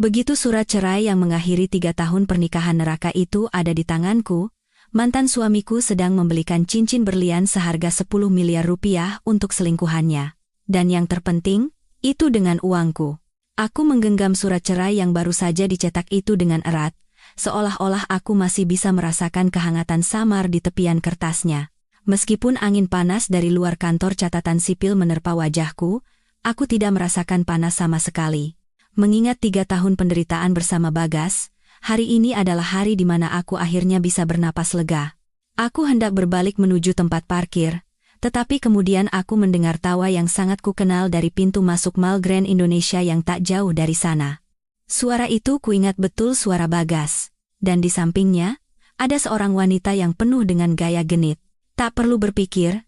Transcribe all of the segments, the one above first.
Begitu surat cerai yang mengakhiri 3 tahun pernikahan neraka itu ada di tanganku, mantan suamiku sedang membelikan cincin berlian seharga 10 miliar rupiah untuk selingkuhannya. Dan yang terpenting, itu dengan uangku. Aku menggenggam surat cerai yang baru saja dicetak itu dengan erat, seolah-olah aku masih bisa merasakan kehangatan samar di tepian kertasnya. Meskipun angin panas dari luar kantor catatan sipil menerpa wajahku, aku tidak merasakan panas sama sekali. Mengingat 3 tahun penderitaan bersama Bagas, hari ini adalah hari di mana aku akhirnya bisa bernapas lega. Aku hendak berbalik menuju tempat parkir, tetapi kemudian aku mendengar tawa yang sangat kukenal dari pintu masuk Mall Grand Indonesia yang tak jauh dari sana. Suara itu kuingat betul suara Bagas, dan di sampingnya, ada seorang wanita yang penuh dengan gaya genit. Tak perlu berpikir,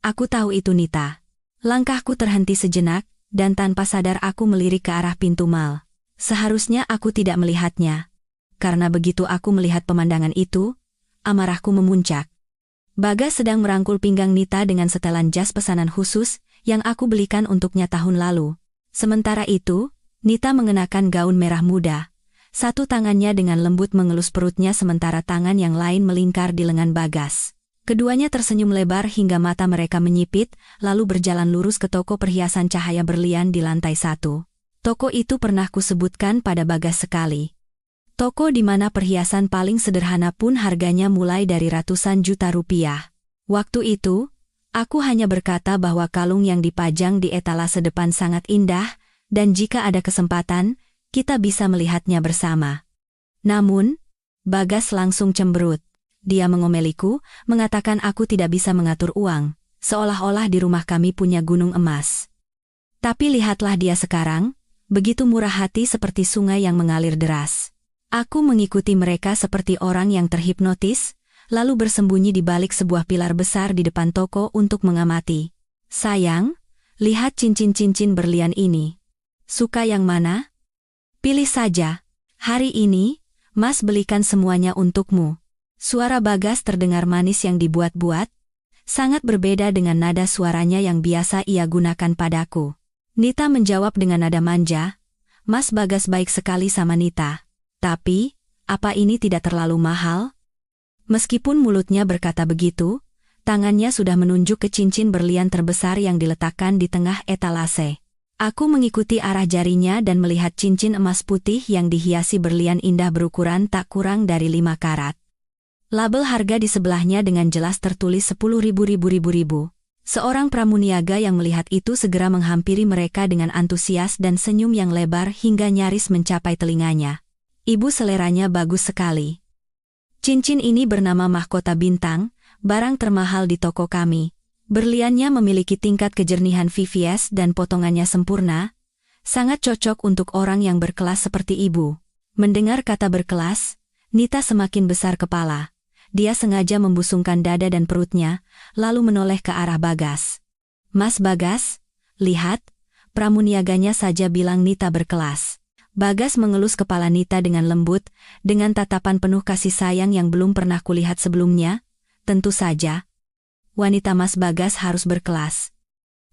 aku tahu itu Nita. Langkahku terhenti sejenak, dan tanpa sadar aku melirik ke arah pintu mal. Seharusnya aku tidak melihatnya. Karena begitu aku melihat pemandangan itu, amarahku memuncak. Bagas sedang merangkul pinggang Nita dengan setelan jas pesanan khusus yang aku belikan untuknya tahun lalu. Sementara itu, Nita mengenakan gaun merah muda. Satu tangannya dengan lembut mengelus perutnya sementara tangan yang lain melingkar di lengan Bagas. Keduanya tersenyum lebar hingga mata mereka menyipit, lalu berjalan lurus ke toko perhiasan cahaya berlian di lantai 1. Toko itu pernah kusebutkan pada Bagas sekali. Toko di mana perhiasan paling sederhana pun harganya mulai dari ratusan juta rupiah. Waktu itu, aku hanya berkata bahwa kalung yang dipajang di etalase depan sangat indah, dan jika ada kesempatan, kita bisa melihatnya bersama. Namun, Bagas langsung cemberut. Dia mengomeliku, mengatakan aku tidak bisa mengatur uang, seolah-olah di rumah kami punya gunung emas. Tapi lihatlah dia sekarang, begitu murah hati seperti sungai yang mengalir deras. Aku mengikuti mereka seperti orang yang terhipnotis, lalu bersembunyi di balik sebuah pilar besar di depan toko untuk mengamati. Sayang, lihat cincin-cincin berlian ini. Suka yang mana? Pilih saja. Hari ini, Mas belikan semuanya untukmu. Suara Bagas terdengar manis yang dibuat-buat, sangat berbeda dengan nada suaranya yang biasa ia gunakan padaku. Nita menjawab dengan nada manja, Mas Bagas baik sekali sama Nita. Tapi, apa ini tidak terlalu mahal? Meskipun mulutnya berkata begitu, tangannya sudah menunjuk ke cincin berlian terbesar yang diletakkan di tengah etalase. Aku mengikuti arah jarinya dan melihat cincin emas putih yang dihiasi berlian indah berukuran tak kurang dari 5 karat. Label harga di sebelahnya dengan jelas tertulis 10.000. Seorang pramuniaga yang melihat itu segera menghampiri mereka dengan antusias dan senyum yang lebar hingga nyaris mencapai telinganya. Ibu seleranya bagus sekali. Cincin ini bernama Mahkota Bintang, barang termahal di toko kami. Berliannya memiliki tingkat kejernihan VVS dan potongannya sempurna, sangat cocok untuk orang yang berkelas seperti ibu. Mendengar kata berkelas, Nita semakin besar kepala. Dia sengaja membusungkan dada dan perutnya, lalu menoleh ke arah Bagas. Mas Bagas, lihat, pramuniaganya saja bilang Nita berkelas. Bagas mengelus kepala Nita dengan lembut, dengan tatapan penuh kasih sayang yang belum pernah kulihat sebelumnya. Tentu saja, wanita Mas Bagas harus berkelas.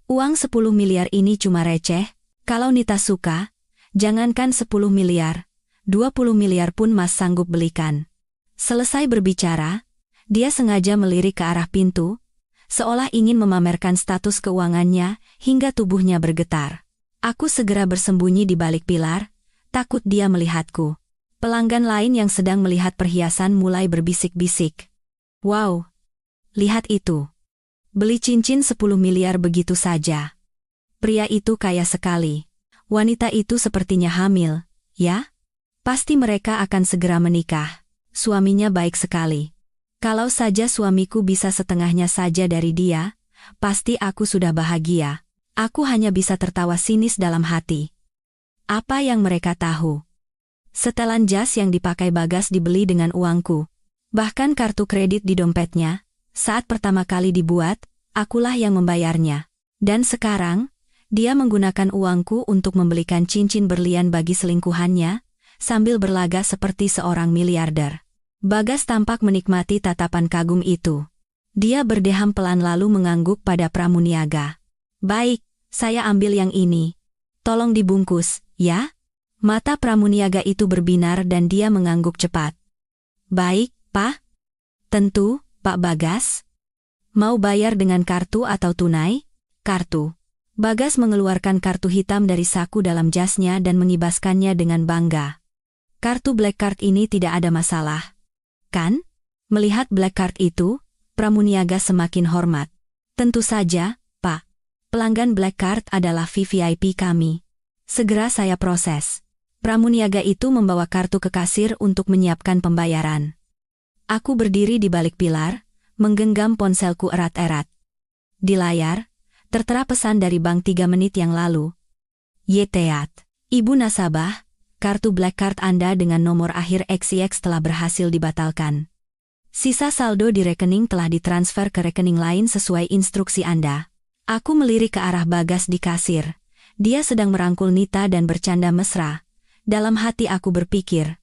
Uang 10 miliar ini cuma receh, kalau Nita suka, jangankan 10 miliar, 20 miliar pun Mas sanggup belikan. Selesai berbicara, dia sengaja melirik ke arah pintu, seolah ingin memamerkan status keuangannya hingga tubuhnya bergetar. Aku segera bersembunyi di balik pilar, takut dia melihatku. Pelanggan lain yang sedang melihat perhiasan mulai berbisik-bisik. Wow, lihat itu. Beli cincin 10 miliar begitu saja. Pria itu kaya sekali. Wanita itu sepertinya hamil, ya? Pasti mereka akan segera menikah. Suaminya baik sekali. Kalau saja suamiku bisa setengahnya saja dari dia, pasti aku sudah bahagia. Aku hanya bisa tertawa sinis dalam hati. Apa yang mereka tahu? Setelan jas yang dipakai Bagas dibeli dengan uangku. Bahkan kartu kredit di dompetnya, saat pertama kali dibuat, akulah yang membayarnya. Dan sekarang, dia menggunakan uangku untuk membelikan cincin berlian bagi selingkuhannya, sambil berlagak seperti seorang miliarder. Bagas tampak menikmati tatapan kagum itu. Dia berdeham pelan lalu mengangguk pada pramuniaga. Baik, saya ambil yang ini. Tolong dibungkus, ya? Mata pramuniaga itu berbinar dan dia mengangguk cepat. Baik, Pak. Tentu, Pak Bagas. Mau bayar dengan kartu atau tunai? Kartu. Bagas mengeluarkan kartu hitam dari saku dalam jasnya dan mengibaskannya dengan bangga. Kartu Black Card ini tidak ada masalah. Kan? Melihat Black Card itu, pramuniaga semakin hormat. Tentu saja, Pak. Pelanggan Black Card adalah VVIP kami. Segera saya proses. Pramuniaga itu membawa kartu ke kasir untuk menyiapkan pembayaran. Aku berdiri di balik pilar, menggenggam ponselku erat-erat. Di layar, tertera pesan dari bank 3 menit yang lalu. Yeteat. Ibu nasabah, kartu Black Card Anda dengan nomor akhir XX telah berhasil dibatalkan. Sisa saldo di rekening telah ditransfer ke rekening lain sesuai instruksi Anda. Aku melirik ke arah Bagas di kasir. Dia sedang merangkul Nita dan bercanda mesra. Dalam hati aku berpikir,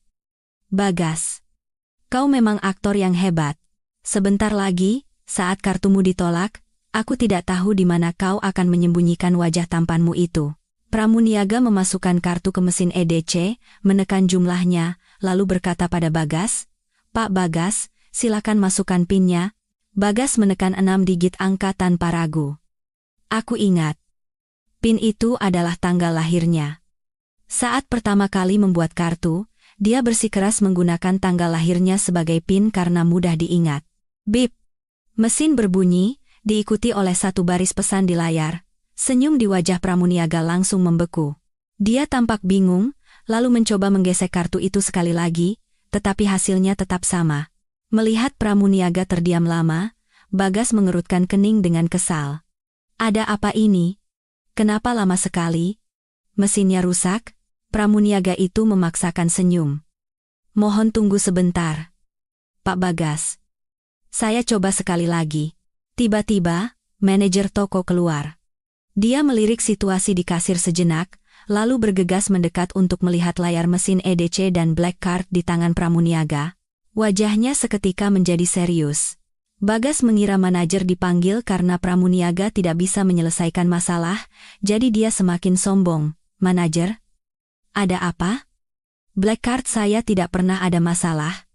Bagas, kau memang aktor yang hebat. Sebentar lagi, saat kartumu ditolak, aku tidak tahu di mana kau akan menyembunyikan wajah tampanmu itu. Pramuniaga memasukkan kartu ke mesin EDC, menekan jumlahnya, lalu berkata pada Bagas, Pak Bagas, silakan masukkan PIN-nya. Bagas menekan 6 digit angka tanpa ragu. Aku ingat. PIN itu adalah tanggal lahirnya. Saat pertama kali membuat kartu, dia bersikeras menggunakan tanggal lahirnya sebagai PIN karena mudah diingat. Bip. Mesin berbunyi, diikuti oleh satu baris pesan di layar. Senyum di wajah pramuniaga langsung membeku. Dia tampak bingung, lalu mencoba menggesek kartu itu sekali lagi, tetapi hasilnya tetap sama. Melihat pramuniaga terdiam lama, Bagas mengerutkan kening dengan kesal. Ada apa ini? Kenapa lama sekali? Mesinnya rusak? Pramuniaga itu memaksakan senyum. Mohon tunggu sebentar. Pak Bagas. Saya coba sekali lagi. Tiba-tiba, manajer toko keluar. Dia melirik situasi di kasir sejenak, lalu bergegas mendekat untuk melihat layar mesin EDC dan Black Card di tangan pramuniaga. Wajahnya seketika menjadi serius. Bagas mengira manajer dipanggil karena pramuniaga tidak bisa menyelesaikan masalah, jadi dia semakin sombong. Manajer? Ada apa? Black Card saya tidak pernah ada masalah.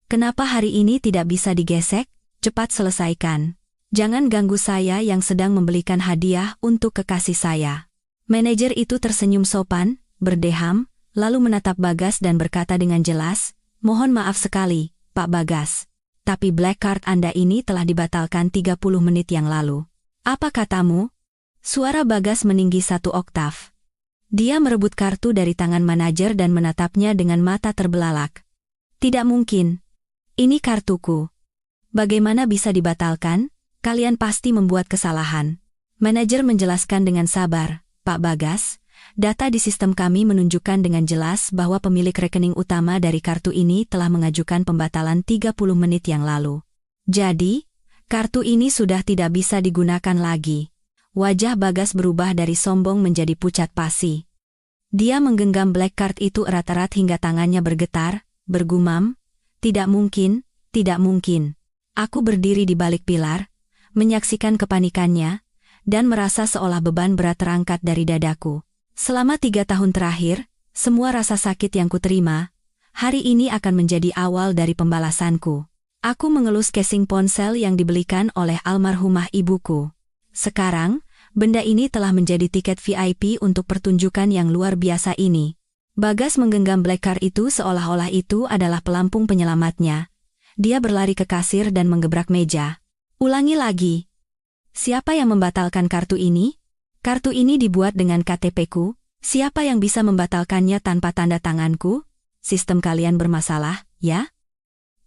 Kenapa hari ini tidak bisa digesek? Cepat selesaikan. Jangan ganggu saya yang sedang membelikan hadiah untuk kekasih saya. Manajer itu tersenyum sopan, berdeham, lalu menatap Bagas dan berkata dengan jelas, mohon maaf sekali, Pak Bagas. Tapi Black Card Anda ini telah dibatalkan 30 menit yang lalu. Apa katamu? Suara Bagas meninggi 1 oktav. Dia merebut kartu dari tangan manajer dan menatapnya dengan mata terbelalak. Tidak mungkin. Ini kartuku. Bagaimana bisa dibatalkan? Kalian pasti membuat kesalahan. Manajer menjelaskan dengan sabar, Pak Bagas, data di sistem kami menunjukkan dengan jelas bahwa pemilik rekening utama dari kartu ini telah mengajukan pembatalan 30 menit yang lalu. Jadi, kartu ini sudah tidak bisa digunakan lagi. Wajah Bagas berubah dari sombong menjadi pucat pasi. Dia menggenggam Black Card itu erat-erat hingga tangannya bergetar, bergumam, tidak mungkin, tidak mungkin. Aku berdiri di balik pilar, menyaksikan kepanikannya, dan merasa seolah beban berat terangkat dari dadaku. Selama 3 tahun terakhir, semua rasa sakit yang kuterima, hari ini akan menjadi awal dari pembalasanku. Aku mengelus casing ponsel yang dibelikan oleh almarhumah ibuku. Sekarang, benda ini telah menjadi tiket VIP untuk pertunjukan yang luar biasa ini. Bagas menggenggam Black Card itu seolah-olah itu adalah pelampung penyelamatnya. Dia berlari ke kasir dan menggebrak meja. Ulangi lagi. Siapa yang membatalkan kartu ini? Kartu ini dibuat dengan KTP-ku. Siapa yang bisa membatalkannya tanpa tanda tanganku? Sistem kalian bermasalah, ya?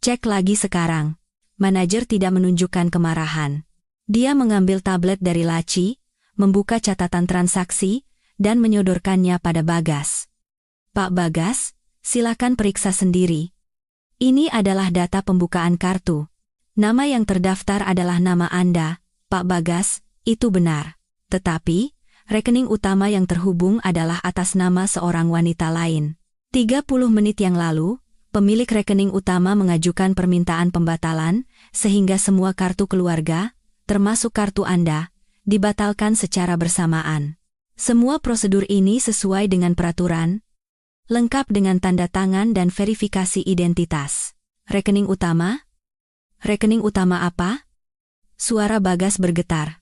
Cek lagi sekarang. Manajer tidak menunjukkan kemarahan. Dia mengambil tablet dari laci, membuka catatan transaksi, dan menyodorkannya pada Bagas. Pak Bagas, silakan periksa sendiri. Ini adalah data pembukaan kartu. Nama yang terdaftar adalah nama Anda, Pak Bagas, itu benar. Tetapi, rekening utama yang terhubung adalah atas nama seorang wanita lain. 30 menit yang lalu, pemilik rekening utama mengajukan permintaan pembatalan, sehingga semua kartu keluarga, termasuk kartu Anda, dibatalkan secara bersamaan. Semua prosedur ini sesuai dengan peraturan. lengkap dengan tanda tangan dan verifikasi identitas. Rekening utama? Rekening utama apa? Suara Bagas bergetar.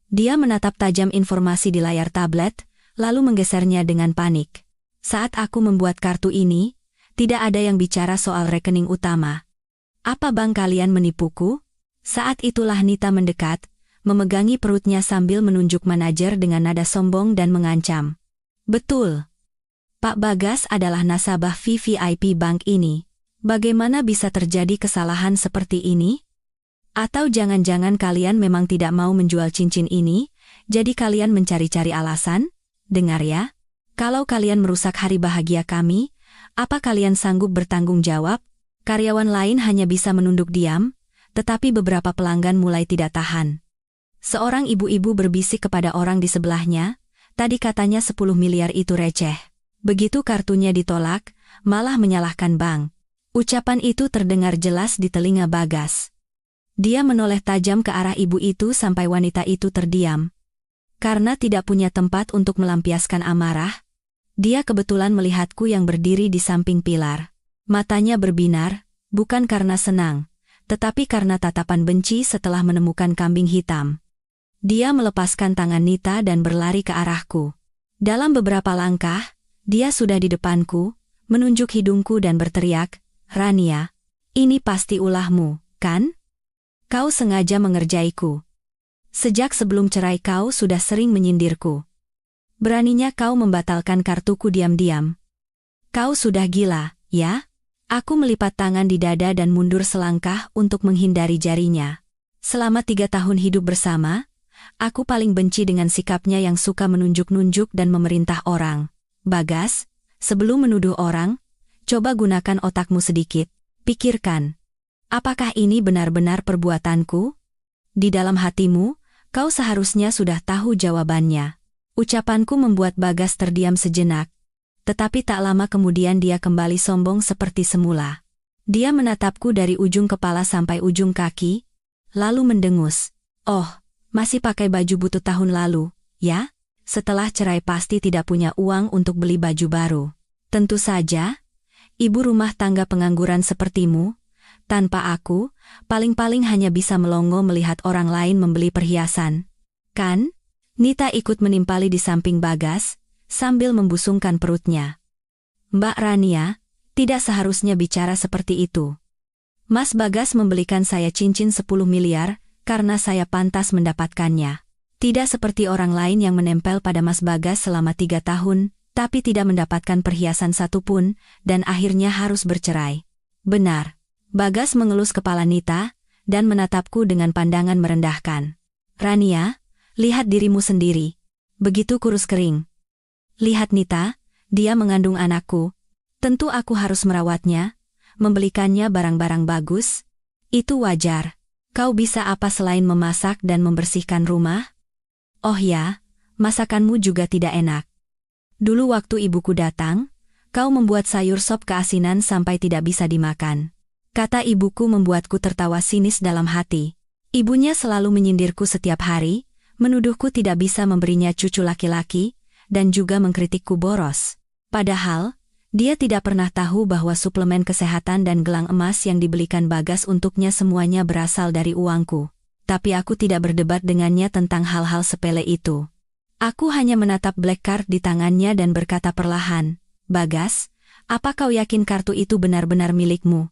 Dia menatap tajam informasi di layar tablet, lalu menggesernya dengan panik. Saat aku membuat kartu ini, tidak ada yang bicara soal rekening utama. Apa bank kalian menipuku? Saat itulah Nita mendekat, memegangi perutnya sambil menunjuk manajer dengan nada sombong dan mengancam. Betul. Pak Bagas adalah nasabah VVIP bank ini. Bagaimana bisa terjadi kesalahan seperti ini? Atau jangan-jangan kalian memang tidak mau menjual cincin ini, jadi kalian mencari-cari alasan? Dengar ya, kalau kalian merusak hari bahagia kami, apa kalian sanggup bertanggung jawab? Karyawan lain hanya bisa menunduk diam, tetapi beberapa pelanggan mulai tidak tahan. Seorang ibu-ibu berbisik kepada orang di sebelahnya, tadi katanya 10 miliar itu receh. Begitu kartunya ditolak, malah menyalahkan bank. Ucapan itu terdengar jelas di telinga Bagas. Dia menoleh tajam ke arah ibu itu sampai wanita itu terdiam. Karena tidak punya tempat untuk melampiaskan amarah, dia kebetulan melihatku yang berdiri di samping pilar. Matanya berbinar, bukan karena senang, tetapi karena tatapan benci setelah menemukan kambing hitam. Dia melepaskan tangan Nita dan berlari ke arahku. Dalam beberapa langkah, dia sudah di depanku, menunjuk hidungku dan berteriak, "Rania, ini pasti ulahmu, kan? Kau sengaja mengerjaiku. Sejak sebelum cerai kau sudah sering menyindirku. Beraninya kau membatalkan kartuku diam-diam. Kau sudah gila, ya?" Aku melipat tangan di dada dan mundur selangkah untuk menghindari jarinya. Selama 3 tahun hidup bersama, aku paling benci dengan sikapnya yang suka menunjuk-nunjuk dan memerintah orang. Bagas, sebelum menuduh orang, coba gunakan otakmu sedikit. Pikirkan. Apakah ini benar-benar perbuatanku? Di dalam hatimu, kau seharusnya sudah tahu jawabannya. Ucapanku membuat Bagas terdiam sejenak. Tetapi tak lama kemudian dia kembali sombong seperti semula. Dia menatapku dari ujung kepala sampai ujung kaki, lalu mendengus. "Oh, masih pakai baju butut tahun lalu, ya? Setelah cerai pasti tidak punya uang untuk beli baju baru." Tentu saja, ibu rumah tangga pengangguran sepertimu, tanpa aku, paling-paling hanya bisa melongo melihat orang lain membeli perhiasan. Kan? Nita ikut menimpali di samping Bagas, sambil membusungkan perutnya. "Mbak Rania, tidak seharusnya bicara seperti itu. Mas Bagas membelikan saya cincin 10 miliar, karena saya pantas mendapatkannya. Tidak seperti orang lain yang menempel pada Mas Bagas selama 3 tahun, tapi tidak mendapatkan perhiasan satupun, dan akhirnya harus bercerai." "Benar." Bagas mengelus kepala Nita, dan menatapku dengan pandangan merendahkan. "Rania, lihat dirimu sendiri. Begitu kurus kering. Lihat Nita, dia mengandung anakku. Tentu aku harus merawatnya, membelikannya barang-barang bagus. Itu wajar. Kau bisa apa selain memasak dan membersihkan rumah? Oh ya, masakanmu juga tidak enak. Dulu waktu ibuku datang, kau membuat sayur sop keasinan sampai tidak bisa dimakan." Kata ibuku membuatku tertawa sinis dalam hati. Ibunya selalu menyindirku setiap hari, menuduhku tidak bisa memberinya cucu laki-laki, dan juga mengkritikku boros. Padahal, dia tidak pernah tahu bahwa suplemen kesehatan dan gelang emas yang dibelikan Bagas untuknya semuanya berasal dari uangku. Tapi aku tidak berdebat dengannya tentang hal-hal sepele itu. Aku hanya menatap black card di tangannya dan berkata perlahan, "Bagas, apa kau yakin kartu itu benar-benar milikmu?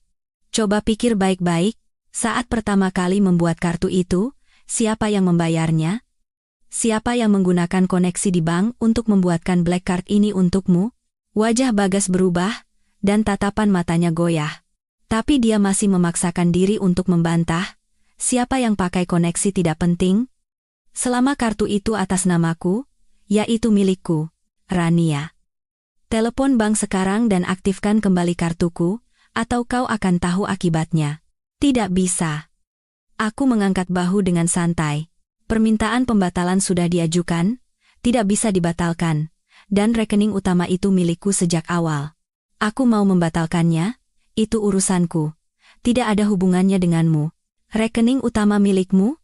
Coba pikir baik-baik, saat pertama kali membuat kartu itu, siapa yang membayarnya? Siapa yang menggunakan koneksi di bank untuk membuatkan black card ini untukmu?" Wajah Bagas berubah, dan tatapan matanya goyah. Tapi dia masih memaksakan diri untuk membantah, "Siapa yang pakai koneksi tidak penting. Selama kartu itu atas namaku, yaitu milikku, Rania. Telepon bank sekarang dan aktifkan kembali kartuku, atau kau akan tahu akibatnya." "Tidak bisa." Aku mengangkat bahu dengan santai. Permintaan pembatalan sudah diajukan, tidak bisa dibatalkan, dan rekening utama itu milikku sejak awal. Aku mau membatalkannya, itu urusanku. Tidak ada hubungannya denganmu. Rekening utama milikmu?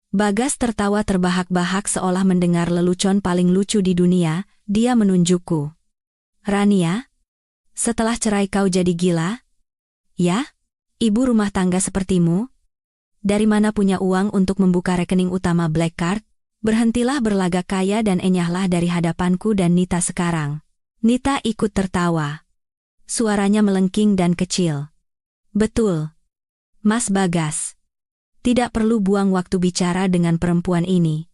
Bagas tertawa terbahak-bahak seolah mendengar lelucon paling lucu di dunia, dia menunjukku. "Rania, Setelah cerai kau jadi gila? Ya? Ibu rumah tangga sepertimu? Dari mana punya uang untuk membuka rekening utama Black Card? Berhentilah berlagak kaya dan enyahlah dari hadapanku dan Nita sekarang. Nita ikut tertawa. Suaranya melengking dan kecil. Betul. Mas Bagas. Tidak perlu buang waktu bicara dengan perempuan ini.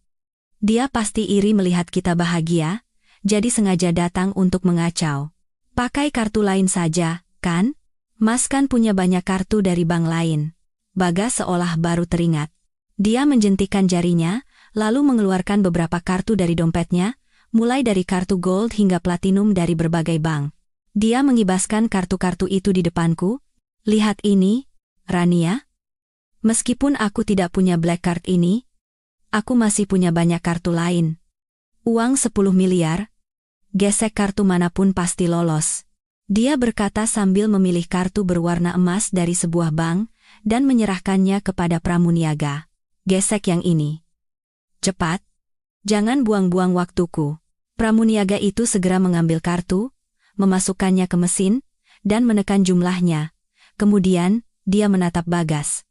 Dia pasti iri melihat kita bahagia, jadi sengaja datang untuk mengacau. Pakai kartu lain saja, kan? Mas kan punya banyak kartu dari bank lain. Bagas seolah baru teringat. Dia menjentikan jarinya, lalu mengeluarkan beberapa kartu dari dompetnya, mulai dari kartu gold hingga platinum dari berbagai bank. Dia mengibaskan kartu-kartu itu di depanku. Lihat ini, Rania. Meskipun aku tidak punya Black Card ini, aku masih punya banyak kartu lain. Uang 10 miliar. Gesek kartu manapun pasti lolos. Dia berkata sambil memilih kartu berwarna emas dari sebuah bank dan menyerahkannya kepada pramuniaga. Gesek yang ini. Cepat. Jangan buang-buang waktuku. Pramuniaga itu segera mengambil kartu, memasukkannya ke mesin, dan menekan jumlahnya. Kemudian, dia menatap Bagas.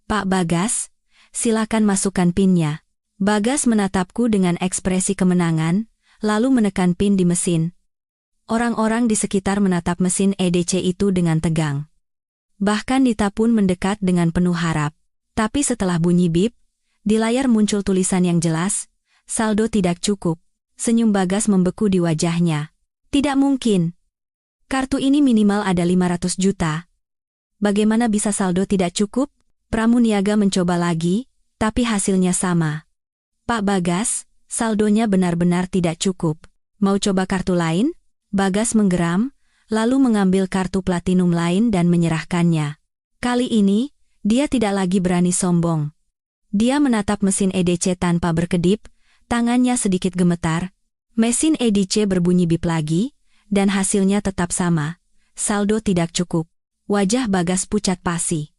Pak Bagas, silakan masukkan PIN-nya. Bagas menatapku dengan ekspresi kemenangan, lalu menekan PIN di mesin. Orang-orang di sekitar menatap mesin EDC itu dengan tegang. Bahkan Nita pun mendekat dengan penuh harap. Tapi setelah bunyi bip, di layar muncul tulisan yang jelas, saldo tidak cukup. Senyum Bagas membeku di wajahnya. Tidak mungkin. Kartu ini minimal ada 500 juta. Bagaimana bisa saldo tidak cukup? Pramuniaga mencoba lagi, tapi hasilnya sama. Pak Bagas, saldonya benar-benar tidak cukup. Mau coba kartu lain? Bagas menggeram, lalu mengambil kartu platinum lain dan menyerahkannya. Kali ini, dia tidak lagi berani sombong. Dia menatap mesin EDC tanpa berkedip, tangannya sedikit gemetar. Mesin EDC berbunyi bip lagi, dan hasilnya tetap sama. Saldo tidak cukup. Wajah Bagas pucat pasi.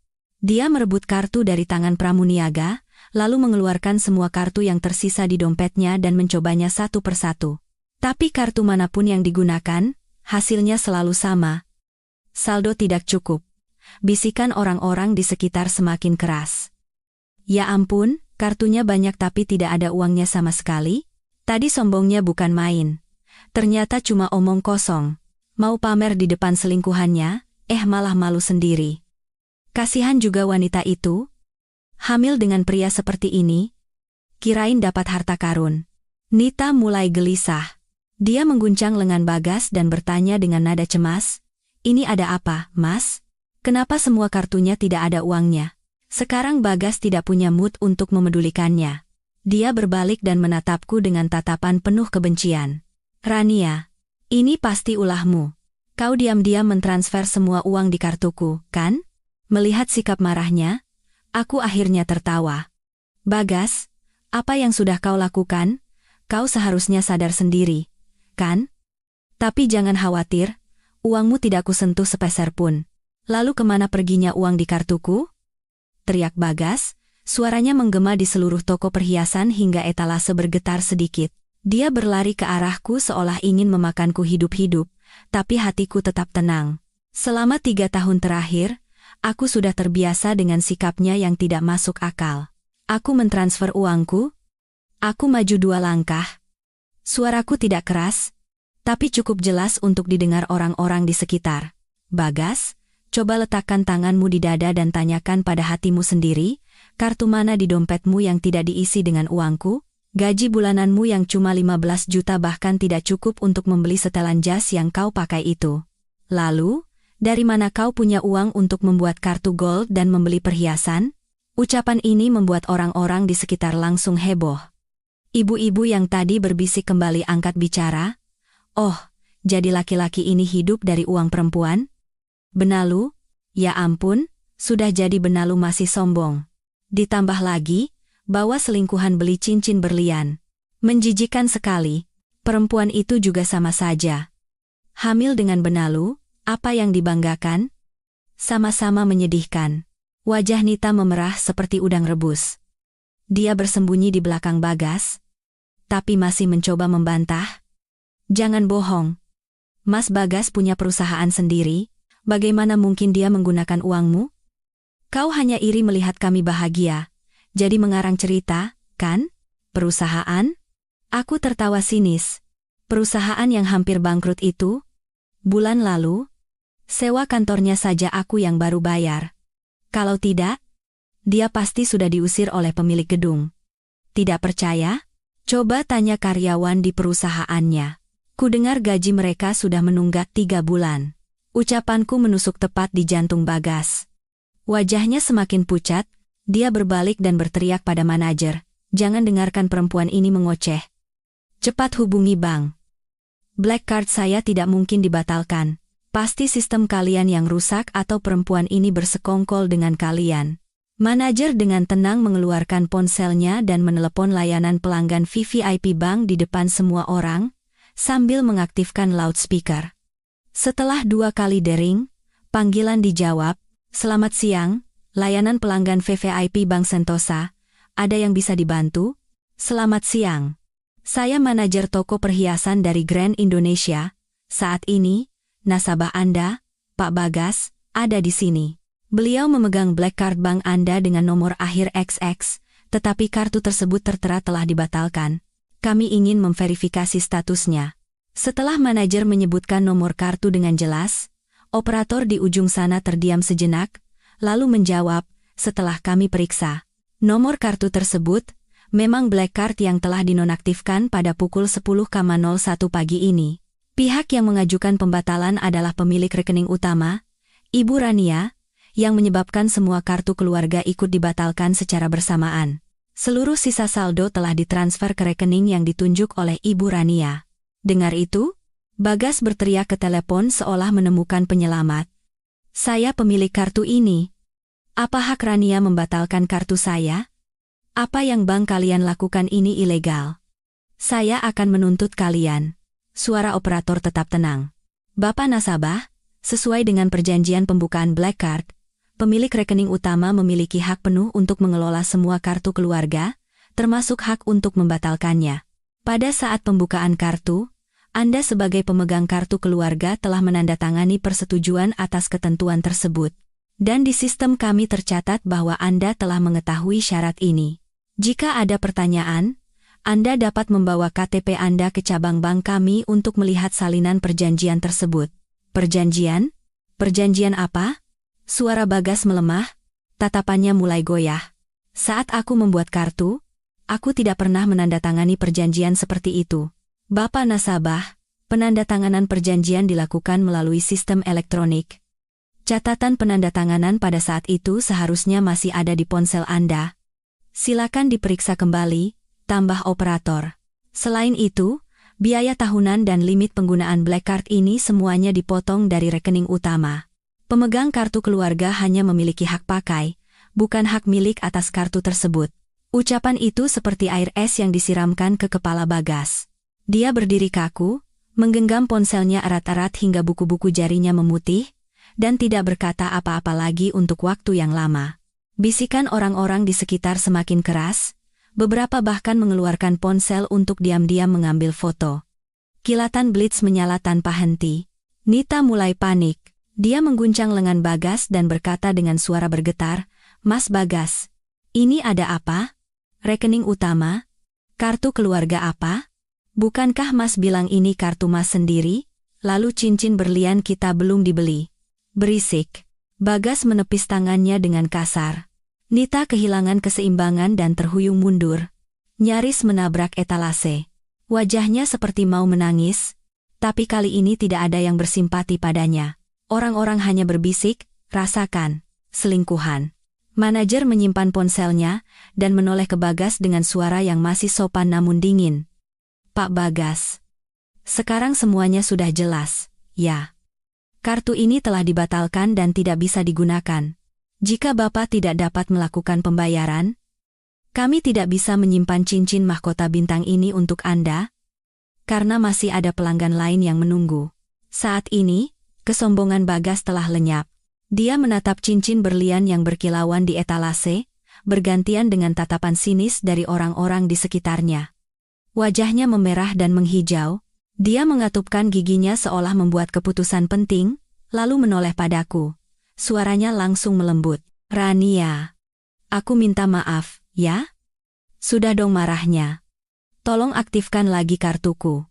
Dia merebut kartu dari tangan pramuniaga, lalu mengeluarkan semua kartu yang tersisa di dompetnya dan mencobanya satu persatu. Tapi kartu manapun yang digunakan, hasilnya selalu sama. Saldo tidak cukup. Bisikan orang-orang di sekitar semakin keras. Ya ampun, kartunya banyak tapi tidak ada uangnya sama sekali. Tadi sombongnya bukan main. Ternyata cuma omong kosong. Mau pamer di depan selingkuhannya, malah malu sendiri. Kasihan juga wanita itu. Hamil dengan pria seperti ini. Kirain dapat harta karun. Nita mulai gelisah. Dia mengguncang lengan Bagas dan bertanya dengan nada cemas, "Ini ada apa, Mas? Kenapa semua kartunya tidak ada uangnya?" Sekarang Bagas tidak punya mood untuk memedulikannya. Dia berbalik dan menatapku dengan tatapan penuh kebencian. "Rania, ini pasti ulahmu. Kau diam-diam mentransfer semua uang di kartuku, kan?" Melihat sikap marahnya, aku akhirnya tertawa. "Bagas, apa yang sudah kau lakukan? Kau seharusnya sadar sendiri. Kan? Tapi jangan khawatir, uangmu tidak kusentuh sepeser pun." "Lalu kemana perginya uang di kartuku?" teriak Bagas, suaranya menggema di seluruh toko perhiasan hingga etalase bergetar sedikit. Dia berlari ke arahku seolah ingin memakanku hidup-hidup, tapi hatiku tetap tenang. Selama 3 tahun terakhir, aku sudah terbiasa dengan sikapnya yang tidak masuk akal. Aku mentransfer uangku. Aku maju 2 langkah. Suaraku tidak keras, tapi cukup jelas untuk didengar orang-orang di sekitar. "Bagas, coba letakkan tanganmu di dada dan tanyakan pada hatimu sendiri, kartu mana di dompetmu yang tidak diisi dengan uangku? Gaji bulananmu yang cuma 15 juta bahkan tidak cukup untuk membeli setelan jas yang kau pakai itu. Lalu, dari mana kau punya uang untuk membuat kartu gold dan membeli perhiasan?" Ucapan ini membuat orang-orang di sekitar langsung heboh. Ibu-ibu yang tadi berbisik kembali angkat bicara. "Oh, jadi laki-laki ini hidup dari uang perempuan? Benalu? Ya ampun, sudah jadi benalu masih sombong. Ditambah lagi, bawa selingkuhan beli cincin berlian. Menjijikan sekali, perempuan itu juga sama saja. Hamil dengan benalu, apa yang dibanggakan? Sama-sama menyedihkan." Wajah Nita memerah seperti udang rebus. Dia bersembunyi di belakang Bagas, tapi masih mencoba membantah. "Jangan bohong. Mas Bagas punya perusahaan sendiri, bagaimana mungkin dia menggunakan uangmu? Kau hanya iri melihat kami bahagia, jadi mengarang cerita, kan? Perusahaan? Aku tertawa sinis. Perusahaan yang hampir bangkrut itu? Bulan lalu? Sewa kantornya saja aku yang baru bayar. Kalau tidak, dia pasti sudah diusir oleh pemilik gedung. Tidak percaya? Coba tanya karyawan di perusahaannya. Kudengar gaji mereka sudah menunggak 3 bulan. Ucapanku menusuk tepat di jantung Bagas. Wajahnya semakin pucat, dia berbalik dan berteriak pada manajer, "Jangan dengarkan perempuan ini mengoceh. Cepat hubungi bank. Black card saya tidak mungkin dibatalkan. Pasti sistem kalian yang rusak atau perempuan ini bersekongkol dengan kalian." Manajer dengan tenang mengeluarkan ponselnya dan menelepon layanan pelanggan VVIP Bank di depan semua orang, sambil mengaktifkan loudspeaker. Setelah 2 kali dering, panggilan dijawab, "Selamat siang, layanan pelanggan VVIP Bank Sentosa, ada yang bisa dibantu?" "Selamat siang. Saya manajer toko perhiasan dari Grand Indonesia. Saat ini, nasabah Anda, Pak Bagas, ada di sini. Beliau memegang black card bank Anda dengan nomor akhir XX, tetapi kartu tersebut tertera telah dibatalkan. Kami ingin memverifikasi statusnya." Setelah manajer menyebutkan nomor kartu dengan jelas, operator di ujung sana terdiam sejenak, lalu menjawab, "Setelah kami periksa, nomor kartu tersebut memang black card yang telah dinonaktifkan pada pukul 10.01 pagi ini. Pihak yang mengajukan pembatalan adalah pemilik rekening utama, Ibu Rania, yang menyebabkan semua kartu keluarga ikut dibatalkan secara bersamaan. Seluruh sisa saldo telah ditransfer ke rekening yang ditunjuk oleh Ibu Rania." Dengar itu, Bagas berteriak ke telepon seolah menemukan penyelamat. "Saya pemilik kartu ini. Apa hak Rania membatalkan kartu saya? Apa yang bank kalian lakukan ini ilegal. Saya akan menuntut kalian." Suara operator tetap tenang. "Bapak nasabah, sesuai dengan perjanjian pembukaan Black Card, pemilik rekening utama memiliki hak penuh untuk mengelola semua kartu keluarga, termasuk hak untuk membatalkannya. Pada saat pembukaan kartu, Anda sebagai pemegang kartu keluarga telah menandatangani persetujuan atas ketentuan tersebut. Dan di sistem kami tercatat bahwa Anda telah mengetahui syarat ini. Jika ada pertanyaan, Anda dapat membawa KTP Anda ke cabang bank kami untuk melihat salinan perjanjian tersebut." "Perjanjian? Perjanjian apa?" Suara Bagas melemah, tatapannya mulai goyah. "Saat aku membuat kartu, aku tidak pernah menandatangani perjanjian seperti itu. Bapak nasabah, penandatanganan perjanjian dilakukan melalui sistem elektronik. Catatan penandatanganan pada saat itu seharusnya masih ada di ponsel Anda. Silakan diperiksa kembali," tambah operator. "Selain itu, biaya tahunan dan limit penggunaan Black Card ini semuanya dipotong dari rekening utama. Pemegang kartu keluarga hanya memiliki hak pakai, bukan hak milik atas kartu tersebut." Ucapan itu seperti air es yang disiramkan ke kepala Bagas. Dia berdiri kaku, menggenggam ponselnya erat-erat hingga buku-buku jarinya memutih, dan tidak berkata apa-apa lagi untuk waktu yang lama. Bisikan orang-orang di sekitar semakin keras, beberapa bahkan mengeluarkan ponsel untuk diam-diam mengambil foto. Kilatan blitz menyala tanpa henti. Nita mulai panik. Dia mengguncang lengan Bagas dan berkata dengan suara bergetar, "Mas Bagas, ini ada apa? Rekening utama? Kartu keluarga apa? Bukankah Mas bilang ini kartu Mas sendiri? Lalu cincin berlian kita belum dibeli?" "Berisik." Bagas menepis tangannya dengan kasar. Nita kehilangan keseimbangan dan terhuyung mundur, nyaris menabrak etalase. Wajahnya seperti mau menangis, tapi kali ini tidak ada yang bersimpati padanya. Orang-orang hanya berbisik, "Rasakan, selingkuhan." Manajer menyimpan ponselnya dan menoleh ke Bagas dengan suara yang masih sopan namun dingin. "Pak Bagas, sekarang semuanya sudah jelas, ya. Kartu ini telah dibatalkan dan tidak bisa digunakan. Jika Bapak tidak dapat melakukan pembayaran, kami tidak bisa menyimpan cincin mahkota bintang ini untuk Anda, karena masih ada pelanggan lain yang menunggu." Saat ini, kesombongan Bagas telah lenyap. Dia menatap cincin berlian yang berkilauan di etalase, bergantian dengan tatapan sinis dari orang-orang di sekitarnya. Wajahnya memerah dan menghijau, Dia mengatupkan giginya seolah membuat keputusan penting, lalu menoleh padaku. Suaranya langsung melembut. Rania, aku minta maaf, ya? Sudah dong marahnya. Tolong aktifkan lagi kartuku.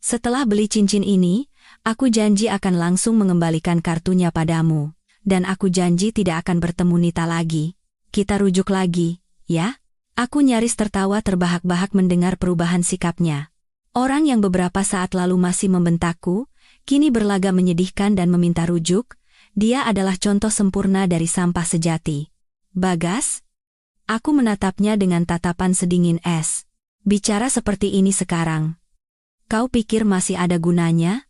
Setelah beli cincin ini, aku janji akan langsung mengembalikan kartunya padamu. Dan aku janji tidak akan bertemu Nita lagi. Kita rujuk lagi, ya? Aku nyaris tertawa terbahak-bahak mendengar perubahan sikapnya. Orang yang beberapa saat lalu masih membentakku, kini berlagak menyedihkan dan meminta rujuk. Dia adalah contoh sempurna dari sampah sejati. Bagas? Aku menatapnya dengan tatapan sedingin es. Bicara seperti ini sekarang. Kau pikir masih ada gunanya?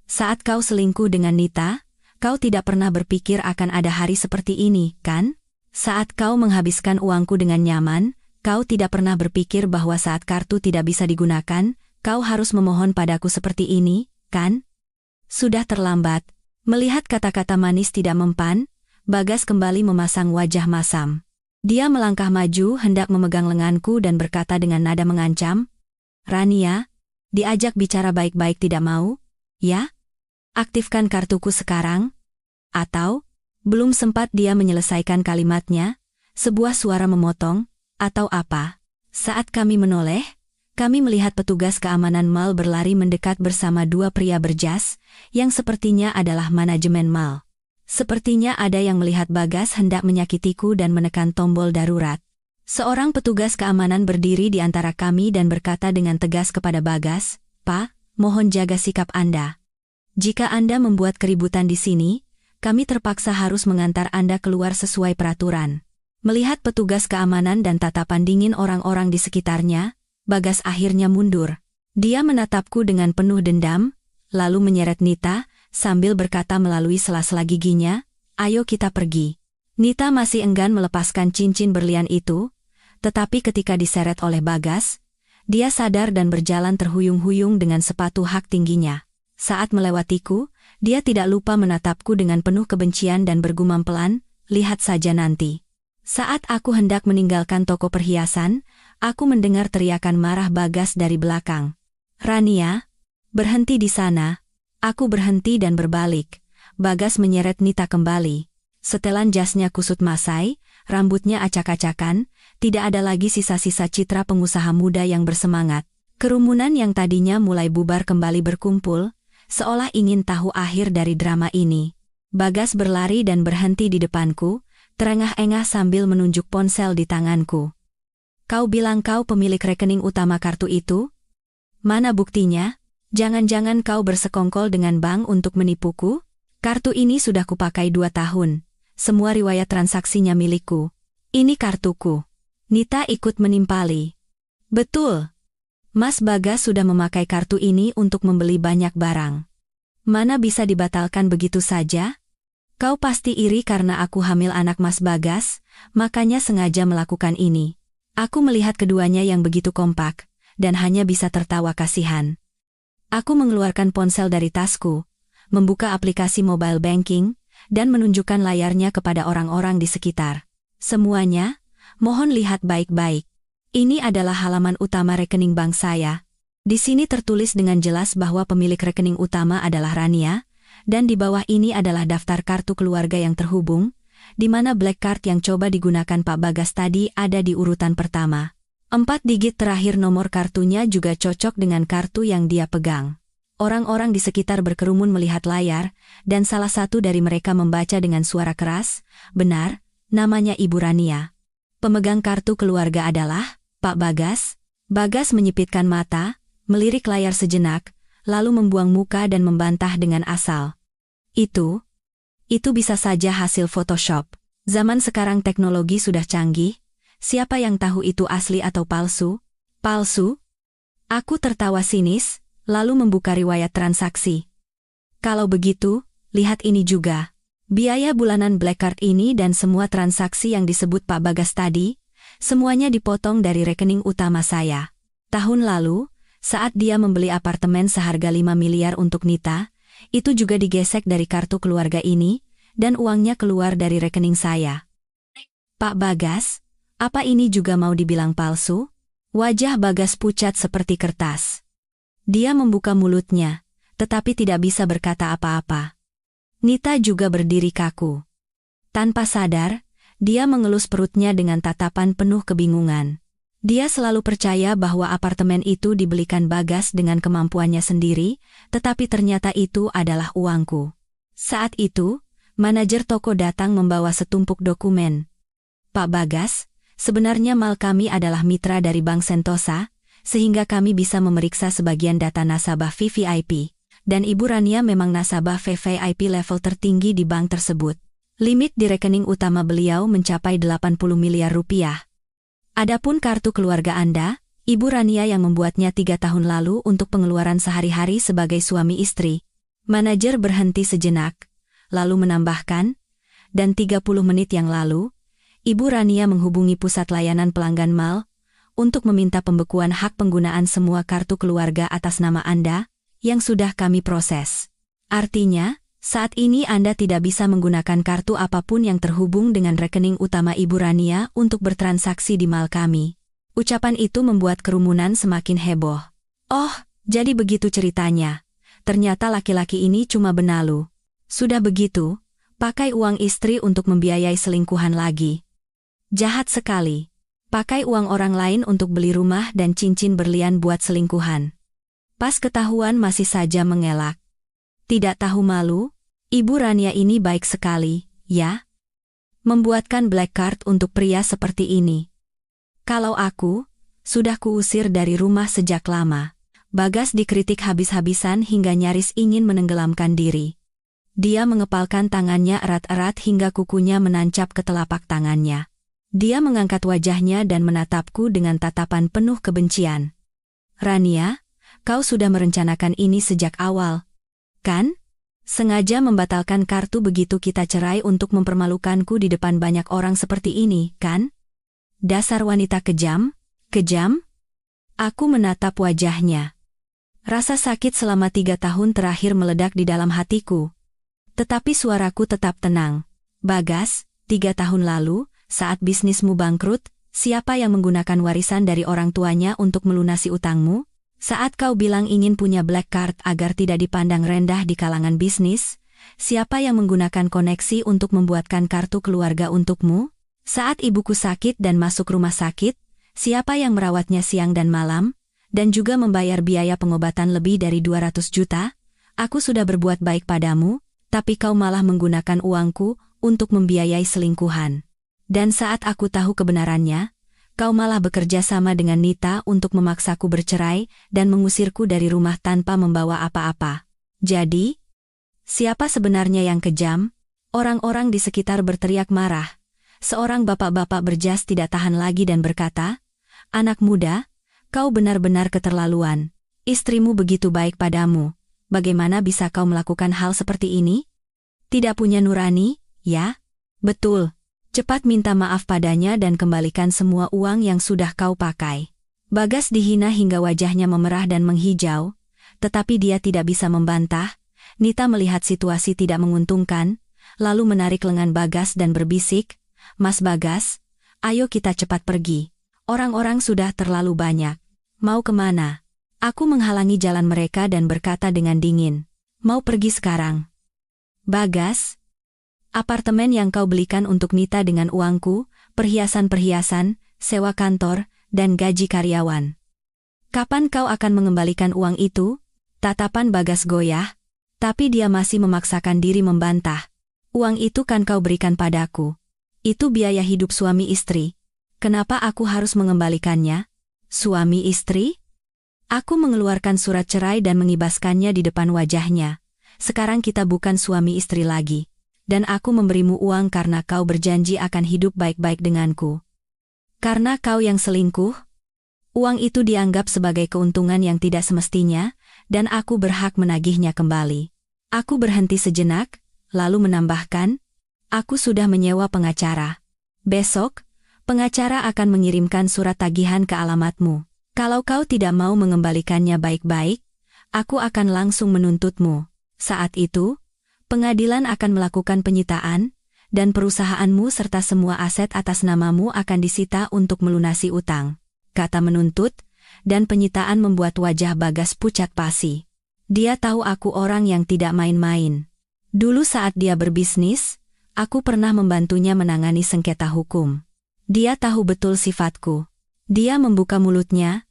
Saat kau selingkuh dengan Nita, kau tidak pernah berpikir akan ada hari seperti ini, kan? Saat kau menghabiskan uangku dengan nyaman, kau tidak pernah berpikir bahwa saat kartu tidak bisa digunakan, kau harus memohon padaku seperti ini, kan? Sudah terlambat. Melihat kata-kata manis tidak mempan, Bagas kembali memasang wajah masam. Dia melangkah maju hendak memegang lenganku dan berkata dengan nada mengancam, Rania, diajak bicara baik-baik tidak mau, ya? Aktifkan kartuku sekarang? Atau, belum sempat dia menyelesaikan kalimatnya, sebuah suara memotong, atau apa? Saat kami menoleh, kami melihat petugas keamanan mal berlari mendekat bersama dua pria berjas, yang sepertinya adalah manajemen mal. Sepertinya ada yang melihat Bagas hendak menyakitiku dan menekan tombol darurat. Seorang petugas keamanan berdiri di antara kami dan berkata dengan tegas kepada Bagas, Pak, mohon jaga sikap Anda. Jika Anda membuat keributan di sini, kami terpaksa harus mengantar Anda keluar sesuai peraturan. Melihat petugas keamanan dan tatapan dingin orang-orang di sekitarnya, Bagas akhirnya mundur. Dia menatapku dengan penuh dendam, lalu menyeret Nita, sambil berkata melalui sela-sela giginya, ayo kita pergi. Nita masih enggan melepaskan cincin berlian itu, tetapi ketika diseret oleh Bagas, dia sadar dan berjalan terhuyung-huyung dengan sepatu hak tingginya. Saat melewatiku, dia tidak lupa menatapku dengan penuh kebencian dan bergumam pelan, lihat saja nanti. Saat aku hendak meninggalkan toko perhiasan, aku mendengar teriakan marah Bagas dari belakang. Rania, berhenti di sana. Aku berhenti dan berbalik. Bagas menyeret Nita kembali. Setelan jasnya kusut masai, rambutnya acak-acakan, tidak ada lagi sisa-sisa citra pengusaha muda yang bersemangat. Kerumunan yang tadinya mulai bubar kembali berkumpul, seolah ingin tahu akhir dari drama ini. Bagas berlari dan berhenti di depanku, terengah-engah sambil menunjuk ponsel di tanganku. Kau bilang kau pemilik rekening utama kartu itu? Mana buktinya? Jangan-jangan kau bersekongkol dengan bank untuk menipuku? Kartu ini sudah kupakai 2 tahun. Semua riwayat transaksinya milikku. Ini kartuku. Nita ikut menimpali. Betul. Mas Bagas sudah memakai kartu ini untuk membeli banyak barang. Mana bisa dibatalkan begitu saja? Kau pasti iri karena aku hamil anak Mas Bagas, makanya sengaja melakukan ini. Aku melihat keduanya yang begitu kompak, dan hanya bisa tertawa kasihan. Aku mengeluarkan ponsel dari tasku, membuka aplikasi mobile banking, dan menunjukkan layarnya kepada orang-orang di sekitar. Semuanya, mohon lihat baik-baik. Ini adalah halaman utama rekening bank saya. Di sini tertulis dengan jelas bahwa pemilik rekening utama adalah Rania, dan di bawah ini adalah daftar kartu keluarga yang terhubung, di mana black card yang coba digunakan Pak Bagas tadi ada di urutan pertama. 4 digit terakhir nomor kartunya juga cocok dengan kartu yang dia pegang. Orang-orang di sekitar berkerumun melihat layar, dan salah satu dari mereka membaca dengan suara keras, benar, namanya Ibu Rania. Pemegang kartu keluarga adalah Pak Bagas. Bagas menyipitkan mata, melirik layar sejenak, lalu membuang muka dan membantah dengan asal. Itu bisa saja hasil Photoshop. Zaman sekarang teknologi sudah canggih. Siapa yang tahu itu asli atau palsu? Palsu? Aku tertawa sinis, lalu membuka riwayat transaksi. Kalau begitu, lihat ini juga. Biaya bulanan black card ini dan semua transaksi yang disebut Pak Bagas tadi, semuanya dipotong dari rekening utama saya. Tahun lalu, saat dia membeli apartemen seharga 5 miliar untuk Nita, itu juga digesek dari kartu keluarga ini, dan uangnya keluar dari rekening saya. Pak Bagas, apa ini juga mau dibilang palsu? Wajah Bagas pucat seperti kertas. Dia membuka mulutnya, tetapi tidak bisa berkata apa-apa. Nita juga berdiri kaku. Tanpa sadar, dia mengelus perutnya dengan tatapan penuh kebingungan. Dia selalu percaya bahwa apartemen itu dibelikan Bagas dengan kemampuannya sendiri, tetapi ternyata itu adalah uangku. Saat itu, manajer toko datang membawa setumpuk dokumen. Pak Bagas, sebenarnya mal kami adalah mitra dari Bank Sentosa, sehingga kami bisa memeriksa sebagian data nasabah VVIP, dan Ibu Rania memang nasabah VVIP level tertinggi di bank tersebut. Limit di rekening utama beliau mencapai 80 miliar rupiah. Adapun kartu keluarga Anda, Ibu Rania yang membuatnya 3 tahun lalu untuk pengeluaran sehari-hari sebagai suami istri. Manajer berhenti sejenak, lalu menambahkan, dan 30 menit yang lalu, Ibu Rania menghubungi pusat layanan pelanggan mal untuk meminta pembekuan hak penggunaan semua kartu keluarga atas nama Anda yang sudah kami proses. Artinya, saat ini Anda tidak bisa menggunakan kartu apapun yang terhubung dengan rekening utama Ibu Rania untuk bertransaksi di mal kami. Ucapan itu membuat kerumunan semakin heboh. Oh, jadi begitu ceritanya. Ternyata laki-laki ini cuma benalu. Sudah begitu, pakai uang istri untuk membiayai selingkuhan lagi. Jahat sekali. Pakai uang orang lain untuk beli rumah dan cincin berlian buat selingkuhan. Pas ketahuan masih saja mengelak. Tidak tahu malu? Ibu Rania ini baik sekali, ya? Membuatkan black card untuk pria seperti ini. Kalau aku, sudah kuusir dari rumah sejak lama. Bagas dikritik habis-habisan hingga nyaris ingin menenggelamkan diri. Dia mengepalkan tangannya erat-erat hingga kukunya menancap ke telapak tangannya. Dia mengangkat wajahnya dan menatapku dengan tatapan penuh kebencian. Rania, kau sudah merencanakan ini sejak awal, kan? Sengaja membatalkan kartu begitu kita cerai untuk mempermalukanku di depan banyak orang seperti ini, kan? Dasar wanita kejam, kejam? Aku menatap wajahnya. Rasa sakit selama 3 tahun terakhir meledak di dalam hatiku. Tetapi suaraku tetap tenang. Bagas, 3 tahun lalu, saat bisnismu bangkrut, siapa yang menggunakan warisan dari orang tuanya untuk melunasi utangmu? Saat kau bilang ingin punya black card agar tidak dipandang rendah di kalangan bisnis, siapa yang menggunakan koneksi untuk membuatkan kartu keluarga untukmu? Saat ibuku sakit dan masuk rumah sakit, siapa yang merawatnya siang dan malam, dan juga membayar biaya pengobatan lebih dari 200 juta? Aku sudah berbuat baik padamu, tapi kau malah menggunakan uangku untuk membiayai selingkuhan. Dan saat aku tahu kebenarannya, kau malah bekerja sama dengan Nita untuk memaksaku bercerai dan mengusirku dari rumah tanpa membawa apa-apa. Jadi, siapa sebenarnya yang kejam? Orang-orang di sekitar berteriak marah. Seorang bapak-bapak berjas tidak tahan lagi dan berkata, "Anak muda, kau benar-benar keterlaluan. Istrimu begitu baik padamu. Bagaimana bisa kau melakukan hal seperti ini? Tidak punya nurani, ya? Betul. Cepat minta maaf padanya dan kembalikan semua uang yang sudah kau pakai." Bagas dihina hingga wajahnya memerah dan menghijau, tetapi dia tidak bisa membantah. Nita melihat situasi tidak menguntungkan, lalu menarik lengan Bagas dan berbisik, "Mas Bagas, ayo kita cepat pergi. Orang-orang sudah terlalu banyak. Mau kemana?" Aku menghalangi jalan mereka dan berkata dengan dingin, "Mau pergi sekarang." "Bagas, apartemen yang kau belikan untuk Nita dengan uangku, perhiasan-perhiasan, sewa kantor, dan gaji karyawan. Kapan kau akan mengembalikan uang itu?" Tatapan Bagas goyah, tapi dia masih memaksakan diri membantah. "Uang itu kan kau berikan padaku. Itu biaya hidup suami istri. Kenapa aku harus mengembalikannya?" "Suami istri?" Aku mengeluarkan surat cerai dan mengibaskannya di depan wajahnya. "Sekarang kita bukan suami istri lagi. Dan aku memberimu uang karena kau berjanji akan hidup baik-baik denganku. Karena kau yang selingkuh, uang itu dianggap sebagai keuntungan yang tidak semestinya, dan aku berhak menagihnya kembali." Aku berhenti sejenak, lalu menambahkan, "Aku sudah menyewa pengacara. Besok, pengacara akan mengirimkan surat tagihan ke alamatmu. Kalau kau tidak mau mengembalikannya baik-baik, aku akan langsung menuntutmu. Saat itu, pengadilan akan melakukan penyitaan, dan perusahaanmu serta semua aset atas namamu akan disita untuk melunasi utang." Kata menuntut, dan penyitaan membuat wajah Bagas pucat pasi. Dia tahu aku orang yang tidak main-main. Dulu saat dia berbisnis, aku pernah membantunya menangani sengketa hukum. Dia tahu betul sifatku. Dia membuka mulutnya,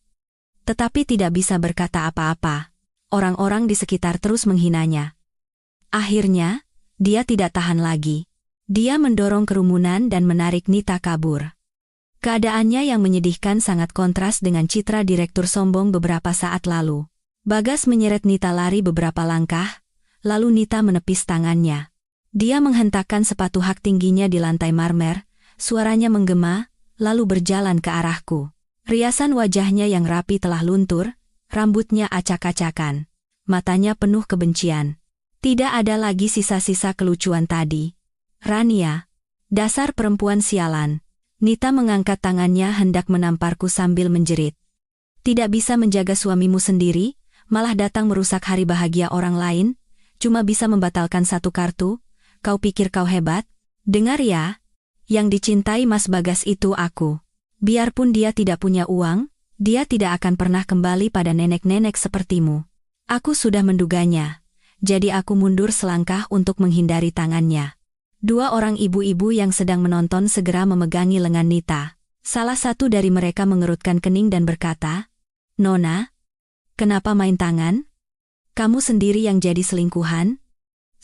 tetapi tidak bisa berkata apa-apa. Orang-orang di sekitar terus menghinanya. Akhirnya, dia tidak tahan lagi. Dia mendorong kerumunan dan menarik Nita kabur. Keadaannya yang menyedihkan sangat kontras dengan citra direktur sombong beberapa saat lalu. Bagas menyeret Nita lari beberapa langkah, lalu Nita menepis tangannya. Dia menghentakkan sepatu hak tingginya di lantai marmer, suaranya menggema, lalu berjalan ke arahku. Riasan wajahnya yang rapi telah luntur, rambutnya acak-acakan. Matanya penuh kebencian. Tidak ada lagi sisa-sisa kelucuan tadi. Rania, dasar perempuan sialan. Nita mengangkat tangannya hendak menamparku sambil menjerit. Tidak bisa menjaga suamimu sendiri, malah datang merusak hari bahagia orang lain, cuma bisa membatalkan satu kartu, kau pikir kau hebat? Dengar ya, yang dicintai Mas Bagas itu aku. Biarpun dia tidak punya uang, dia tidak akan pernah kembali pada nenek-nenek sepertimu. Aku sudah menduganya, jadi aku mundur selangkah untuk menghindari tangannya. Dua orang ibu-ibu yang sedang menonton segera memegangi lengan Nita. Salah satu dari mereka mengerutkan kening dan berkata, "Nona, kenapa main tangan? Kamu sendiri yang jadi selingkuhan?"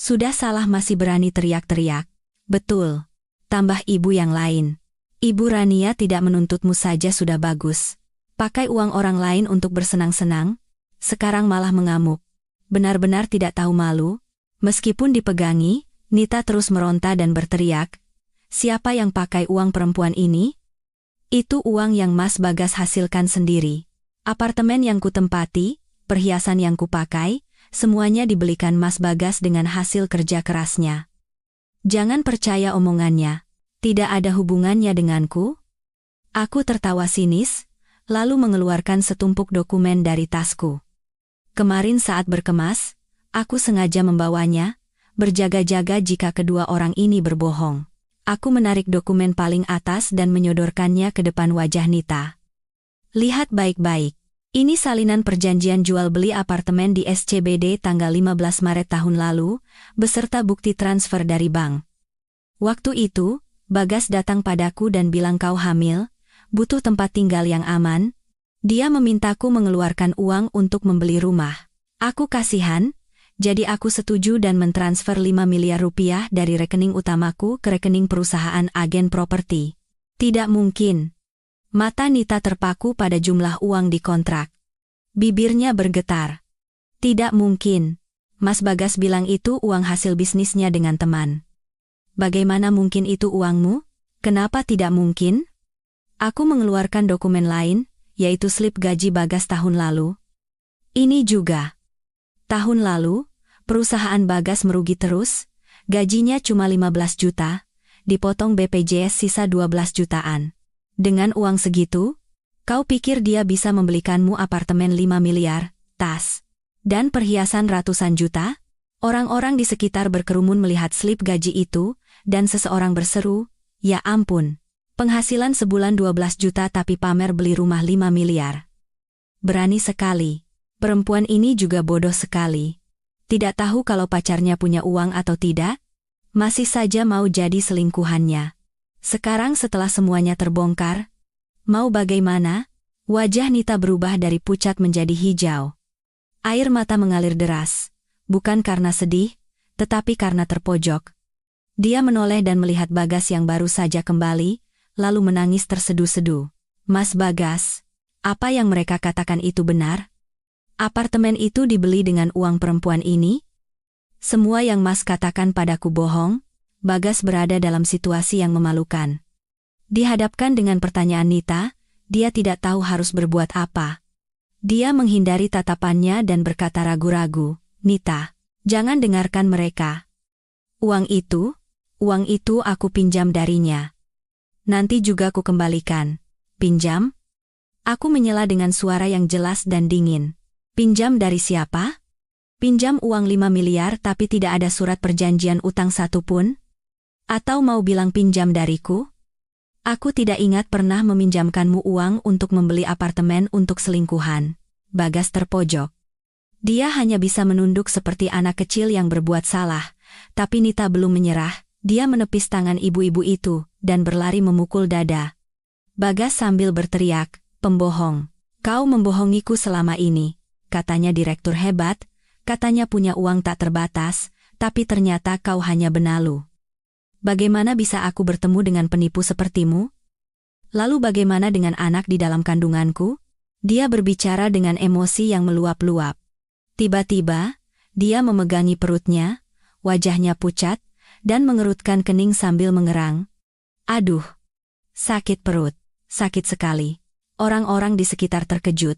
Sudah salah masih berani teriak-teriak. "Betul," tambah ibu yang lain. "Ibu Rania tidak menuntutmu saja sudah bagus. Pakai uang orang lain untuk bersenang-senang, sekarang malah mengamuk. Benar-benar tidak tahu malu." Meskipun dipegangi, Nita terus meronta dan berteriak, "Siapa yang pakai uang perempuan ini? Itu uang yang Mas Bagas hasilkan sendiri. Apartemen yang kutempati, perhiasan yang kupakai, semuanya dibelikan Mas Bagas dengan hasil kerja kerasnya. Jangan percaya omongannya. Tidak ada hubungannya denganku." Aku tertawa sinis, lalu mengeluarkan setumpuk dokumen dari tasku. Kemarin saat berkemas, aku sengaja membawanya, berjaga-jaga jika kedua orang ini berbohong. Aku menarik dokumen paling atas dan menyodorkannya ke depan wajah Nita. "Lihat baik-baik. Ini salinan perjanjian jual beli apartemen di SCBD tanggal 15 Maret tahun lalu, beserta bukti transfer dari bank. Waktu itu, Bagas datang padaku dan bilang kau hamil, butuh tempat tinggal yang aman. Dia memintaku mengeluarkan uang untuk membeli rumah. Aku kasihan, jadi aku setuju dan mentransfer 5 miliar rupiah dari rekening utamaku ke rekening perusahaan agen properti." "Tidak mungkin." Mata Nita terpaku pada jumlah uang di kontrak. Bibirnya bergetar. "Tidak mungkin. Mas Bagas bilang itu uang hasil bisnisnya dengan teman." "Bagaimana mungkin itu uangmu? Kenapa tidak mungkin?" Aku mengeluarkan dokumen lain, yaitu slip gaji Bagas tahun lalu. Ini juga. Tahun lalu, perusahaan Bagas merugi terus, gajinya cuma 15 juta, dipotong BPJS sisa 12 jutaan. Dengan uang segitu, kau pikir dia bisa membelikanmu apartemen 5 miliar, tas, dan perhiasan ratusan juta? Orang-orang di sekitar berkerumun melihat slip gaji itu, dan seseorang berseru, "Ya ampun, penghasilan sebulan 12 juta tapi pamer beli rumah 5 miliar. Berani sekali. Perempuan ini juga bodoh sekali. Tidak tahu kalau pacarnya punya uang atau tidak, masih saja mau jadi selingkuhannya. Sekarang setelah semuanya terbongkar, mau bagaimana?" Wajah Nita berubah dari pucat menjadi hijau. Air mata mengalir deras, bukan karena sedih, tetapi karena terpojok. Dia menoleh dan melihat Bagas yang baru saja kembali, lalu menangis terseduh-seduh. "Mas Bagas, apa yang mereka katakan itu benar? Apartemen itu dibeli dengan uang perempuan ini? Semua yang Mas katakan padaku bohong." Bagas berada dalam situasi yang memalukan. Dihadapkan dengan pertanyaan Nita, dia tidak tahu harus berbuat apa. Dia menghindari tatapannya dan berkata ragu-ragu, "Nita, jangan dengarkan mereka. Uang itu aku pinjam darinya. Nanti juga aku kembalikan." "Pinjam?" Aku menyela dengan suara yang jelas dan dingin. "Pinjam dari siapa? Pinjam uang 5 miliar tapi tidak ada surat perjanjian utang satupun? Atau mau bilang pinjam dariku?" Aku tidak ingat pernah meminjamkanmu uang untuk membeli apartemen untuk selingkuhan. Bagas terpojok. Dia hanya bisa menunduk seperti anak kecil yang berbuat salah, tapi Nita belum menyerah. Dia menepis tangan ibu-ibu itu dan berlari memukul dada. Bagas sambil berteriak, "Pembohong. Kau membohongiku selama ini," katanya direktur hebat, katanya punya uang tak terbatas, tapi ternyata kau hanya benalu. Bagaimana bisa aku bertemu dengan penipu sepertimu? Lalu bagaimana dengan anak di dalam kandunganku? Dia berbicara dengan emosi yang meluap-luap. Tiba-tiba, dia memegangi perutnya, wajahnya pucat, dan mengerutkan kening sambil mengerang. Aduh, sakit perut, sakit sekali. Orang-orang di sekitar terkejut.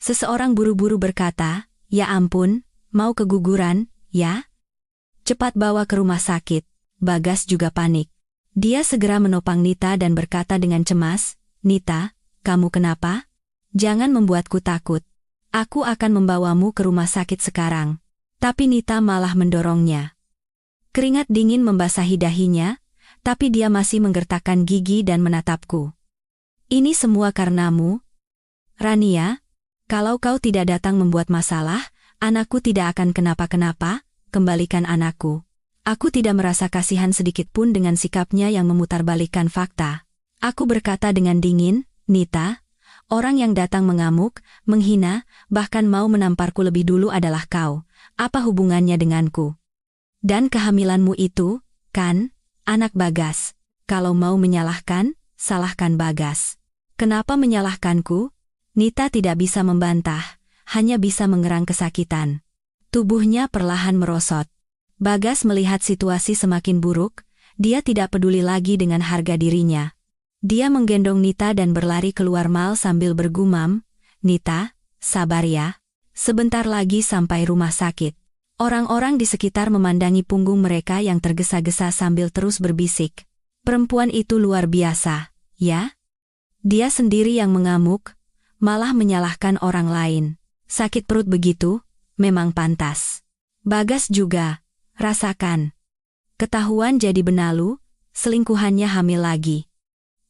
Seseorang buru-buru berkata, "Ya ampun, mau keguguran, ya? Cepat bawa ke rumah sakit." Bagas juga panik. Dia segera menopang Nita dan berkata dengan cemas, "Nita, kamu kenapa? Jangan membuatku takut. Aku akan membawamu ke rumah sakit sekarang." Tapi Nita malah mendorongnya. Keringat dingin membasahi dahinya, tapi dia masih menggertakkan gigi dan menatapku. "Ini semua karenamu, Rania. Kalau kau tidak datang membuat masalah, anakku tidak akan kenapa-kenapa. Kembalikan anakku." Aku tidak merasa kasihan sedikit pun dengan sikapnya yang memutarbalikkan fakta. Aku berkata dengan dingin, "Nita, orang yang datang mengamuk, menghina, bahkan mau menamparku lebih dulu adalah kau. Apa hubungannya denganku? Dan kehamilanmu itu, kan, anak Bagas. Kalau mau menyalahkan, salahkan Bagas. Kenapa menyalahkanku?" Nita tidak bisa membantah, hanya bisa mengerang kesakitan. Tubuhnya perlahan merosot. Bagas melihat situasi semakin buruk, dia tidak peduli lagi dengan harga dirinya. Dia menggendong Nita dan berlari keluar mal sambil bergumam, "Nita, sabar ya. Sebentar lagi sampai rumah sakit." Orang-orang di sekitar memandangi punggung mereka yang tergesa-gesa sambil terus berbisik, "Perempuan itu luar biasa, ya? Dia sendiri yang mengamuk, malah menyalahkan orang lain. Sakit perut begitu, memang pantas." Bagas juga. Rasakan. Ketahuan jadi benalu, selingkuhannya hamil lagi.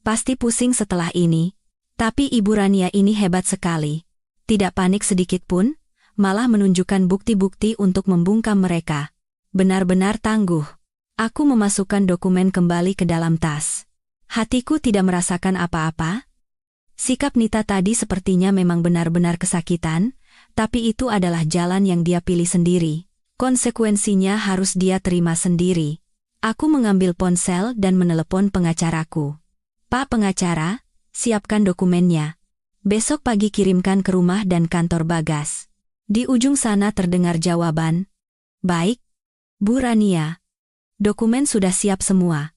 Pasti pusing setelah ini. Tapi Ibu Rania ini hebat sekali. Tidak panik sedikit pun, malah menunjukkan bukti-bukti untuk membungkam mereka. Benar-benar tangguh. Aku memasukkan dokumen kembali ke dalam tas. Hatiku tidak merasakan apa-apa. Sikap Nita tadi sepertinya memang benar-benar kesakitan, tapi itu adalah jalan yang dia pilih sendiri. Konsekuensinya harus dia terima sendiri. Aku mengambil ponsel dan menelepon pengacaraku. "Pak pengacara, siapkan dokumennya. Besok pagi kirimkan ke rumah dan kantor Bagas." Di ujung sana terdengar jawaban, "Baik, Bu Rania. Dokumen sudah siap semua.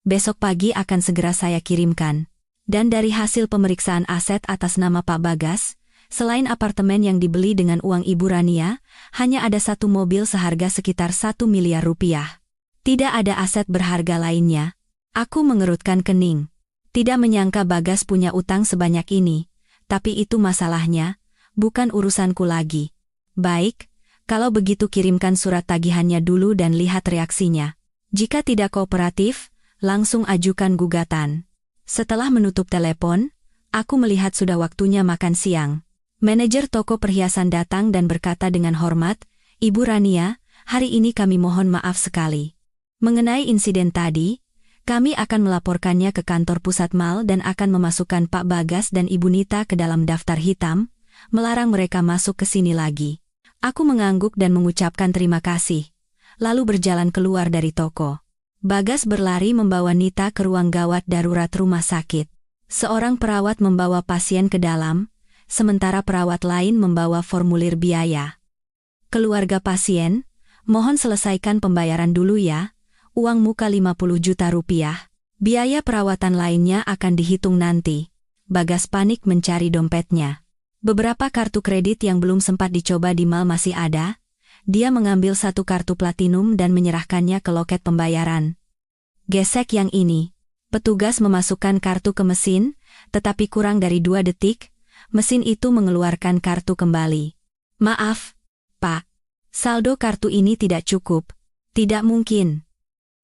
Besok pagi akan segera saya kirimkan." Dan dari hasil pemeriksaan aset atas nama Pak Bagas, selain apartemen yang dibeli dengan uang Ibu Rania, hanya ada satu mobil seharga sekitar 1 miliar rupiah. Tidak ada aset berharga lainnya. Aku mengerutkan kening. Tidak menyangka Bagas punya utang sebanyak ini, tapi itu masalahnya, bukan urusanku lagi. "Baik, kalau begitu kirimkan surat tagihannya dulu dan lihat reaksinya. Jika tidak kooperatif, langsung ajukan gugatan." Setelah menutup telepon, aku melihat sudah waktunya makan siang. Manajer toko perhiasan datang dan berkata dengan hormat, "Ibu Rania, hari ini kami mohon maaf sekali. Mengenai insiden tadi, kami akan melaporkannya ke kantor pusat mal dan akan memasukkan Pak Bagas dan Ibu Nita ke dalam daftar hitam, melarang mereka masuk ke sini lagi." Aku mengangguk dan mengucapkan terima kasih, lalu berjalan keluar dari toko. Bagas berlari membawa Nita ke ruang gawat darurat rumah sakit. Seorang perawat membawa pasien ke dalam, sementara perawat lain membawa formulir biaya. "Keluarga pasien, mohon selesaikan pembayaran dulu ya, uang muka 50 juta rupiah. Biaya perawatan lainnya akan dihitung nanti." Bagas panik mencari dompetnya. Beberapa kartu kredit yang belum sempat dicoba di mal masih ada. Dia mengambil satu kartu platinum dan menyerahkannya ke loket pembayaran. "Gesek yang ini." Petugas memasukkan kartu ke mesin, tetapi kurang dari 2 detik, mesin itu mengeluarkan kartu kembali. "Maaf, Pak. Saldo kartu ini tidak cukup." "Tidak mungkin."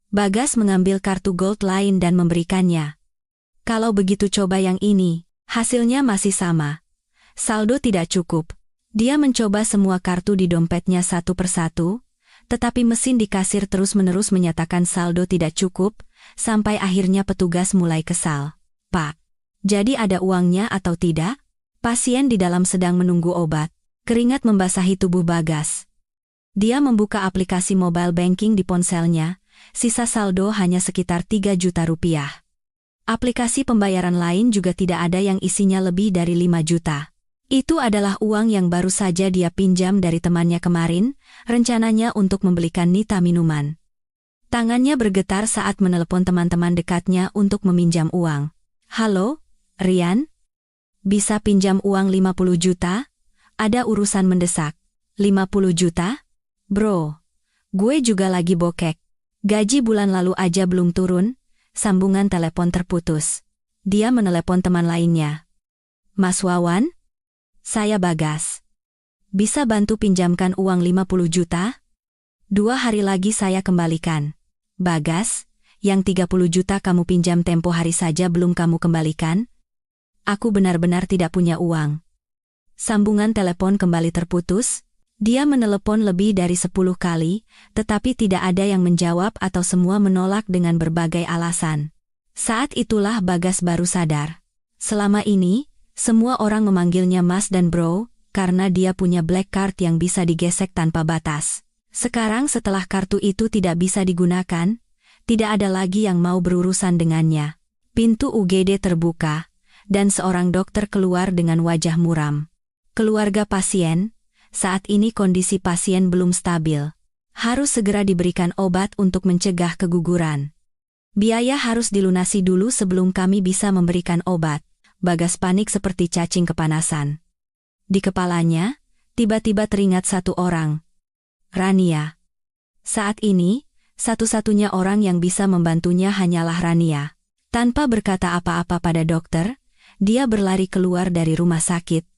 Bagas mengambil kartu gold lain dan memberikannya. Kalau begitu coba yang ini, hasilnya masih sama. Saldo tidak cukup. Dia mencoba semua kartu di dompetnya satu persatu, tetapi mesin di kasir terus-menerus menyatakan saldo tidak cukup, sampai akhirnya petugas mulai kesal. Pak, jadi ada uangnya atau tidak? Pasien di dalam sedang menunggu obat. Keringat membasahi tubuh Bagas. Dia membuka aplikasi mobile banking di ponselnya, sisa saldo hanya sekitar 3 juta rupiah. Aplikasi pembayaran lain juga tidak ada yang isinya lebih dari 5 juta. Itu adalah uang yang baru saja dia pinjam dari temannya kemarin, rencananya untuk membelikan Nita minuman. Tangannya bergetar saat menelepon teman-teman dekatnya untuk meminjam uang. Halo, Rian? Bisa pinjam uang 50 juta? Ada urusan mendesak. 50 juta? Bro, gue juga lagi bokek. Gaji bulan lalu aja belum turun, sambungan telepon terputus. Dia menelepon teman lainnya. Mas Wawan? Saya Bagas. Bisa bantu pinjamkan uang 50 juta? 2 hari lagi saya kembalikan. Bagas, yang 30 juta kamu pinjam tempo hari saja belum kamu kembalikan? Aku benar-benar tidak punya uang. Sambungan telepon kembali terputus. Dia menelepon lebih dari 10 kali, tetapi tidak ada yang menjawab atau semua menolak dengan berbagai alasan. Saat itulah Bagas baru sadar. Selama ini, semua orang memanggilnya Mas dan Bro, karena dia punya black card yang bisa digesek tanpa batas. Sekarang setelah kartu itu tidak bisa digunakan, tidak ada lagi yang mau berurusan dengannya. Pintu UGD terbuka, dan seorang dokter keluar dengan wajah muram. Keluarga pasien, saat ini kondisi pasien belum stabil. Harus segera diberikan obat untuk mencegah keguguran. Biaya harus dilunasi dulu sebelum kami bisa memberikan obat. Bagas panik seperti cacing kepanasan. Di kepalanya, tiba-tiba teringat satu orang. Rania. Saat ini, satu-satunya orang yang bisa membantunya hanyalah Rania. Tanpa berkata apa-apa pada dokter, dia berlari keluar dari rumah sakit.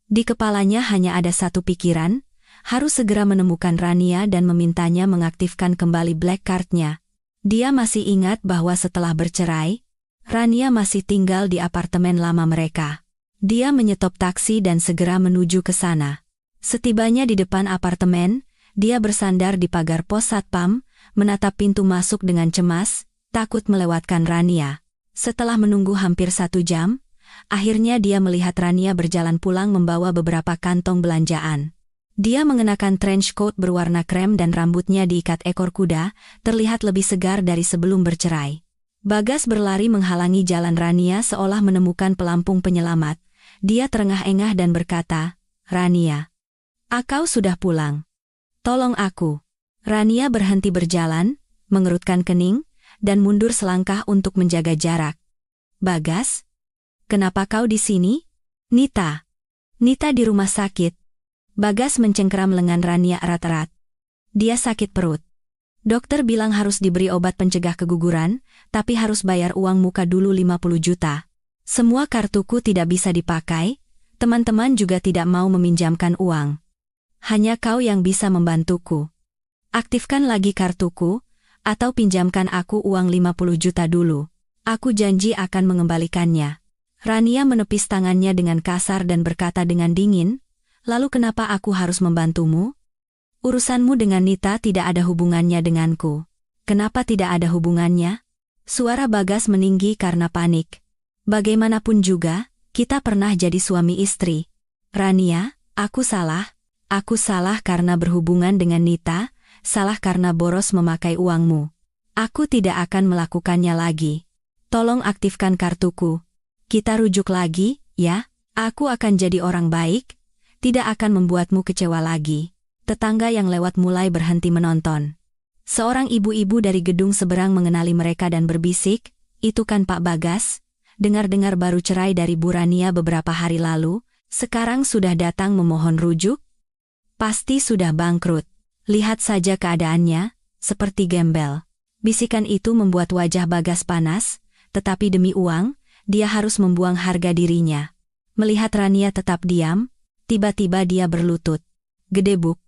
Di kepalanya hanya ada satu pikiran, harus segera menemukan Rania dan memintanya mengaktifkan kembali black card-nya. Dia masih ingat bahwa setelah bercerai, Rania masih tinggal di apartemen lama mereka. Dia menyetop taksi dan segera menuju ke sana. Setibanya di depan apartemen, dia bersandar di pagar pos satpam, menatap pintu masuk dengan cemas, takut melewatkan Rania. Setelah menunggu hampir 1 jam, akhirnya dia melihat Rania berjalan pulang membawa beberapa kantong belanjaan. Dia mengenakan trench coat berwarna krem dan rambutnya diikat ekor kuda, terlihat lebih segar dari sebelum bercerai. Bagas berlari menghalangi jalan Rania seolah menemukan pelampung penyelamat. Dia terengah-engah dan berkata, Rania, kau sudah pulang. Tolong aku. Rania berhenti berjalan, mengerutkan kening, dan mundur selangkah untuk menjaga jarak. Bagas? Kenapa kau di sini? Nita. Nita di rumah sakit. Bagas mencengkeram lengan Rania erat-erat. Dia sakit perut. Dokter bilang harus diberi obat pencegah keguguran, tapi harus bayar uang muka dulu 50 juta. Semua kartuku tidak bisa dipakai, teman-teman juga tidak mau meminjamkan uang. Hanya kau yang bisa membantuku. Aktifkan lagi kartuku, atau pinjamkan aku uang 50 juta dulu. Aku janji akan mengembalikannya. Rania menepis tangannya dengan kasar dan berkata dengan dingin, lalu kenapa aku harus membantumu? Urusanmu dengan Nita tidak ada hubungannya denganku. Kenapa tidak ada hubungannya? Suara Bagas meninggi karena panik. Bagaimanapun juga, kita pernah jadi suami istri. Rania, aku salah. Aku salah karena berhubungan dengan Nita, salah karena boros memakai uangmu. Aku tidak akan melakukannya lagi. Tolong aktifkan kartuku. Kita rujuk lagi, ya? Aku akan jadi orang baik, tidak akan membuatmu kecewa lagi. Tetangga yang lewat mulai berhenti menonton. Seorang ibu-ibu dari gedung seberang mengenali mereka dan berbisik, itu kan Pak Bagas? Dengar-dengar baru cerai dari Bu Rania beberapa hari lalu, sekarang sudah datang memohon rujuk? Pasti sudah bangkrut. Lihat saja keadaannya, seperti gembel. Bisikan itu membuat wajah Bagas panas, tetapi demi uang, dia harus membuang harga dirinya. Melihat Rania tetap diam, tiba-tiba dia berlutut. Gedebuk.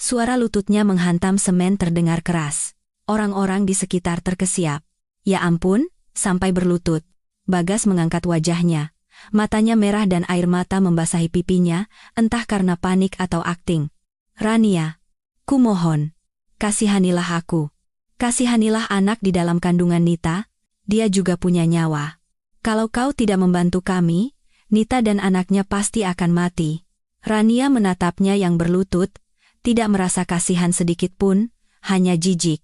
Suara lututnya menghantam semen terdengar keras. Orang-orang di sekitar terkesiap. Ya ampun, sampai berlutut. Bagas mengangkat wajahnya. Matanya merah dan air mata membasahi pipinya, entah karena panik atau akting. Rania, kumohon, kasihanilah aku. Kasihanilah anak di dalam kandungan Nita, dia juga punya nyawa. Kalau kau tidak membantu kami, Nita dan anaknya pasti akan mati. Rania menatapnya yang berlutut, tidak merasa kasihan sedikit pun, hanya jijik.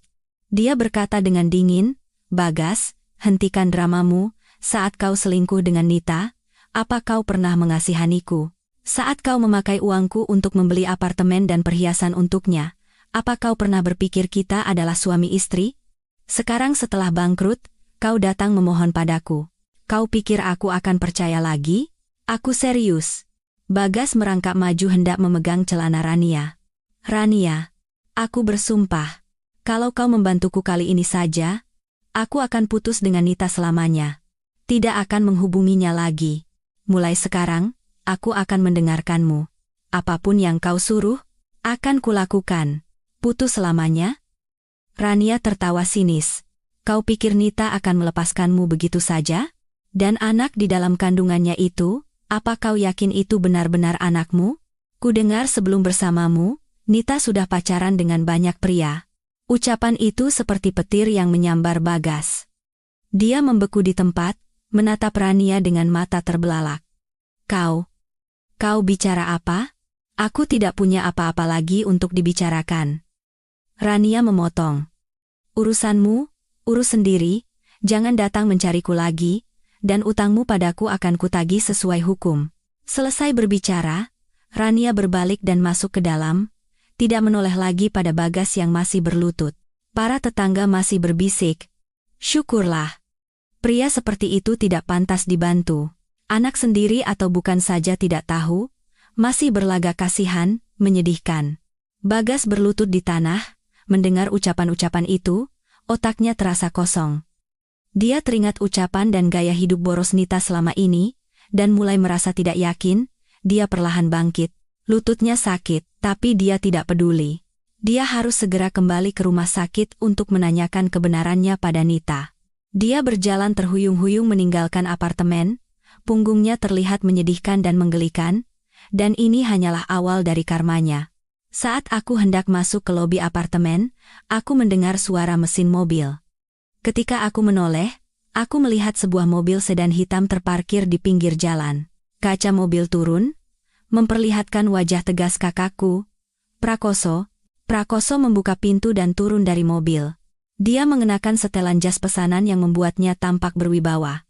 Dia berkata dengan dingin, Bagas, hentikan dramamu, saat kau selingkuh dengan Nita, apa kau pernah mengasihaniku? Saat kau memakai uangku untuk membeli apartemen dan perhiasan untuknya, apa kau pernah berpikir kita adalah suami istri? Sekarang setelah bangkrut, kau datang memohon padaku. Kau pikir aku akan percaya lagi? Aku serius. Bagas merangkak maju hendak memegang celana Rania. Rania, aku bersumpah, kalau kau membantuku kali ini saja, aku akan putus dengan Nita selamanya. Tidak akan menghubunginya lagi. Mulai sekarang, aku akan mendengarkanmu. Apapun yang kau suruh, akan kulakukan. Putus selamanya? Rania tertawa sinis. Kau pikir Nita akan melepaskanmu begitu saja? Dan anak di dalam kandungannya itu, apa kau yakin itu benar-benar anakmu? Kudengar sebelum bersamamu, Nita sudah pacaran dengan banyak pria. Ucapan itu seperti petir yang menyambar Bagas. Dia membeku di tempat, menatap Rania dengan mata terbelalak. Kau bicara apa? Aku tidak punya apa-apa lagi untuk dibicarakan. Rania memotong. Urusanmu, urus sendiri, jangan datang mencariku lagi, dan utangmu padaku akan kutagih sesuai hukum. Selesai berbicara, Rania berbalik dan masuk ke dalam, tidak menoleh lagi pada Bagas yang masih berlutut. Para tetangga masih berbisik. Syukurlah. Pria seperti itu tidak pantas dibantu. Anak sendiri atau bukan saja tidak tahu, masih berlagak kasihan, menyedihkan. Bagas berlutut di tanah, mendengar ucapan-ucapan itu, otaknya terasa kosong. Dia teringat ucapan dan gaya hidup boros Nita selama ini, dan mulai merasa tidak yakin. Dia perlahan bangkit. Lututnya sakit, tapi dia tidak peduli. Dia harus segera kembali ke rumah sakit untuk menanyakan kebenarannya pada Nita. Dia berjalan terhuyung-huyung meninggalkan apartemen, punggungnya terlihat menyedihkan dan menggelikan, dan ini hanyalah awal dari karmanya. Saat aku hendak masuk ke lobi apartemen, aku mendengar suara mesin mobil. Ketika aku menoleh, aku melihat sebuah mobil sedan hitam terparkir di pinggir jalan. Kaca mobil turun, memperlihatkan wajah tegas kakakku, Prakoso. Prakoso membuka pintu dan turun dari mobil. Dia mengenakan setelan jas pesanan yang membuatnya tampak berwibawa.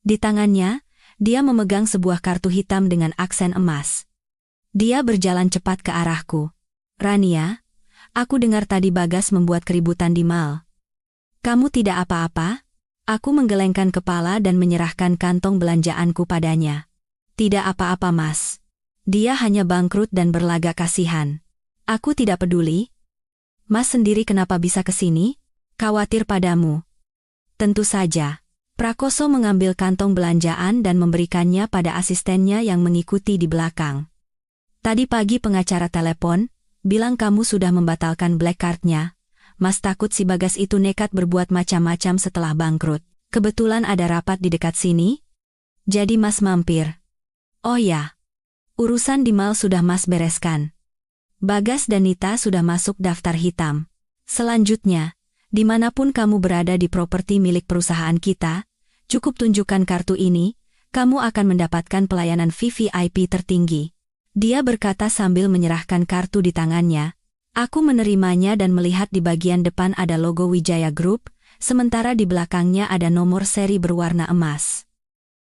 Di tangannya, dia memegang sebuah kartu hitam dengan aksen emas. Dia berjalan cepat ke arahku. Rania, aku dengar tadi Bagas membuat keributan di mal. Kamu tidak apa-apa? Aku menggelengkan kepala dan menyerahkan kantong belanjaanku padanya. Tidak apa-apa, Mas. Dia hanya bangkrut dan berlagak kasihan. Aku tidak peduli. Mas sendiri kenapa bisa ke sini? Khawatir padamu. Tentu saja. Prakoso mengambil kantong belanjaan dan memberikannya pada asistennya yang mengikuti di belakang. Tadi pagi pengacara telepon, bilang kamu sudah membatalkan black card-nya. Mas takut si Bagas itu nekat berbuat macam-macam setelah bangkrut. Kebetulan ada rapat di dekat sini. Jadi Mas mampir. Oh ya. Urusan di mal sudah Mas bereskan. Bagas dan Nita sudah masuk daftar hitam. Selanjutnya, dimanapun kamu berada di properti milik perusahaan kita, cukup tunjukkan kartu ini, kamu akan mendapatkan pelayanan VVIP tertinggi. Dia berkata sambil menyerahkan kartu di tangannya. Aku menerimanya dan melihat di bagian depan ada logo Wijaya Group, sementara di belakangnya ada nomor seri berwarna emas.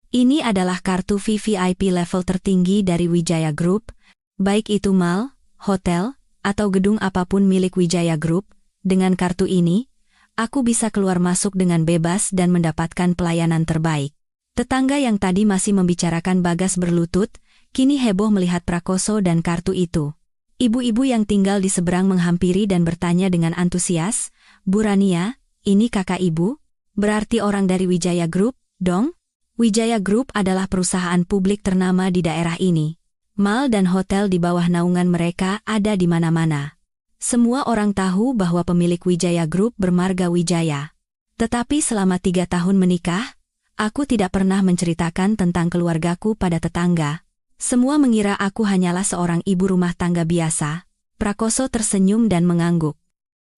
Ini adalah kartu VVIP level tertinggi dari Wijaya Group, baik itu mal, hotel, atau gedung apapun milik Wijaya Group. Dengan kartu ini, aku bisa keluar masuk dengan bebas dan mendapatkan pelayanan terbaik. Tetangga yang tadi masih membicarakan Bagas berlutut, kini heboh melihat Prakoso dan kartu itu. Ibu-ibu yang tinggal di seberang menghampiri dan bertanya dengan antusias, Bu Rania, ini kakak ibu? Berarti orang dari Wijaya Group, dong? Wijaya Group adalah perusahaan publik ternama di daerah ini. Mal dan hotel di bawah naungan mereka ada di mana-mana. Semua orang tahu bahwa pemilik Wijaya Group bermarga Wijaya. Tetapi selama 3 tahun menikah, Aku tidak pernah menceritakan tentang keluargaku pada tetangga. Semua mengira aku hanyalah seorang ibu rumah tangga biasa. Prakoso tersenyum dan mengangguk.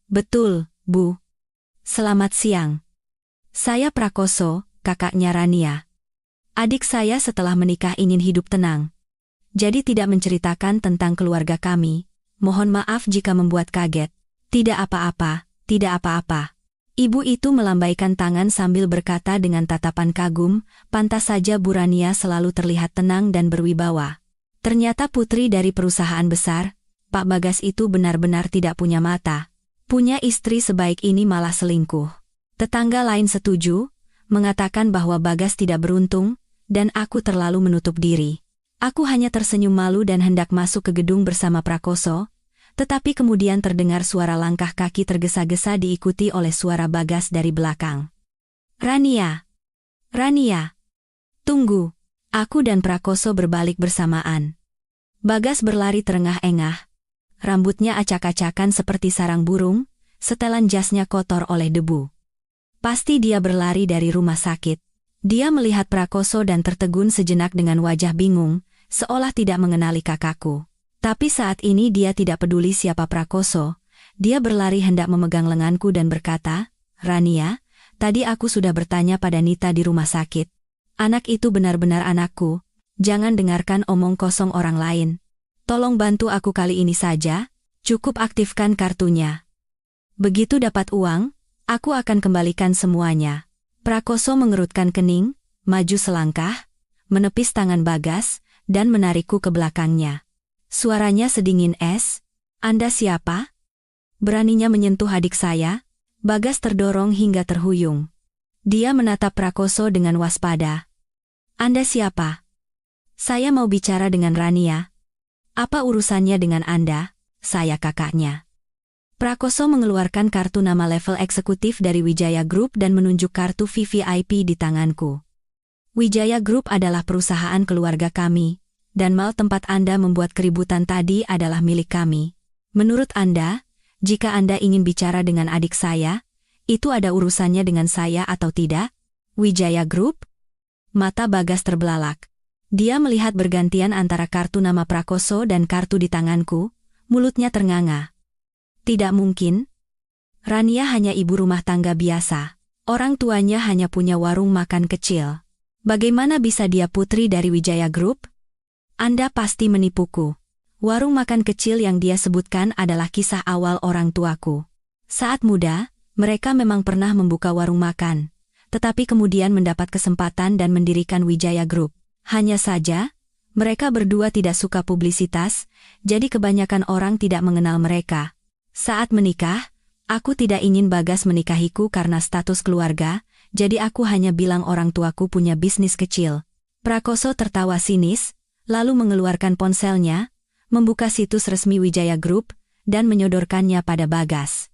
Betul, Bu. Selamat siang. Saya Prakoso, kakaknya Rania. Adik saya setelah menikah ingin hidup tenang. Jadi tidak menceritakan tentang keluarga kami. Mohon maaf jika membuat kaget. Tidak apa-apa, tidak apa-apa. Ibu itu melambaikan tangan sambil berkata dengan tatapan kagum, pantas saja Bu Rania selalu terlihat tenang dan berwibawa. Ternyata putri dari perusahaan besar, Pak Bagas itu benar-benar tidak punya mata. Punya istri sebaik ini malah selingkuh. Tetangga lain setuju, mengatakan bahwa Bagas tidak beruntung, dan aku terlalu menutup diri. Aku hanya tersenyum malu dan hendak masuk ke gedung bersama Prakoso, tetapi kemudian terdengar suara langkah kaki tergesa-gesa diikuti oleh suara Bagas dari belakang. Rania! Rania! Tunggu! Aku dan Prakoso berbalik bersamaan. Bagas berlari terengah-engah. Rambutnya acak-acakan seperti sarang burung, setelan jasnya kotor oleh debu. Pasti dia berlari dari rumah sakit. Dia melihat Prakoso dan tertegun sejenak dengan wajah bingung, seolah tidak mengenali kakakku. Tapi saat ini dia tidak peduli siapa Prakoso. Dia berlari hendak memegang lenganku dan berkata, Rania, tadi aku sudah bertanya pada Nita di rumah sakit. Anak itu benar-benar anakku. Jangan dengarkan omong kosong orang lain. Tolong bantu aku kali ini saja, cukup aktifkan kartunya. Begitu dapat uang, aku akan kembalikan semuanya. Prakoso mengerutkan kening, maju selangkah, menepis tangan Bagas, dan menarikku ke belakangnya. Suaranya sedingin es. Anda siapa? Beraninya menyentuh adik saya? Bagas terdorong hingga terhuyung. Dia menatap Prakoso dengan waspada. Anda siapa? Saya mau bicara dengan Rania. Apa urusannya dengan Anda? Saya kakaknya. Prakoso mengeluarkan kartu nama level eksekutif dari Wijaya Group dan menunjuk kartu VVIP di tanganku. Wijaya Group adalah perusahaan keluarga kami, dan mal tempat Anda membuat keributan tadi adalah milik kami. Menurut Anda, jika Anda ingin bicara dengan adik saya, itu ada urusannya dengan saya atau tidak? Wijaya Group? Mata Bagas terbelalak. Dia melihat bergantian antara kartu nama Prakoso dan kartu di tanganku, mulutnya ternganga. Tidak mungkin. Rania hanya ibu rumah tangga biasa. Orang tuanya hanya punya warung makan kecil. Bagaimana bisa dia putri dari Wijaya Group? Anda pasti menipuku. Warung makan kecil yang dia sebutkan adalah kisah awal orang tuaku. Saat muda, mereka memang pernah membuka warung makan, tetapi kemudian mendapat kesempatan dan mendirikan Wijaya Group. Hanya saja, mereka berdua tidak suka publisitas, jadi kebanyakan orang tidak mengenal mereka. Saat menikah, aku tidak ingin Bagas menikahiku karena status keluarga, jadi aku hanya bilang orang tuaku punya bisnis kecil. Prakoso tertawa sinis, lalu mengeluarkan ponselnya, membuka situs resmi Wijaya Group, dan menyodorkannya pada Bagas.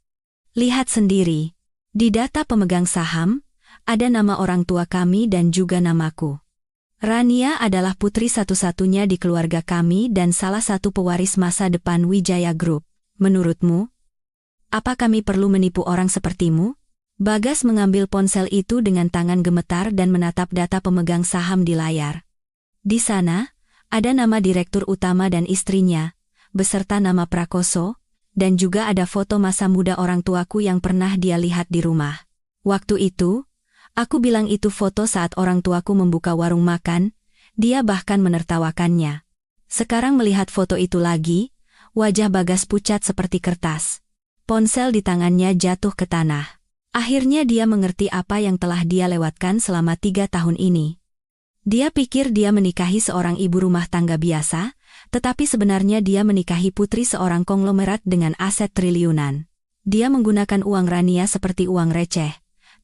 Lihat sendiri, di data pemegang saham, ada nama orang tua kami dan juga namaku. Rania adalah putri satu-satunya di keluarga kami dan salah satu pewaris masa depan Wijaya Group. Menurutmu, apa kami perlu menipu orang sepertimu? Bagas mengambil ponsel itu dengan tangan gemetar dan menatap data pemegang saham di layar. Di sana, ada nama direktur utama dan istrinya, beserta nama Prakoso, dan juga ada foto masa muda orang tuaku yang pernah dia lihat di rumah. Waktu itu, aku bilang itu foto saat orang tuaku membuka warung makan, dia bahkan menertawakannya. Sekarang melihat foto itu lagi, wajah Bagas pucat seperti kertas. Ponsel di tangannya jatuh ke tanah. Akhirnya dia mengerti apa yang telah dia lewatkan selama 3 tahun ini. Dia pikir dia menikahi seorang ibu rumah tangga biasa, tetapi sebenarnya dia menikahi putri seorang konglomerat dengan aset triliunan. Dia menggunakan uang Rania seperti uang receh,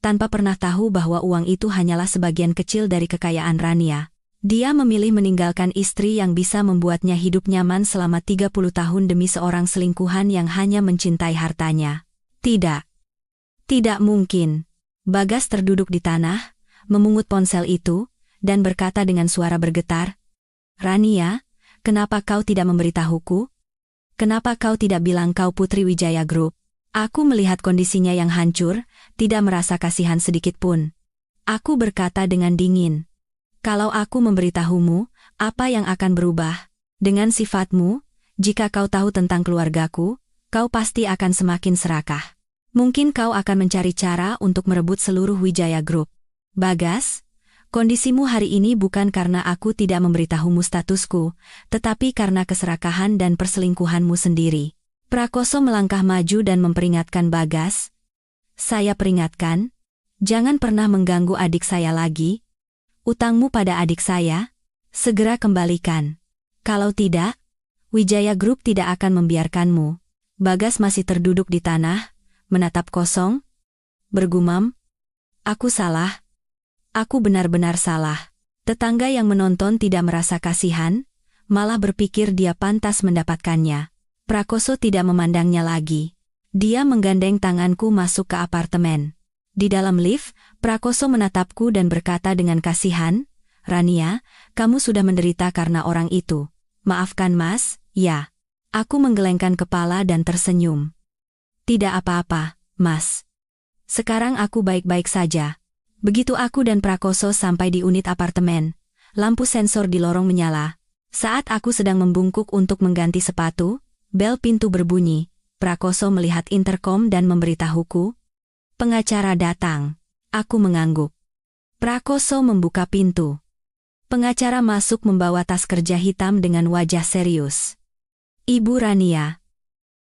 tanpa pernah tahu bahwa uang itu hanyalah sebagian kecil dari kekayaan Rania. Dia memilih meninggalkan istri yang bisa membuatnya hidup nyaman selama 30 tahun demi seorang selingkuhan yang hanya mencintai hartanya. Tidak. Tidak mungkin. Bagas terduduk di tanah, memungut ponsel itu, dan berkata dengan suara bergetar, Rania, kenapa kau tidak memberitahuku? Kenapa kau tidak bilang kau putri Wijaya Group? Aku melihat kondisinya yang hancur, tidak merasa kasihan sedikit pun. Aku berkata dengan dingin. Kalau aku memberitahumu, apa yang akan berubah? Dengan sifatmu, jika kau tahu tentang keluargaku, kau pasti akan semakin serakah. Mungkin kau akan mencari cara untuk merebut seluruh Wijaya Group. Bagas, kondisimu hari ini bukan karena aku tidak memberitahumu statusku, tetapi karena keserakahan dan perselingkuhanmu sendiri. Prakoso melangkah maju dan memperingatkan Bagas. Saya peringatkan, jangan pernah mengganggu adik saya lagi. Utangmu pada adik saya, segera kembalikan. Kalau tidak, Wijaya Group tidak akan membiarkanmu. Bagas masih terduduk di tanah, menatap kosong, bergumam, aku salah. Aku benar-benar salah. Tetangga yang menonton tidak merasa kasihan, malah berpikir dia pantas mendapatkannya. Prakoso tidak memandangnya lagi. Dia menggandeng tanganku masuk ke apartemen. Di dalam lift, Prakoso menatapku dan berkata dengan kasihan, Rania, kamu sudah menderita karena orang itu. Maafkan Mas, ya. Aku menggelengkan kepala dan tersenyum. Tidak apa-apa, Mas. Sekarang aku baik-baik saja. Begitu aku dan Prakoso sampai di unit apartemen, lampu sensor di lorong menyala. Saat aku sedang membungkuk untuk mengganti sepatu, bel pintu berbunyi. Prakoso melihat interkom dan memberitahuku, pengacara datang. Aku mengangguk. Prakoso membuka pintu. Pengacara masuk membawa tas kerja hitam dengan wajah serius. Ibu Rania.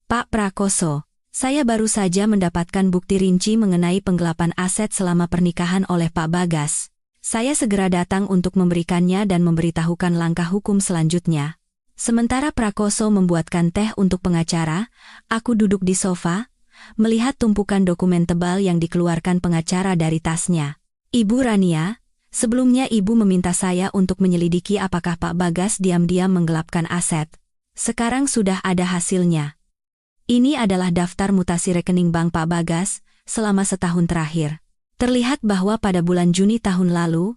Pak Prakoso, saya baru saja mendapatkan bukti rinci mengenai penggelapan aset selama pernikahan oleh Pak Bagas. Saya segera datang untuk memberikannya dan memberitahukan langkah hukum selanjutnya. Sementara Prakoso membuatkan teh untuk pengacara, aku duduk di sofa, melihat tumpukan dokumen tebal yang dikeluarkan pengacara dari tasnya. Ibu Rania, sebelumnya Ibu meminta saya untuk menyelidiki apakah Pak Bagas diam-diam menggelapkan aset. Sekarang sudah ada hasilnya. Ini adalah daftar mutasi rekening bank Pak Bagas selama setahun terakhir. Terlihat bahwa pada bulan Juni tahun lalu,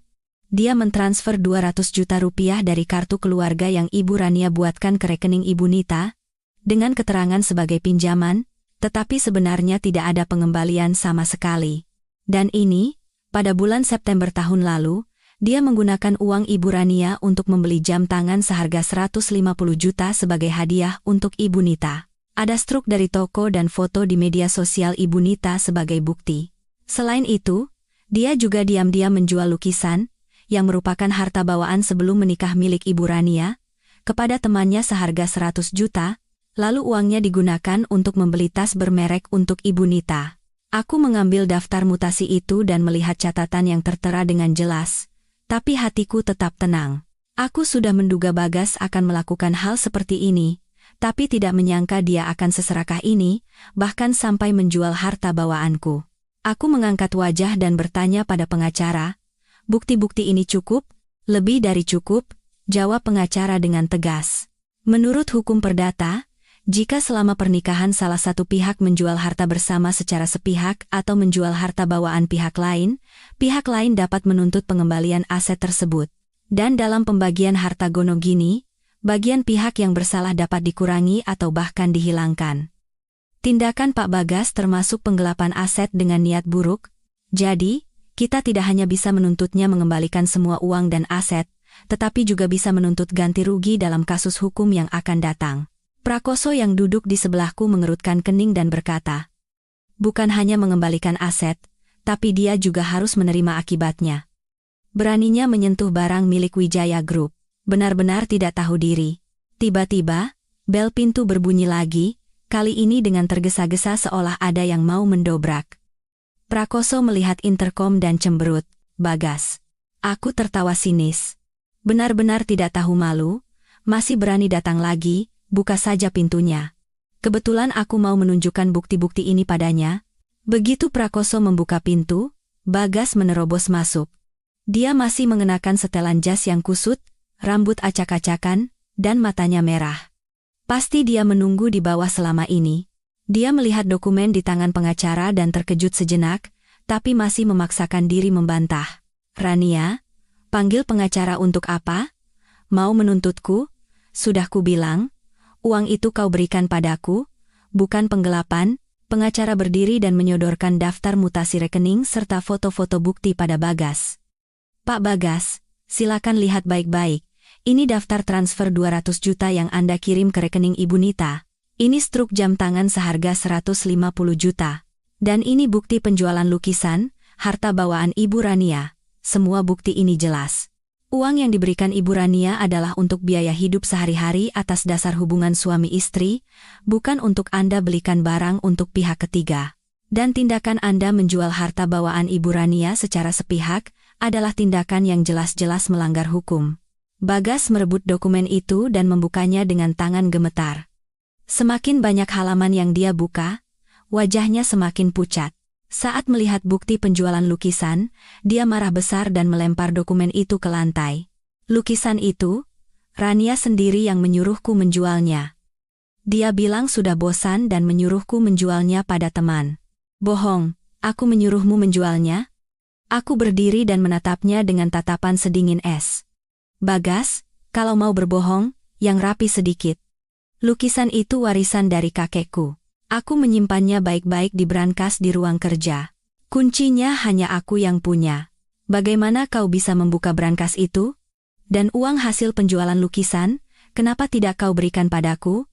dia mentransfer 200 juta rupiah dari kartu keluarga yang Ibu Rania buatkan ke rekening Ibu Nita, dengan keterangan sebagai pinjaman, tetapi sebenarnya tidak ada pengembalian sama sekali. Dan ini, pada bulan September tahun lalu, dia menggunakan uang Ibu Rania untuk membeli jam tangan seharga 150 juta sebagai hadiah untuk Ibu Nita. Ada struk dari toko dan foto di media sosial Ibu Nita sebagai bukti. Selain itu, dia juga diam-diam menjual lukisan, yang merupakan harta bawaan sebelum menikah milik Ibu Rania, kepada temannya seharga 100 juta, lalu uangnya digunakan untuk membeli tas bermerek untuk Ibu Nita. Aku mengambil daftar mutasi itu dan melihat catatan yang tertera dengan jelas, tapi hatiku tetap tenang. Aku sudah menduga Bagas akan melakukan hal seperti ini, tapi tidak menyangka dia akan seserakah ini, bahkan sampai menjual harta bawaanku. Aku mengangkat wajah dan bertanya pada pengacara, bukti-bukti ini cukup? Lebih dari cukup, jawab pengacara dengan tegas. Menurut hukum perdata, jika selama pernikahan salah satu pihak menjual harta bersama secara sepihak atau menjual harta bawaan pihak lain dapat menuntut pengembalian aset tersebut. Dan dalam pembagian harta gonogini, bagian pihak yang bersalah dapat dikurangi atau bahkan dihilangkan. Tindakan Pak Bagas termasuk penggelapan aset dengan niat buruk, jadi, kita tidak hanya bisa menuntutnya mengembalikan semua uang dan aset, tetapi juga bisa menuntut ganti rugi dalam kasus hukum yang akan datang. Prakoso yang duduk di sebelahku mengerutkan kening dan berkata, bukan hanya mengembalikan aset, tapi dia juga harus menerima akibatnya. Beraninya menyentuh barang milik Wijaya Group, benar-benar tidak tahu diri. Tiba-tiba, bel pintu berbunyi lagi, kali ini dengan tergesa-gesa seolah ada yang mau mendobrak. Prakoso melihat interkom dan cemberut, Bagas. Aku tertawa sinis. Benar-benar tidak tahu malu, masih berani datang lagi. Buka saja pintunya. Kebetulan aku mau menunjukkan bukti-bukti ini padanya. Begitu Prakoso membuka pintu, Bagas menerobos masuk. Dia masih mengenakan setelan jas yang kusut, rambut acak-acakan, dan matanya merah. Pasti dia menunggu di bawah selama ini. Dia melihat dokumen di tangan pengacara dan terkejut sejenak, tapi masih memaksakan diri membantah. Rania, panggil pengacara untuk apa? Mau menuntutku? Sudah kubilang. Uang itu kau berikan padaku, bukan penggelapan, Pengacara berdiri dan menyodorkan daftar mutasi rekening serta foto-foto bukti pada Bagas. Pak Bagas, silakan lihat baik-baik. Ini daftar transfer 200 juta yang Anda kirim ke rekening Ibu Nita. Ini struk jam tangan seharga 150 juta. Dan ini bukti penjualan lukisan, harta bawaan Ibu Rania. Semua bukti ini jelas. Uang yang diberikan Ibu Rania adalah untuk biaya hidup sehari-hari atas dasar hubungan suami istri, bukan untuk Anda belikan barang untuk pihak ketiga. Dan tindakan Anda menjual harta bawaan Ibu Rania secara sepihak adalah tindakan yang jelas-jelas melanggar hukum. Bagas merebut dokumen itu dan membukanya dengan tangan gemetar. Semakin banyak halaman yang dia buka, wajahnya semakin pucat. Saat melihat bukti penjualan lukisan, dia marah besar dan melempar dokumen itu ke lantai. Lukisan itu, Rania sendiri yang menyuruhku menjualnya. Dia bilang sudah bosan dan menyuruhku menjualnya pada teman. Bohong, aku menyuruhmu menjualnya? Aku berdiri dan menatapnya dengan tatapan sedingin es. Bagas, kalau mau berbohong, yang rapi sedikit. Lukisan itu warisan dari kakekku. Aku menyimpannya baik-baik di brankas di ruang kerja. Kuncinya hanya aku yang punya. Bagaimana kau bisa membuka brankas itu? Dan uang hasil penjualan lukisan, kenapa tidak kau berikan padaku?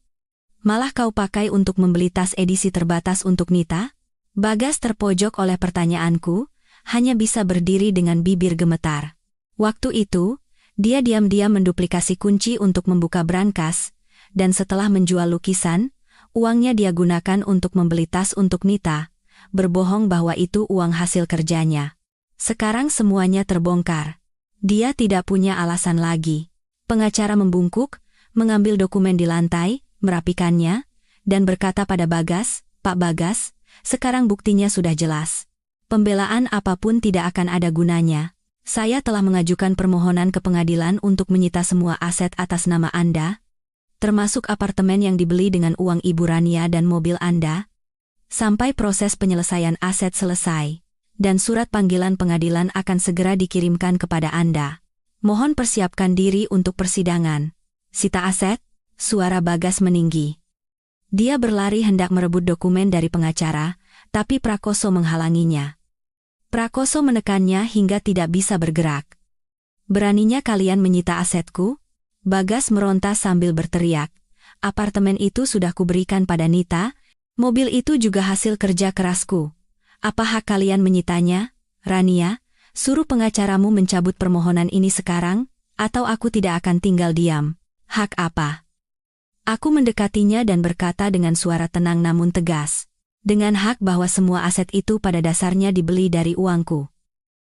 Malah kau pakai untuk membeli tas edisi terbatas untuk Nita? Bagas terpojok oleh pertanyaanku, hanya bisa berdiri dengan bibir gemetar. Waktu itu, dia diam-diam menduplikasi kunci untuk membuka brankas, dan setelah menjual lukisan, uangnya dia gunakan untuk membeli tas untuk Nita, berbohong bahwa itu uang hasil kerjanya. Sekarang semuanya terbongkar. Dia tidak punya alasan lagi. Pengacara membungkuk, mengambil dokumen di lantai, merapikannya, dan berkata pada Bagas, Pak Bagas, sekarang buktinya sudah jelas. Pembelaan apapun tidak akan ada gunanya. Saya telah mengajukan permohonan ke pengadilan untuk menyita semua aset atas nama Anda, termasuk apartemen yang dibeli dengan uang Ibu Rania dan mobil Anda, sampai proses penyelesaian aset selesai, dan surat panggilan pengadilan akan segera dikirimkan kepada Anda. Mohon persiapkan diri untuk persidangan. Sita aset? Suara Bagas meninggi. Dia berlari hendak merebut dokumen dari pengacara, tapi Prakoso menghalanginya. Prakoso menekannya hingga tidak bisa bergerak. Beraninya kalian menyita asetku? Bagas meronta sambil berteriak. Apartemen itu sudah kuberikan pada Nita, mobil itu juga hasil kerja kerasku. Apa hak kalian menyitanya? Rania, suruh pengacaramu mencabut permohonan ini sekarang, atau aku tidak akan tinggal diam. Hak apa? Aku mendekatinya dan berkata dengan suara tenang namun tegas. Dengan hak bahwa semua aset itu pada dasarnya dibeli dari uangku.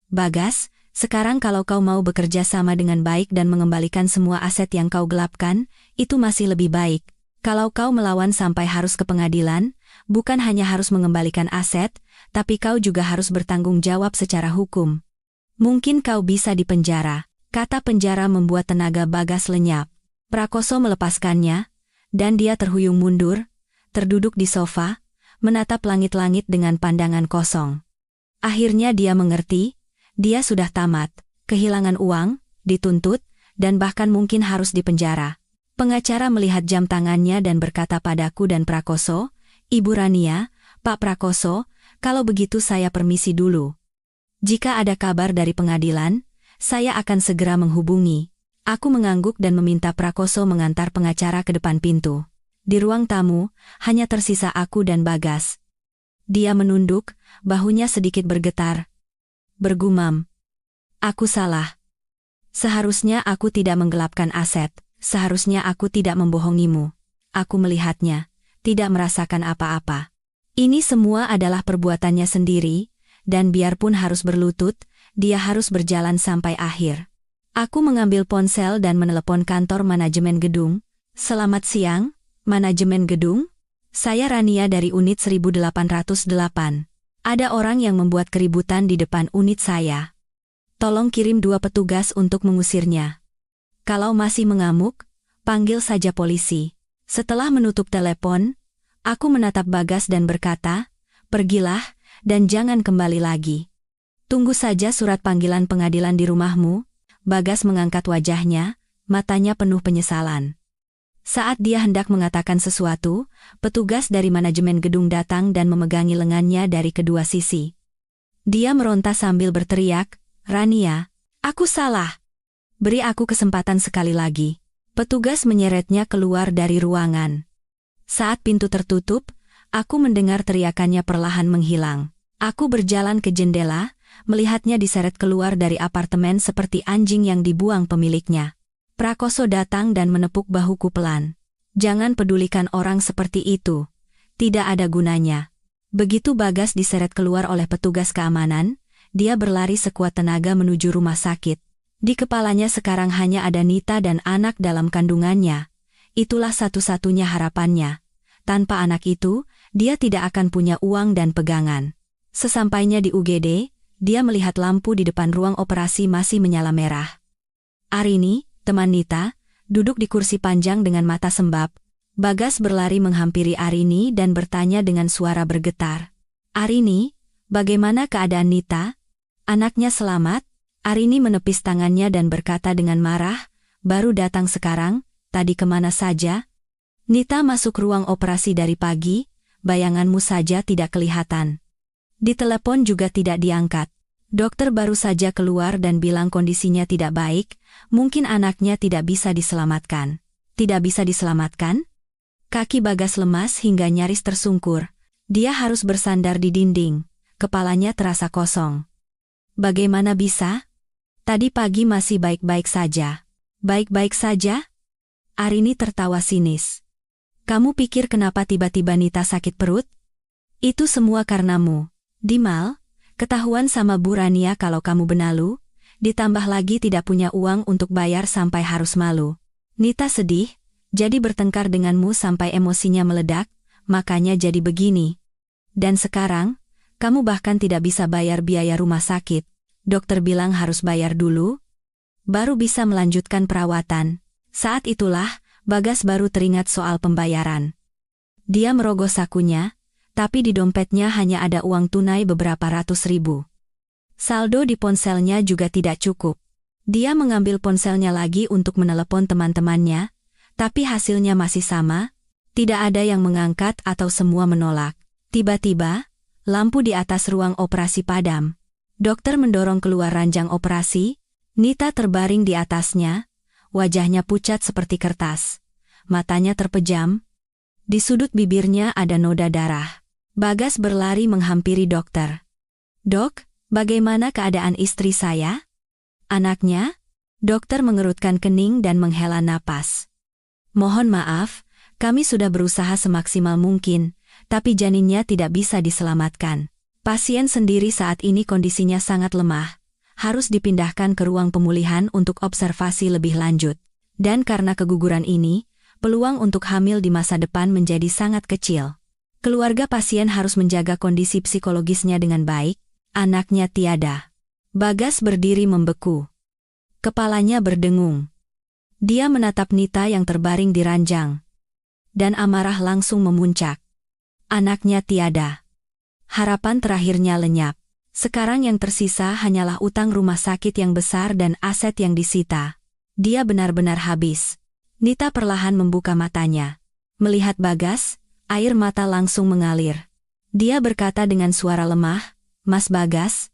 Bagas, sekarang kalau kau mau bekerja sama dengan baik dan mengembalikan semua aset yang kau gelapkan, itu masih lebih baik. Kalau kau melawan sampai harus ke pengadilan, bukan hanya harus mengembalikan aset, tapi kau juga harus bertanggung jawab secara hukum. Mungkin kau bisa dipenjara. Kata penjara membuat tenaga Bagas lenyap. Prakoso melepaskannya, dan dia terhuyung mundur, terduduk di sofa, menatap langit-langit dengan pandangan kosong. Akhirnya dia mengerti, dia sudah tamat, kehilangan uang, dituntut, dan bahkan mungkin harus dipenjara. Pengacara melihat jam tangannya dan berkata padaku dan Prakoso, Ibu Rania, Pak Prakoso, kalau begitu saya permisi dulu. Jika ada kabar dari pengadilan, saya akan segera menghubungi. Aku mengangguk dan meminta Prakoso mengantar pengacara ke depan pintu. Di ruang tamu, hanya tersisa aku dan Bagas. Dia menunduk, bahunya sedikit bergetar. Bergumam. Aku salah. Seharusnya aku tidak menggelapkan aset, seharusnya aku tidak membohongimu. Aku melihatnya, tidak merasakan apa-apa. Ini semua adalah perbuatannya sendiri, dan biarpun harus berlutut, dia harus berjalan sampai akhir. Aku mengambil ponsel dan menelepon kantor manajemen gedung. Selamat siang, manajemen gedung. Saya Rania dari unit 1808. Ada orang yang membuat keributan di depan unit saya. Tolong kirim 2 petugas untuk mengusirnya. Kalau masih mengamuk, panggil saja polisi. Setelah menutup telepon, aku menatap Bagas dan berkata, pergilah, dan jangan kembali lagi. Tunggu saja surat panggilan pengadilan di rumahmu. Bagas mengangkat wajahnya, matanya penuh penyesalan. Saat dia hendak mengatakan sesuatu, petugas dari manajemen gedung datang dan memegangi lengannya dari kedua sisi. Dia meronta sambil berteriak, "Rania, aku salah. Beri aku kesempatan sekali lagi." Petugas menyeretnya keluar dari ruangan. Saat pintu tertutup, aku mendengar teriakannya perlahan menghilang. Aku berjalan ke jendela, melihatnya diseret keluar dari apartemen seperti anjing yang dibuang pemiliknya. Prakoso datang dan menepuk bahuku pelan. "Jangan pedulikan orang seperti itu. Tidak ada gunanya." Begitu Bagas diseret keluar oleh petugas keamanan, dia berlari sekuat tenaga menuju rumah sakit. Di kepalanya sekarang hanya ada Nita dan anak dalam kandungannya. Itulah satu-satunya harapannya. Tanpa anak itu, dia tidak akan punya uang dan pegangan. Sesampainya di UGD, dia melihat lampu di depan ruang operasi masih menyala merah. Arini, teman Nita, duduk di kursi panjang dengan mata sembab. Bagas berlari menghampiri Arini dan bertanya dengan suara bergetar. "Arini, bagaimana keadaan Nita? Anaknya selamat?" Arini menepis tangannya dan berkata dengan marah, "Baru datang sekarang, tadi kemana saja?" "Nita masuk ruang operasi dari pagi, bayanganmu saja tidak kelihatan. Di telepon juga tidak diangkat. Dokter baru saja keluar dan bilang kondisinya tidak baik, mungkin anaknya tidak bisa diselamatkan." "Tidak bisa diselamatkan?" Kaki Bagas lemas hingga nyaris tersungkur. Dia harus bersandar di dinding, kepalanya terasa kosong. "Bagaimana bisa? Tadi pagi masih baik-baik saja." "Baik-baik saja?" Arini tertawa sinis. "Kamu pikir kenapa tiba-tiba Nita sakit perut? Itu semua karenamu. Dimal, ketahuan sama Bu Rania kalau kamu benalu, ditambah lagi tidak punya uang untuk bayar sampai harus malu. Nita sedih, jadi bertengkar denganmu sampai emosinya meledak, makanya jadi begini. Dan sekarang, kamu bahkan tidak bisa bayar biaya rumah sakit. Dokter bilang harus bayar dulu, baru bisa melanjutkan perawatan." Saat itulah, Bagas baru teringat soal pembayaran. Dia merogoh sakunya, tapi di dompetnya hanya ada uang tunai beberapa ratus ribu. Saldo di ponselnya juga tidak cukup. Dia mengambil ponselnya lagi untuk menelepon teman-temannya, tapi hasilnya masih sama, tidak ada yang mengangkat atau semua menolak. Tiba-tiba, lampu di atas ruang operasi padam. Dokter mendorong keluar ranjang operasi, Nita terbaring di atasnya, wajahnya pucat seperti kertas. Matanya terpejam. Di sudut bibirnya ada noda darah. Bagas berlari menghampiri dokter. "Dok, bagaimana keadaan istri saya? Anaknya?" Dokter mengerutkan kening dan menghela napas. "Mohon maaf, kami sudah berusaha semaksimal mungkin, tapi janinnya tidak bisa diselamatkan. Pasien sendiri saat ini kondisinya sangat lemah, harus dipindahkan ke ruang pemulihan untuk observasi lebih lanjut. Dan karena keguguran ini, peluang untuk hamil di masa depan menjadi sangat kecil. Keluarga pasien harus menjaga kondisi psikologisnya dengan baik, anaknya tiada." Bagas berdiri membeku. Kepalanya berdengung. Dia menatap Nita yang terbaring di ranjang. Dan amarah langsung memuncak. Anaknya tiada. Harapan terakhirnya lenyap. Sekarang yang tersisa hanyalah utang rumah sakit yang besar dan aset yang disita. Dia benar-benar habis. Nita perlahan membuka matanya. Melihat Bagas, air mata langsung mengalir. Dia berkata dengan suara lemah, "Mas Bagas,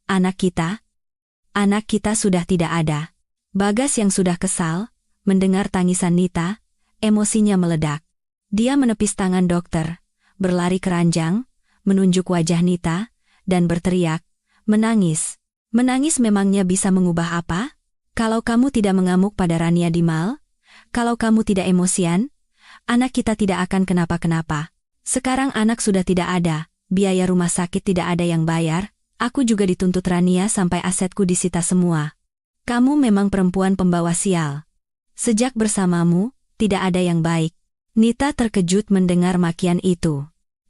anak kita sudah tidak ada." Bagas yang sudah kesal, mendengar tangisan Nita, emosinya meledak. Dia menepis tangan dokter, berlari ke ranjang, menunjuk wajah Nita, dan berteriak, "Menangis. Menangis memangnya bisa mengubah apa? Kalau kamu tidak mengamuk pada Rania Dimal, kalau kamu tidak emosian, anak kita tidak akan kenapa-kenapa. Sekarang anak sudah tidak ada, biaya rumah sakit tidak ada yang bayar, aku juga dituntut Rania sampai asetku disita semua. Kamu memang perempuan pembawa sial. Sejak bersamamu, tidak ada yang baik." Nita terkejut mendengar makian itu.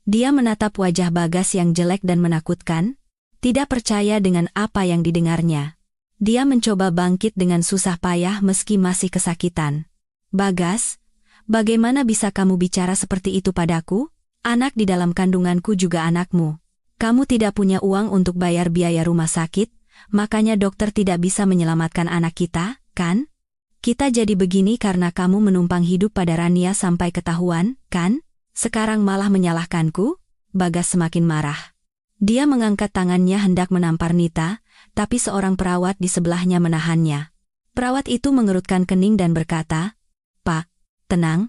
Dia menatap wajah Bagas yang jelek dan menakutkan, tidak percaya dengan apa yang didengarnya. Dia mencoba bangkit dengan susah payah meski masih kesakitan. "Bagas, bagaimana bisa kamu bicara seperti itu padaku? Anak di dalam kandunganku juga anakmu. Kamu tidak punya uang untuk bayar biaya rumah sakit, makanya dokter tidak bisa menyelamatkan anak kita, kan? Kita jadi begini karena kamu menumpang hidup pada Rania sampai ketahuan, kan? Sekarang malah menyalahkanku? Bagas semakin marah. Dia mengangkat tangannya hendak menampar Nita, tapi seorang perawat di sebelahnya menahannya. Perawat itu mengerutkan kening dan berkata, "Pak, tenang.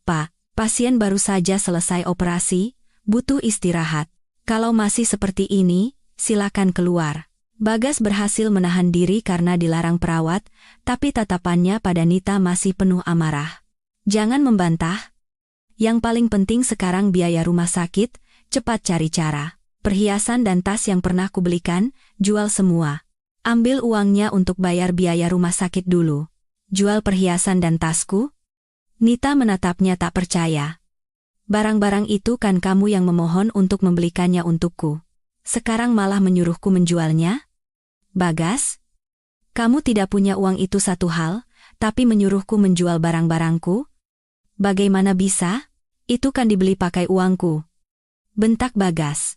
Pak, pasien baru saja selesai operasi, butuh istirahat. Kalau masih seperti ini, silakan keluar." Bagas berhasil menahan diri karena dilarang perawat, tapi tatapannya pada Nita masih penuh amarah. "Jangan membantah. Yang paling penting sekarang biaya rumah sakit, cepat cari cara. Perhiasan dan tas yang pernah kubelikan, jual semua. Ambil uangnya untuk bayar biaya rumah sakit dulu. Jual perhiasan dan tasku?" Nita menatapnya tak percaya. "Barang-barang itu kan kamu yang memohon untuk membelikannya untukku. Sekarang malah menyuruhku menjualnya? Bagas, kamu tidak punya uang itu satu hal, tapi menyuruhku menjual barang-barangku? Bagaimana bisa? Itu kan dibeli pakai uangku." Bentak Bagas.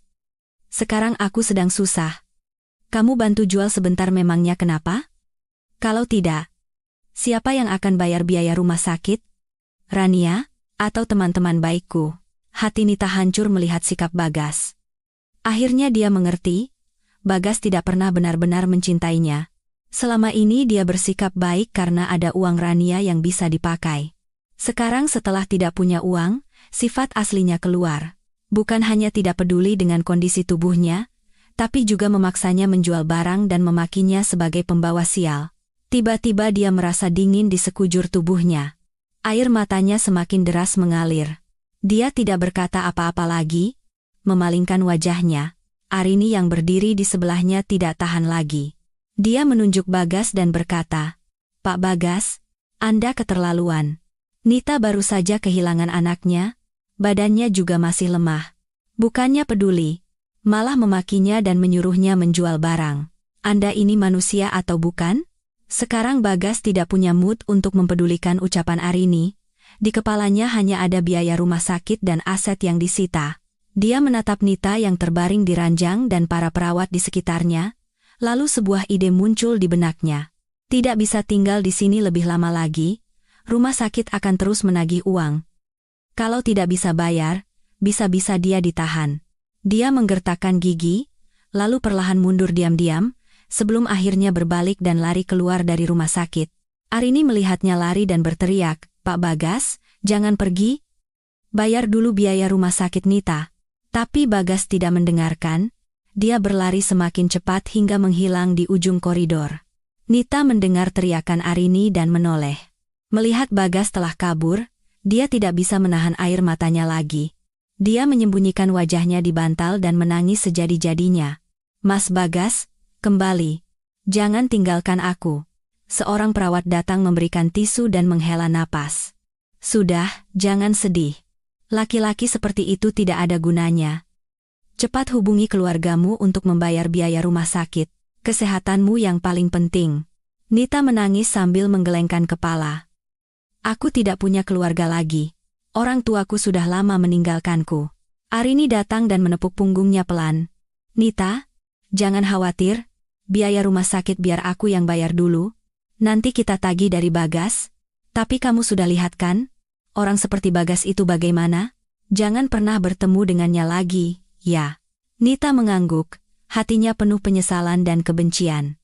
"Sekarang aku sedang susah. Kamu bantu jual sebentar memangnya kenapa? Kalau tidak, siapa yang akan bayar biaya rumah sakit? Rania, atau teman-teman baikku?" Hati Nita hancur melihat sikap Bagas. Akhirnya dia mengerti, Bagas tidak pernah benar-benar mencintainya. Selama ini dia bersikap baik karena ada uang Rania yang bisa dipakai. Sekarang setelah tidak punya uang, sifat aslinya keluar. Bukan hanya tidak peduli dengan kondisi tubuhnya, tapi juga memaksanya menjual barang dan memakinya sebagai pembawa sial. Tiba-tiba dia merasa dingin di sekujur tubuhnya. Air matanya semakin deras mengalir. Dia tidak berkata apa-apa lagi, memalingkan wajahnya. Arini yang berdiri di sebelahnya tidak tahan lagi. Dia menunjuk Bagas dan berkata, "Pak Bagas, Anda keterlaluan. Nita baru saja kehilangan anaknya, badannya juga masih lemah. Bukannya peduli, malah memakinya dan menyuruhnya menjual barang. Anda ini manusia atau bukan?" Sekarang Bagas tidak punya mood untuk mempedulikan ucapan Arini. Di kepalanya hanya ada biaya rumah sakit dan aset yang disita. Dia menatap Nita yang terbaring di ranjang dan para perawat di sekitarnya, lalu sebuah ide muncul di benaknya. Tidak bisa tinggal di sini lebih lama lagi, rumah sakit akan terus menagih uang. Kalau tidak bisa bayar, bisa-bisa dia ditahan. Dia menggertakkan gigi, lalu perlahan mundur diam-diam, sebelum akhirnya berbalik dan lari keluar dari rumah sakit. Arini melihatnya lari dan berteriak, "Pak Bagas, jangan pergi. Bayar dulu biaya rumah sakit Nita." Tapi Bagas tidak mendengarkan, dia berlari semakin cepat hingga menghilang di ujung koridor. Nita mendengar teriakan Arini dan menoleh. Melihat Bagas telah kabur, dia tidak bisa menahan air matanya lagi. Dia menyembunyikan wajahnya di bantal dan menangis sejadi-jadinya. "Mas Bagas, kembali. Jangan tinggalkan aku." Seorang perawat datang memberikan tisu dan menghela napas. "Sudah, jangan sedih. Laki-laki seperti itu tidak ada gunanya. Cepat hubungi keluargamu untuk membayar biaya rumah sakit. Kesehatanmu yang paling penting." Nita menangis sambil menggelengkan kepala. "Aku tidak punya keluarga lagi. Orang tuaku sudah lama meninggalkanku." Arini datang dan menepuk punggungnya pelan. "Nita, jangan khawatir. Biaya rumah sakit biar aku yang bayar dulu. Nanti kita tagih dari Bagas. Tapi kamu sudah lihat kan? Orang seperti Bagas itu bagaimana? Jangan pernah bertemu dengannya lagi, ya." Nita mengangguk, hatinya penuh penyesalan dan kebencian.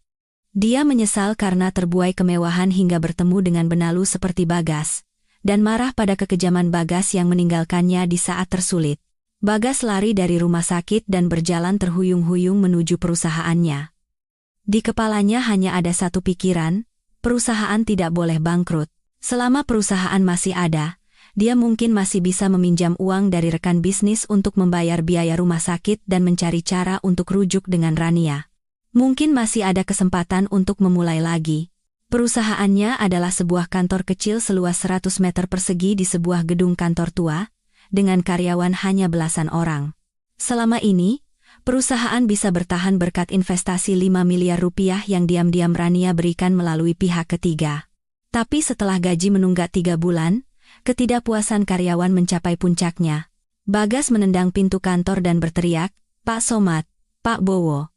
Dia menyesal karena terbuai kemewahan hingga bertemu dengan benalu seperti Bagas, dan marah pada kekejaman Bagas yang meninggalkannya di saat tersulit. Bagas lari dari rumah sakit dan berjalan terhuyung-huyung menuju perusahaannya. Di kepalanya hanya ada satu pikiran, perusahaan tidak boleh bangkrut. Selama perusahaan masih ada, dia mungkin masih bisa meminjam uang dari rekan bisnis untuk membayar biaya rumah sakit dan mencari cara untuk rujuk dengan Rania. Mungkin masih ada kesempatan untuk memulai lagi. Perusahaannya adalah sebuah kantor kecil seluas 100 meter persegi di sebuah gedung kantor tua, dengan karyawan hanya belasan orang. Selama ini, perusahaan bisa bertahan berkat investasi 5 miliar rupiah yang diam-diam Rania berikan melalui pihak ketiga. Tapi setelah gaji menunggak 3 bulan, ketidakpuasan karyawan mencapai puncaknya. Bagas menendang pintu kantor dan berteriak, "Pak Somad, Pak Bowo.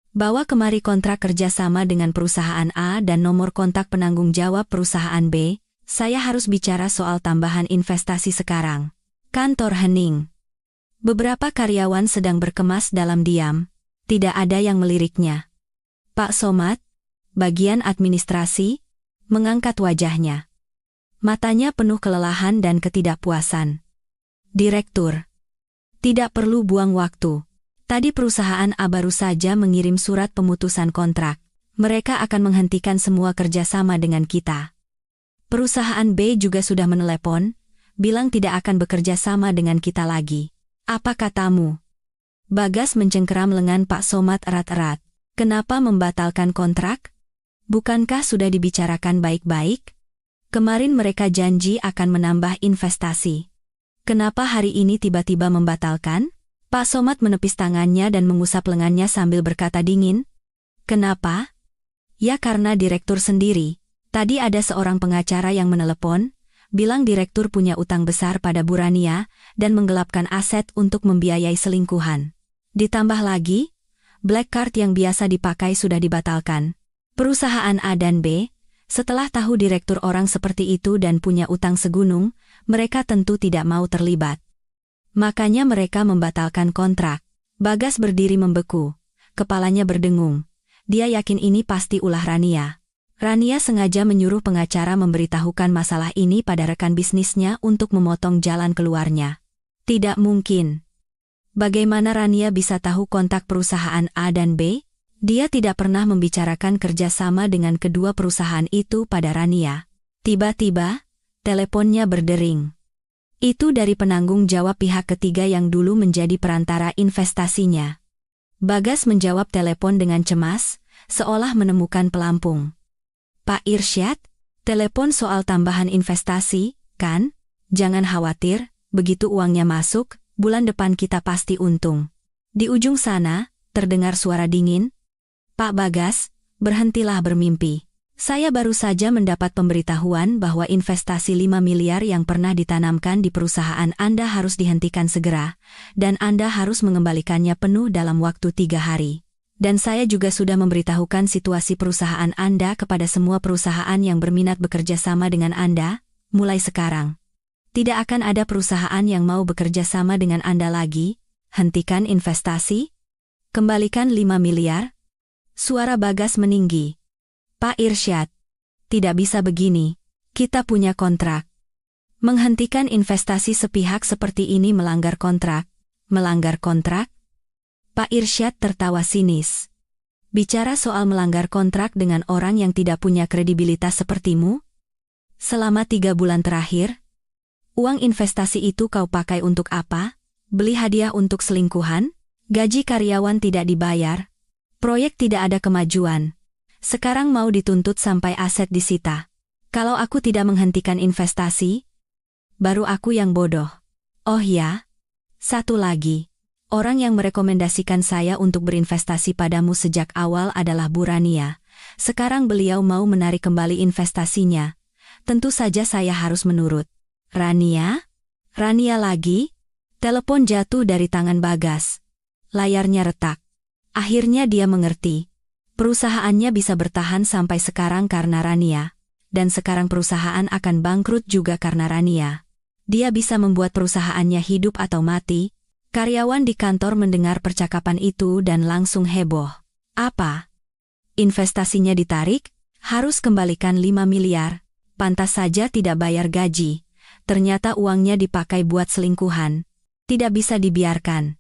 Bawa kemari kontrak kerjasama dengan perusahaan A dan nomor kontak penanggung jawab perusahaan B. Saya harus bicara soal tambahan investasi sekarang. Kantor hening. Beberapa karyawan sedang berkemas dalam diam. Tidak ada yang meliriknya. Pak Somad, bagian administrasi, mengangkat wajahnya. Matanya penuh kelelahan dan ketidakpuasan. Direktur. Tidak perlu buang waktu. Tadi perusahaan A baru saja mengirim surat pemutusan kontrak. Mereka akan menghentikan semua kerjasama dengan kita. Perusahaan B juga sudah menelepon, bilang tidak akan bekerja sama dengan kita lagi. Apa katamu? Bagas mencengkeram lengan Pak Somad erat-erat. Kenapa membatalkan kontrak? Bukankah sudah dibicarakan baik-baik? Kemarin mereka janji akan menambah investasi. Kenapa hari ini tiba-tiba membatalkan? Pak Somad menepis tangannya dan mengusap lengannya sambil berkata dingin. Kenapa? Ya karena direktur sendiri. Tadi ada seorang pengacara yang menelepon, bilang direktur punya utang besar pada Bu Rania dan menggelapkan aset untuk membiayai selingkuhan. Ditambah lagi, black card yang biasa dipakai sudah dibatalkan. Perusahaan A dan B, setelah tahu direktur orang seperti itu dan punya utang segunung, mereka tentu tidak mau terlibat. Makanya mereka membatalkan kontrak. Bagas berdiri membeku. Kepalanya berdengung. Dia yakin ini pasti ulah Rania. Rania sengaja menyuruh pengacara memberitahukan masalah ini pada rekan bisnisnya untuk memotong jalan keluarnya. Tidak mungkin. Bagaimana Rania bisa tahu kontak perusahaan A dan B? Dia tidak pernah membicarakan kerjasama dengan kedua perusahaan itu pada Rania. Tiba-tiba, teleponnya berdering. Itu dari penanggung jawab pihak ketiga yang dulu menjadi perantara investasinya. Bagas menjawab telepon dengan cemas, seolah menemukan pelampung. Pak Irsyad, telepon soal tambahan investasi, kan? Jangan khawatir, begitu uangnya masuk, bulan depan kita pasti untung. Di ujung sana, terdengar suara dingin. Pak Bagas, berhentilah bermimpi. Saya baru saja mendapat pemberitahuan bahwa investasi 5 miliar yang pernah ditanamkan di perusahaan Anda harus dihentikan segera, dan Anda harus mengembalikannya penuh dalam waktu 3 hari. Dan saya juga sudah memberitahukan situasi perusahaan Anda kepada semua perusahaan yang berminat bekerja sama dengan Anda, mulai sekarang. Tidak akan ada perusahaan yang mau bekerja sama dengan Anda lagi. Hentikan investasi? Kembalikan 5 miliar? Suara Bagas meninggi. Pak Irsyad, tidak bisa begini. Kita punya kontrak. Menghentikan investasi sepihak seperti ini melanggar kontrak. Melanggar kontrak? Pak Irsyad tertawa sinis. Bicara soal melanggar kontrak dengan orang yang tidak punya kredibilitas sepertimu? Selama 3 bulan terakhir, uang investasi itu kau pakai untuk apa? Beli hadiah untuk selingkuhan? Gaji karyawan tidak dibayar? Proyek tidak ada kemajuan. Sekarang mau dituntut sampai aset disita. Kalau aku tidak menghentikan investasi, baru aku yang bodoh. Oh ya, satu lagi. Orang yang merekomendasikan saya untuk berinvestasi padamu sejak awal adalah Bu Rania. Sekarang beliau mau menarik kembali investasinya. Tentu saja saya harus menurut. Rania? Rania lagi? Telepon jatuh dari tangan Bagas. Layarnya retak. Akhirnya dia mengerti. Perusahaannya bisa bertahan sampai sekarang karena Rania. Dan sekarang perusahaan akan bangkrut juga karena Rania. Dia bisa membuat perusahaannya hidup atau mati. Karyawan di kantor mendengar percakapan itu dan langsung heboh. Apa? Investasinya ditarik? Harus kembalikan 5 miliar. Pantas saja tidak bayar gaji. Ternyata uangnya dipakai buat selingkuhan. Tidak bisa dibiarkan.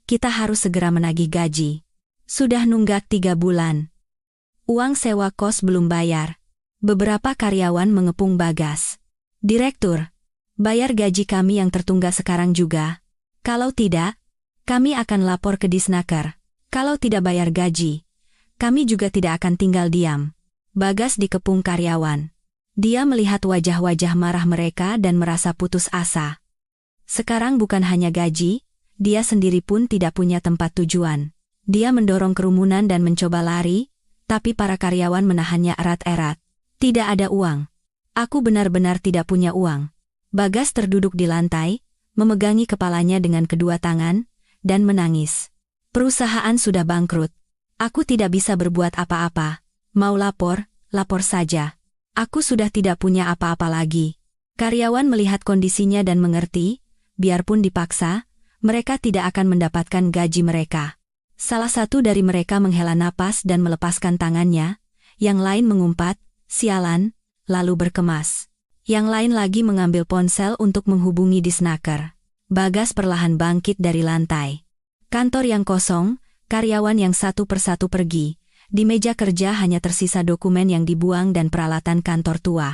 Kita harus segera menagih gaji. Sudah nunggak 3 bulan. Uang sewa kos belum bayar. Beberapa karyawan mengepung Bagas. Direktur, bayar gaji kami yang tertunggak sekarang juga. Kalau tidak, kami akan lapor ke Disnaker. Kalau tidak bayar gaji, kami juga tidak akan tinggal diam. Bagas dikepung karyawan. Dia melihat wajah-wajah marah mereka dan merasa putus asa. Sekarang bukan hanya gaji, dia sendiri pun tidak punya tempat tujuan. Dia mendorong kerumunan dan mencoba lari, tapi para karyawan menahannya erat-erat. Tidak ada uang. Aku benar-benar tidak punya uang. Bagas terduduk di lantai, memegangi kepalanya dengan kedua tangan, dan menangis. Perusahaan sudah bangkrut. Aku tidak bisa berbuat apa-apa. Mau lapor, lapor saja. Aku sudah tidak punya apa-apa lagi. Karyawan melihat kondisinya dan mengerti, biarpun dipaksa, mereka tidak akan mendapatkan gaji mereka. Salah satu dari mereka menghela napas dan melepaskan tangannya, yang lain mengumpat, sialan, lalu berkemas. Yang lain lagi mengambil ponsel untuk menghubungi disnaker. Bagas perlahan bangkit dari lantai. Kantor yang kosong, karyawan yang satu persatu pergi. Di meja kerja hanya tersisa dokumen yang dibuang dan peralatan kantor tua.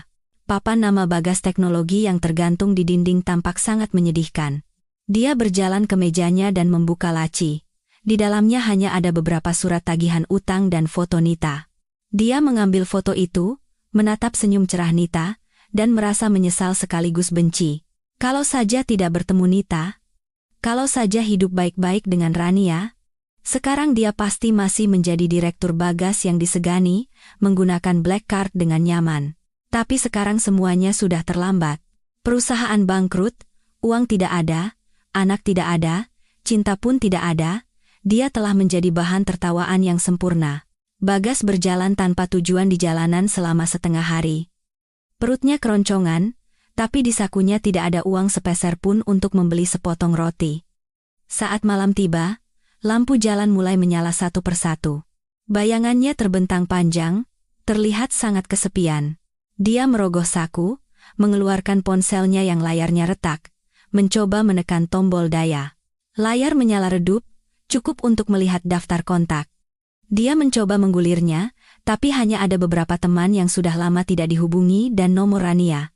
Papan nama Bagas Teknologi yang tergantung di dinding tampak sangat menyedihkan. Dia berjalan ke mejanya dan membuka laci. Di dalamnya hanya ada beberapa surat tagihan utang dan foto Nita. Dia mengambil foto itu, menatap senyum cerah Nita, dan merasa menyesal sekaligus benci. Kalau saja tidak bertemu Nita, kalau saja hidup baik-baik dengan Rania, sekarang dia pasti masih menjadi direktur Bagas yang disegani, menggunakan black card dengan nyaman. Tapi sekarang semuanya sudah terlambat. Perusahaan bangkrut, uang tidak ada, anak tidak ada, cinta pun tidak ada, dia telah menjadi bahan tertawaan yang sempurna. Bagas berjalan tanpa tujuan di jalanan selama setengah hari. Perutnya keroncongan, tapi di sakunya tidak ada uang sepeser pun untuk membeli sepotong roti. Saat malam tiba, lampu jalan mulai menyala satu persatu. Bayangannya terbentang panjang, terlihat sangat kesepian. Dia merogoh saku, mengeluarkan ponselnya yang layarnya retak, mencoba menekan tombol daya. Layar menyala redup, cukup untuk melihat daftar kontak. Dia mencoba menggulirnya, tapi hanya ada beberapa teman yang sudah lama tidak dihubungi dan nomor Rania.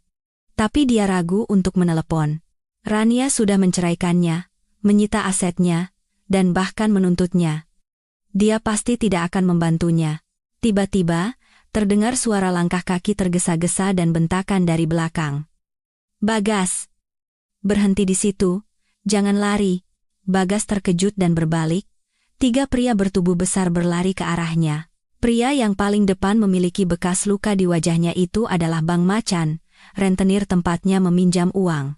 Tapi dia ragu untuk menelepon. Rania sudah menceraikannya, menyita asetnya, dan bahkan menuntutnya. Dia pasti tidak akan membantunya. Tiba-tiba, terdengar suara langkah kaki tergesa-gesa dan bentakan dari belakang. Bagas! Berhenti di situ, jangan lari. Bagas terkejut dan berbalik. 3 pria bertubuh besar berlari ke arahnya. Pria yang paling depan memiliki bekas luka di wajahnya itu adalah Bang Macan, rentenir tempatnya meminjam uang.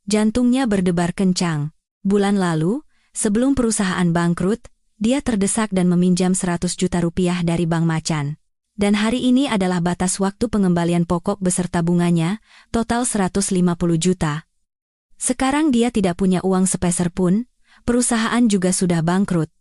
Jantungnya berdebar kencang. Bulan lalu, sebelum perusahaan bangkrut, dia terdesak dan meminjam 100 juta rupiah dari Bang Macan. Dan hari ini adalah batas waktu pengembalian pokok beserta bunganya, total 150 juta. Sekarang dia tidak punya uang sepeser pun, perusahaan juga sudah bangkrut.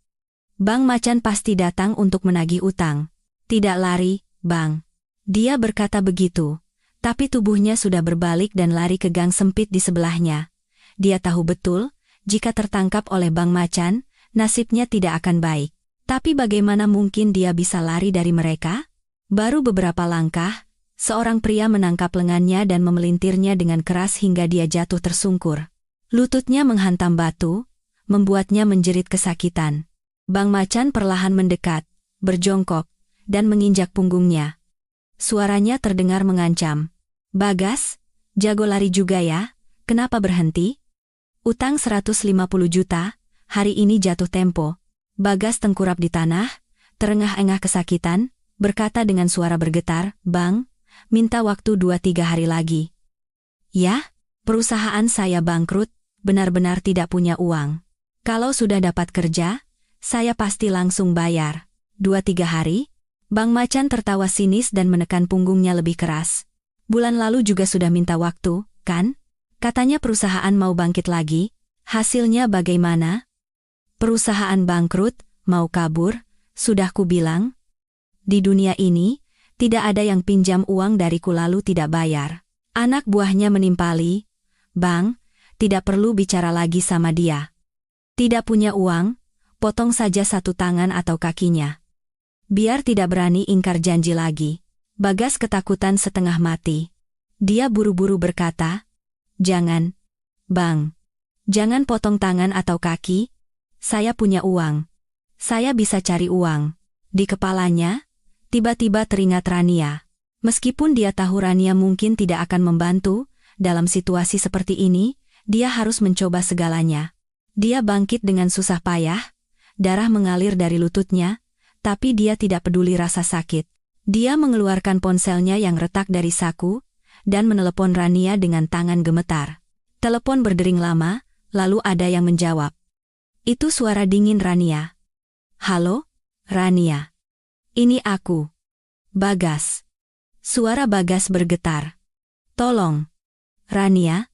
Bang Macan pasti datang untuk menagih utang. Tidak lari, Bang. Dia berkata begitu, tapi tubuhnya sudah berbalik dan lari ke gang sempit di sebelahnya. Dia tahu betul, jika tertangkap oleh Bang Macan, nasibnya tidak akan baik. Tapi bagaimana mungkin dia bisa lari dari mereka? Baru beberapa langkah, seorang pria menangkap lengannya dan memelintirnya dengan keras hingga dia jatuh tersungkur. Lututnya menghantam batu, membuatnya menjerit kesakitan. Bang Macan perlahan mendekat, berjongkok, dan menginjak punggungnya. Suaranya terdengar mengancam. Bagas, jago lari juga ya, kenapa berhenti? Utang 150 juta, hari ini jatuh tempo. Bagas tengkurap di tanah, terengah-engah kesakitan, berkata dengan suara bergetar, Bang, minta waktu 2-3 hari lagi. Ya, perusahaan saya bangkrut, benar-benar tidak punya uang. Kalau sudah dapat kerja, saya pasti langsung bayar. 2-3 hari? Bang Macan tertawa sinis dan menekan punggungnya lebih keras. Bulan lalu juga sudah minta waktu, kan? Katanya perusahaan mau bangkit lagi. Hasilnya bagaimana? Perusahaan bangkrut, mau kabur, sudah kubilang. Di dunia ini, tidak ada yang pinjam uang dariku lalu tidak bayar. Anak buahnya menimpali, Bang, tidak perlu bicara lagi sama dia. Tidak punya uang, potong saja satu tangan atau kakinya. Biar tidak berani ingkar janji lagi. Bagas ketakutan setengah mati. Dia buru-buru berkata, Jangan, Bang. Jangan potong tangan atau kaki. Saya punya uang. Saya bisa cari uang. Di kepalanya, tiba-tiba teringat Rania. Meskipun dia tahu Rania mungkin tidak akan membantu, dalam situasi seperti ini, dia harus mencoba segalanya. Dia bangkit dengan susah payah. Darah mengalir dari lututnya, tapi dia tidak peduli rasa sakit. Dia mengeluarkan ponselnya yang retak dari saku, dan menelepon Rania dengan tangan gemetar. Telepon berdering lama, lalu ada yang menjawab. Itu suara dingin Rania. Halo? Rania. Ini aku. Bagas. Suara Bagas bergetar. Tolong. Rania.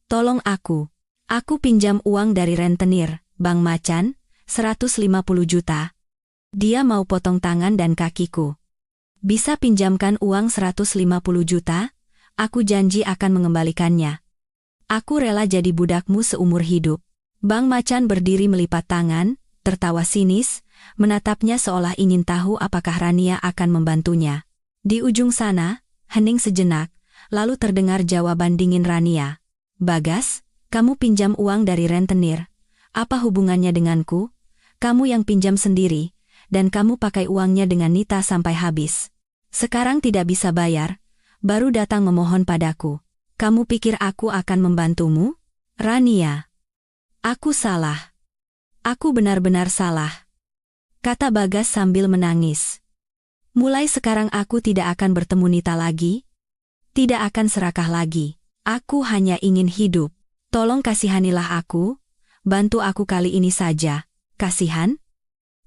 Tolong aku. Aku pinjam uang dari rentenir, Bang Macan, 150 juta. Dia mau potong tangan dan kakiku. Bisa pinjamkan uang 150 juta? Aku janji akan mengembalikannya. Aku rela jadi budakmu seumur hidup. Bang Macan berdiri melipat tangan, tertawa sinis, menatapnya seolah ingin tahu apakah Rania akan membantunya. Di ujung sana, hening sejenak, lalu terdengar jawaban dingin Rania. Bagas, kamu pinjam uang dari rentenir. Apa hubungannya denganku? Kamu yang pinjam sendiri, dan kamu pakai uangnya dengan Nita sampai habis. Sekarang tidak bisa bayar, baru datang memohon padaku. Kamu pikir aku akan membantumu? Rania. Aku salah. Aku benar-benar salah. Kata Bagas sambil menangis. Mulai sekarang aku tidak akan bertemu Nita lagi. Tidak akan serakah lagi. Aku hanya ingin hidup. Tolong kasihanilah aku. Bantu aku kali ini saja. Kasihan?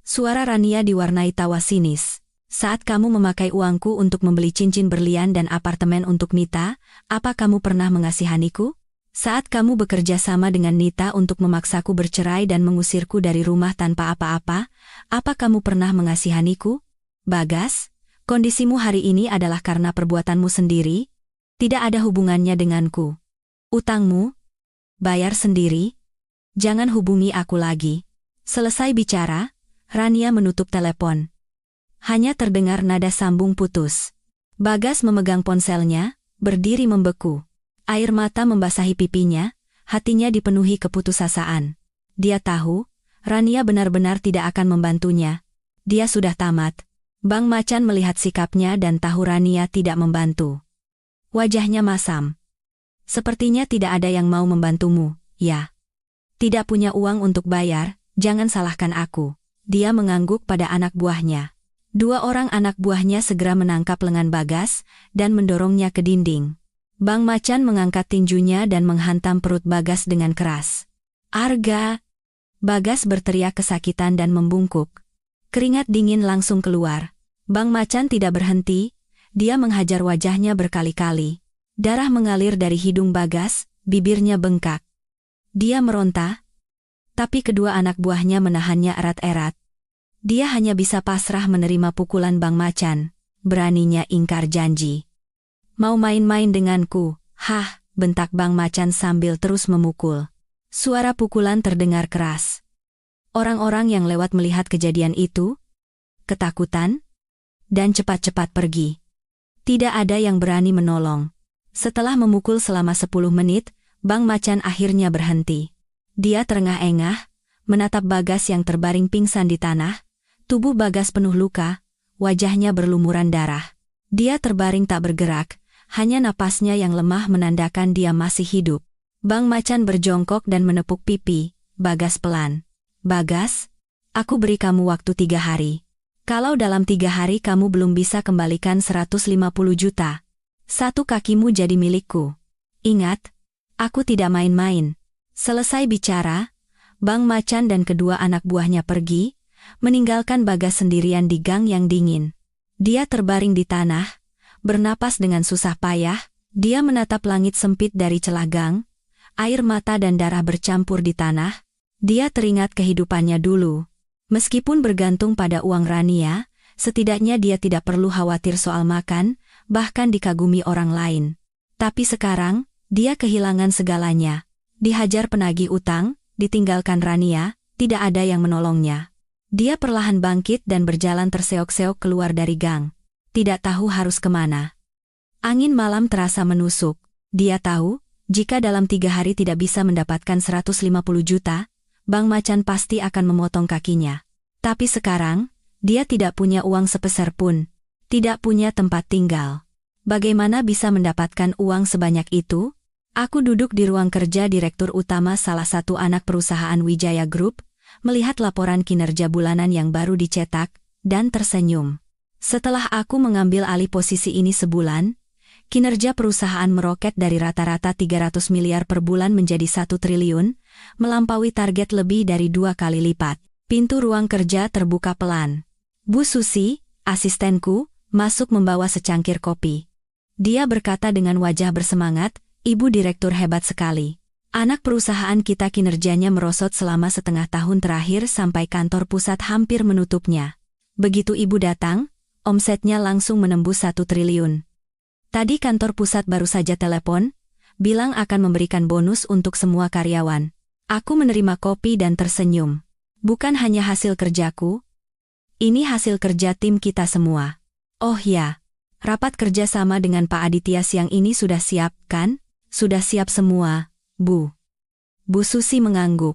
Suara Rania diwarnai tawa sinis. Saat kamu memakai uangku untuk membeli cincin berlian dan apartemen untuk Nita, apa kamu pernah mengasihaniku? Saat kamu bekerja sama dengan Nita untuk memaksaku bercerai dan mengusirku dari rumah tanpa apa-apa, apa kamu pernah mengasihaniku? Bagas, kondisimu hari ini adalah karena perbuatanmu sendiri. Tidak ada hubungannya denganku. Utangmu? Bayar sendiri? Jangan hubungi aku lagi. Selesai bicara, Rania menutup telepon. Hanya terdengar nada sambung putus. Bagas memegang ponselnya, berdiri membeku. Air mata membasahi pipinya, hatinya dipenuhi keputusasaan. Dia tahu, Rania benar-benar tidak akan membantunya. Dia sudah tamat. Bang Macan melihat sikapnya dan tahu Rania tidak membantu. Wajahnya masam. Sepertinya tidak ada yang mau membantumu, ya. Tidak punya uang untuk bayar, jangan salahkan aku. Dia mengangguk pada anak buahnya. Dua orang anak buahnya segera menangkap lengan Bagas dan mendorongnya ke dinding. Bang Macan mengangkat tinjunya dan menghantam perut Bagas dengan keras. Arga! Bagas berteriak kesakitan dan membungkuk. Keringat dingin langsung keluar. Bang Macan tidak berhenti, dia menghajar wajahnya berkali-kali. Darah mengalir dari hidung Bagas, bibirnya bengkak. Dia meronta, tapi kedua anak buahnya menahannya erat-erat. Dia hanya bisa pasrah menerima pukulan Bang Macan. Beraninya ingkar janji. Mau main-main denganku? Hah, bentak Bang Macan sambil terus memukul. Suara pukulan terdengar keras. Orang-orang yang lewat melihat kejadian itu, ketakutan, dan cepat-cepat pergi. Tidak ada yang berani menolong. Setelah memukul selama 10 menit, Bang Macan akhirnya berhenti. Dia terengah-engah, menatap Bagas yang terbaring pingsan di tanah. Tubuh Bagas penuh luka, wajahnya berlumuran darah. Dia terbaring tak bergerak, hanya napasnya yang lemah menandakan dia masih hidup. Bang Macan berjongkok dan menepuk pipi Bagas pelan. Bagas, aku beri kamu waktu 3 hari. Kalau dalam 3 hari kamu belum bisa kembalikan 150 juta, satu kakimu jadi milikku. Ingat, aku tidak main-main. Selesai bicara, Bang Macan dan kedua anak buahnya pergi, meninggalkan Bagas sendirian di gang yang dingin. Dia terbaring di tanah, bernapas dengan susah payah, dia menatap langit sempit dari celah gang, air mata dan darah bercampur di tanah. Dia teringat kehidupannya dulu. Meskipun bergantung pada uang Rania, setidaknya dia tidak perlu khawatir soal makan, bahkan dikagumi orang lain. Tapi sekarang, dia kehilangan segalanya. Dihajar penagih utang, ditinggalkan Rania, tidak ada yang menolongnya. Dia perlahan bangkit dan berjalan terseok-seok keluar dari gang. Tidak tahu harus kemana. Angin malam terasa menusuk. Dia tahu, jika dalam 3 hari tidak bisa mendapatkan 150 juta, Bang Macan pasti akan memotong kakinya. Tapi sekarang, dia tidak punya uang sepeser pun. Tidak punya tempat tinggal. Bagaimana bisa mendapatkan uang sebanyak itu? Aku duduk di ruang kerja Direktur Utama salah satu anak perusahaan Wijaya Group, melihat laporan kinerja bulanan yang baru dicetak, dan tersenyum. Setelah aku mengambil alih posisi ini sebulan, kinerja perusahaan meroket dari rata-rata 300 miliar per bulan menjadi 1 triliun, melampaui target lebih dari 2 kali lipat. Pintu ruang kerja terbuka pelan. Bu Susi, asistenku, masuk membawa secangkir kopi. Dia berkata dengan wajah bersemangat, Ibu Direktur hebat sekali. Anak perusahaan kita kinerjanya merosot selama setengah tahun terakhir sampai kantor pusat hampir menutupnya. Begitu Ibu datang, omsetnya langsung menembus 1 triliun. Tadi kantor pusat baru saja telepon, bilang akan memberikan bonus untuk semua karyawan. Aku menerima kopi dan tersenyum. Bukan hanya hasil kerjaku, ini hasil kerja tim kita semua. Oh ya, rapat kerja sama dengan Pak Aditya siang ini sudah siap, kan? Sudah siap semua, Bu. Bu Susi mengangguk.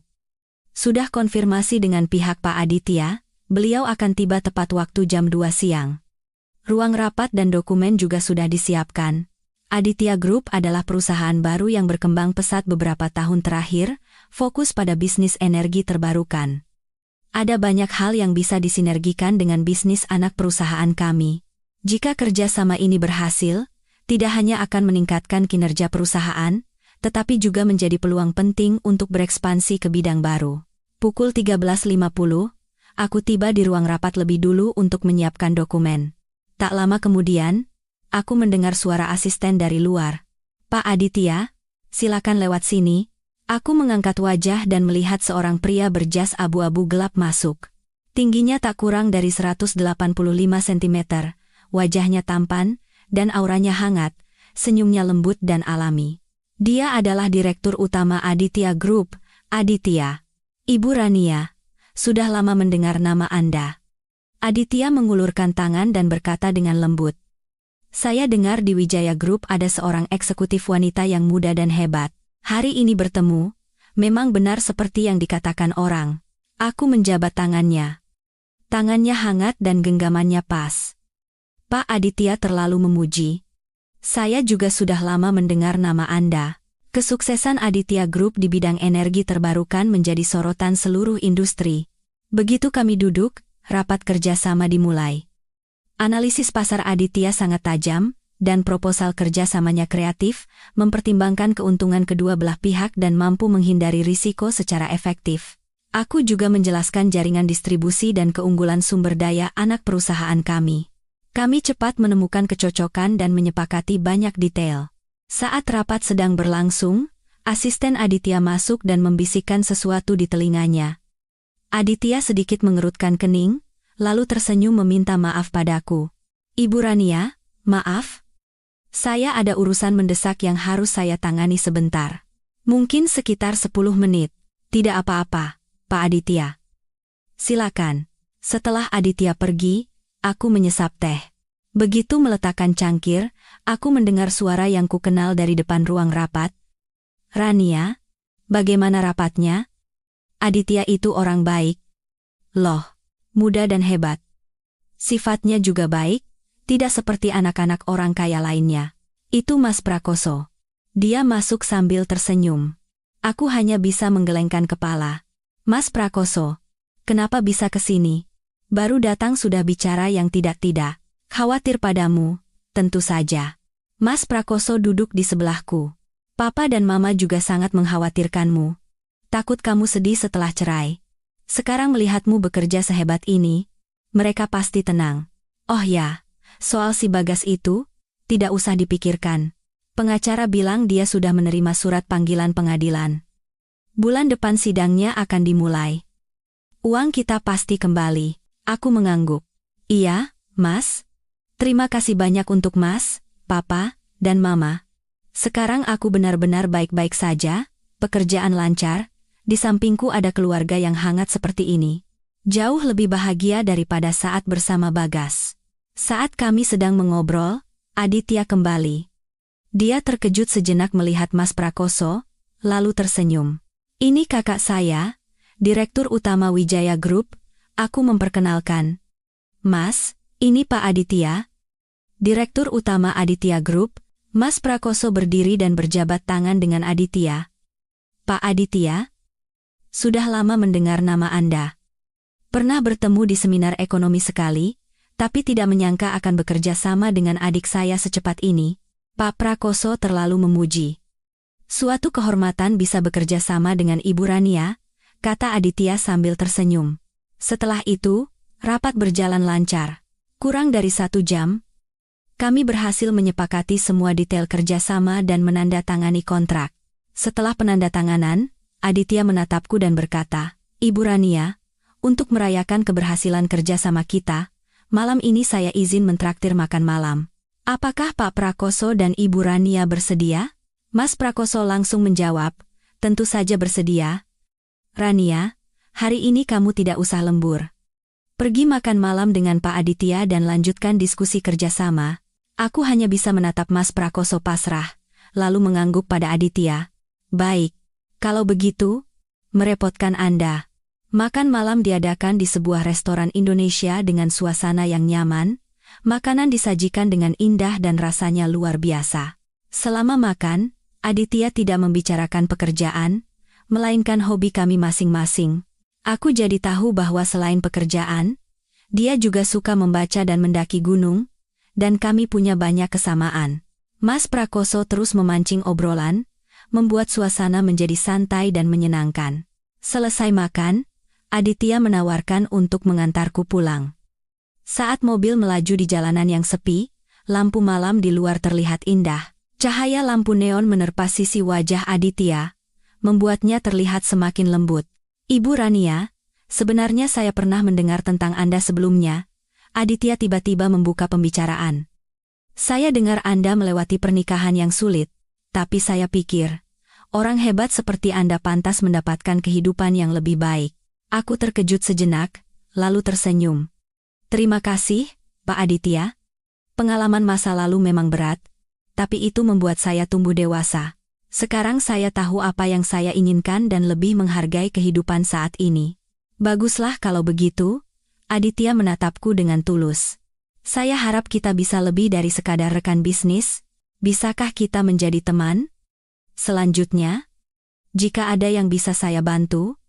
Sudah konfirmasi dengan pihak Pak Aditya, beliau akan tiba tepat waktu jam 2 siang. Ruang rapat dan dokumen juga sudah disiapkan. Aditya Group adalah perusahaan baru yang berkembang pesat beberapa tahun terakhir, fokus pada bisnis energi terbarukan. Ada banyak hal yang bisa disinergikan dengan bisnis anak perusahaan kami. Jika kerjasama ini berhasil, tidak hanya akan meningkatkan kinerja perusahaan, tetapi juga menjadi peluang penting untuk berekspansi ke bidang baru. Pukul 13.50, aku tiba di ruang rapat lebih dulu untuk menyiapkan dokumen. Tak lama kemudian, aku mendengar suara asisten dari luar. Pak Aditya, silakan lewat sini. Aku mengangkat wajah dan melihat seorang pria berjas abu-abu gelap masuk. Tingginya tak kurang dari 185 cm, wajahnya tampan, dan auranya hangat, senyumnya lembut dan alami. Dia adalah Direktur Utama Aditya Group, Aditya. Ibu Rania, sudah lama mendengar nama Anda. Aditya mengulurkan tangan dan berkata dengan lembut. Saya dengar di Wijaya Group ada seorang eksekutif wanita yang muda dan hebat. Hari ini bertemu, memang benar seperti yang dikatakan orang. Aku menjabat tangannya. Tangannya hangat dan genggamannya pas. Pak Aditya terlalu memuji. Saya juga sudah lama mendengar nama Anda. Kesuksesan Aditya Group di bidang energi terbarukan menjadi sorotan seluruh industri. Begitu kami duduk, rapat kerjasama dimulai. Analisis pasar Aditya sangat tajam, dan proposal kerjasamanya kreatif, mempertimbangkan keuntungan kedua belah pihak dan mampu menghindari risiko secara efektif. Aku juga menjelaskan jaringan distribusi dan keunggulan sumber daya anak perusahaan kami. Kami cepat menemukan kecocokan dan menyepakati banyak detail. Saat rapat sedang berlangsung, asisten Aditya masuk dan membisikkan sesuatu di telinganya. Aditya sedikit mengerutkan kening, lalu tersenyum meminta maaf padaku. Ibu Rania, maaf. Saya ada urusan mendesak yang harus saya tangani sebentar. Mungkin sekitar 10 menit. Tidak apa-apa, Pak Aditya. Silakan. Setelah Aditya pergi, aku menyesap teh. Begitu meletakkan cangkir, aku mendengar suara yang kukenal dari depan ruang rapat. Rania, bagaimana rapatnya? Aditya itu orang baik. Loh, muda dan hebat. Sifatnya juga baik. Tidak seperti anak-anak orang kaya lainnya. Itu Mas Prakoso. Dia masuk sambil tersenyum. Aku hanya bisa menggelengkan kepala. Mas Prakoso, kenapa bisa ke sini? Baru datang sudah bicara yang tidak-tidak. Khawatir padamu, tentu saja. Mas Prakoso duduk di sebelahku. Papa dan Mama juga sangat mengkhawatirkanmu. Takut kamu sedih setelah cerai. Sekarang melihatmu bekerja sehebat ini, mereka pasti tenang. Oh ya. Soal si Bagas itu, tidak usah dipikirkan. Pengacara bilang dia sudah menerima surat panggilan pengadilan. Bulan depan sidangnya akan dimulai. Uang kita pasti kembali. Aku mengangguk. Iya, Mas. Terima kasih banyak untuk Mas, Papa, dan Mama. Sekarang aku benar-benar baik-baik saja, pekerjaan lancar, di sampingku ada keluarga yang hangat seperti ini. Jauh lebih bahagia daripada saat bersama Bagas. Saat kami sedang mengobrol, Aditya kembali. Dia terkejut sejenak melihat Mas Prakoso, lalu tersenyum. Ini kakak saya, Direktur Utama Wijaya Group, aku memperkenalkan. Mas, ini Pak Aditya. Direktur Utama Aditya Group, Mas Prakoso berdiri dan berjabat tangan dengan Aditya. Pak Aditya, sudah lama mendengar nama Anda. Pernah bertemu di seminar ekonomi sekali, tapi tidak menyangka akan bekerja sama dengan adik saya secepat ini. Pak Prakoso terlalu memuji. Suatu kehormatan bisa bekerja sama dengan Ibu Rania, kata Aditya sambil tersenyum. Setelah itu, Rapat berjalan lancar. Kurang dari 1 jam, kami berhasil menyepakati semua detail kerjasama dan menandatangani kontrak. Setelah penandatanganan, Aditya menatapku dan berkata, "Ibu Rania, untuk merayakan keberhasilan kerjasama kita, malam ini saya izin mentraktir makan malam. Apakah Pak Prakoso dan Ibu Rania bersedia?" Mas Prakoso langsung menjawab, "Tentu saja bersedia. Rania, hari ini kamu tidak usah lembur. Pergi makan malam dengan Pak Aditya dan lanjutkan diskusi kerjasama." Aku hanya bisa menatap Mas Prakoso pasrah, lalu mengangguk pada Aditya. "Baik, kalau begitu, merepotkan Anda." Makan malam diadakan di sebuah restoran Indonesia dengan suasana yang nyaman. Makanan disajikan dengan indah dan rasanya luar biasa. Selama makan, Aditya tidak membicarakan pekerjaan, melainkan hobi kami masing-masing. Aku jadi tahu bahwa selain pekerjaan, dia juga suka membaca dan mendaki gunung, dan kami punya banyak kesamaan. Mas Prakoso terus memancing obrolan, membuat suasana menjadi santai dan menyenangkan. Selesai makan, Aditya menawarkan untuk mengantarku pulang. Saat mobil melaju di jalanan yang sepi, lampu malam di luar terlihat indah. Cahaya lampu neon menerpa sisi wajah Aditya, membuatnya terlihat semakin lembut. "Ibu Rania, sebenarnya saya pernah mendengar tentang Anda sebelumnya." Aditya tiba-tiba membuka pembicaraan. "Saya dengar Anda melewati pernikahan yang sulit, tapi saya pikir, orang hebat seperti Anda pantas mendapatkan kehidupan yang lebih baik." Aku terkejut sejenak, lalu tersenyum. "Terima kasih, Pak Aditya. Pengalaman masa lalu memang berat, tapi itu membuat saya tumbuh dewasa. Sekarang saya tahu apa yang saya inginkan dan lebih menghargai kehidupan saat ini." "Baguslah kalau begitu." Aditya menatapku dengan tulus. "Saya harap kita bisa lebih dari sekadar rekan bisnis. Bisakah kita menjadi teman? Selanjutnya, jika ada yang bisa saya bantu,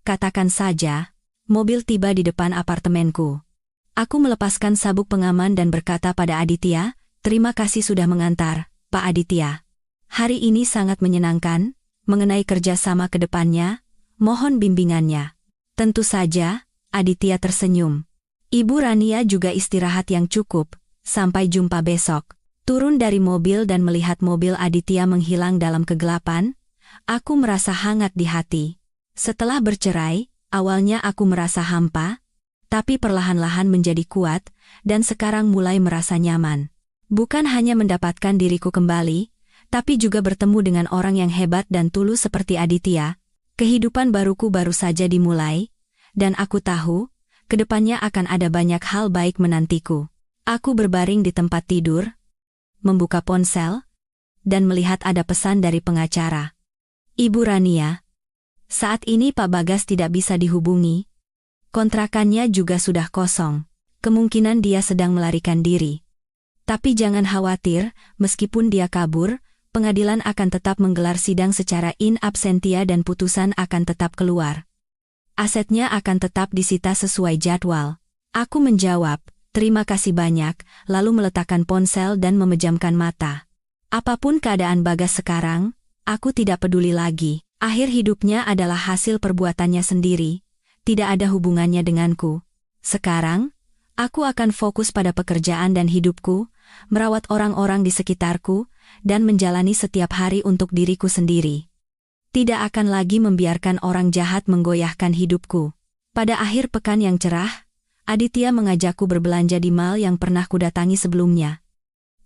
katakan saja." Mobil tiba di depan apartemenku. Aku melepaskan sabuk pengaman dan berkata pada Aditya, "Terima kasih sudah mengantar, Pak Aditya. Hari ini sangat menyenangkan. Mengenai kerjasama ke depannya, mohon bimbingannya." "Tentu saja." Aditya tersenyum. "Ibu Rania juga istirahat yang cukup. Sampai jumpa besok." Turun dari mobil dan melihat mobil Aditya menghilang dalam kegelapan, aku merasa hangat di hati. Setelah bercerai, awalnya aku merasa hampa, tapi perlahan-lahan menjadi kuat, dan sekarang mulai merasa nyaman. Bukan hanya mendapatkan diriku kembali, tapi juga bertemu dengan orang yang hebat dan tulus seperti Aditya. Kehidupan baruku baru saja dimulai, dan aku tahu, kedepannya akan ada banyak hal baik menantiku. Aku berbaring di tempat tidur, membuka ponsel, dan melihat ada pesan dari pengacara. "Ibu Rania, saat ini Pak Bagas tidak bisa dihubungi. Kontrakannya juga sudah kosong. Kemungkinan dia sedang melarikan diri. Tapi jangan khawatir, meskipun dia kabur, pengadilan akan tetap menggelar sidang secara in absentia dan putusan akan tetap keluar. Asetnya akan tetap disita sesuai jadwal." Aku menjawab, "Terima kasih banyak," lalu meletakkan ponsel dan memejamkan mata. Apapun keadaan Bagas sekarang, aku tidak peduli lagi. Akhir hidupnya adalah hasil perbuatannya sendiri, tidak ada hubungannya denganku. Sekarang, aku akan fokus pada pekerjaan dan hidupku, merawat orang-orang di sekitarku, dan menjalani setiap hari untuk diriku sendiri. Tidak akan lagi membiarkan orang jahat menggoyahkan hidupku. Pada akhir pekan yang cerah, Aditya mengajakku berbelanja di mall yang pernah kudatangi sebelumnya.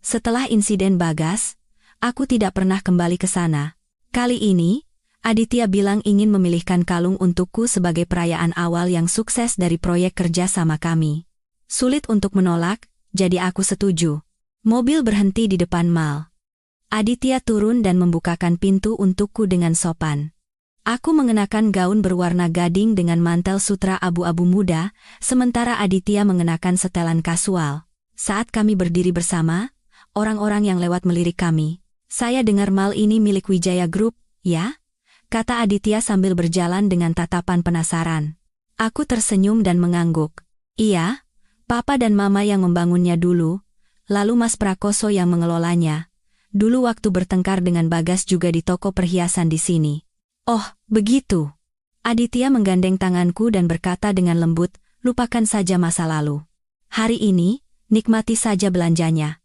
Setelah insiden Bagas, aku tidak pernah kembali ke sana. Kali ini, Aditya bilang ingin memilihkan kalung untukku sebagai perayaan awal yang sukses dari proyek kerja sama kami. Sulit untuk menolak, jadi aku setuju. Mobil berhenti di depan mall. Aditya turun dan membukakan pintu untukku dengan sopan. Aku mengenakan gaun berwarna gading dengan mantel sutra abu-abu muda, sementara Aditya mengenakan setelan kasual. Saat kami berdiri bersama, orang-orang yang lewat melirik kami. "Saya dengar mall ini milik Wijaya Group, ya?" kata Aditya sambil berjalan dengan tatapan penasaran. Aku tersenyum dan mengangguk. "Iya, Papa dan Mama yang membangunnya dulu, lalu Mas Prakoso yang mengelolanya. Dulu waktu bertengkar dengan Bagas juga di toko perhiasan di sini." "Oh, begitu." Aditya menggandeng tanganku dan berkata dengan lembut, lupakan saja masa lalu. Hari ini, nikmati saja belanjanya.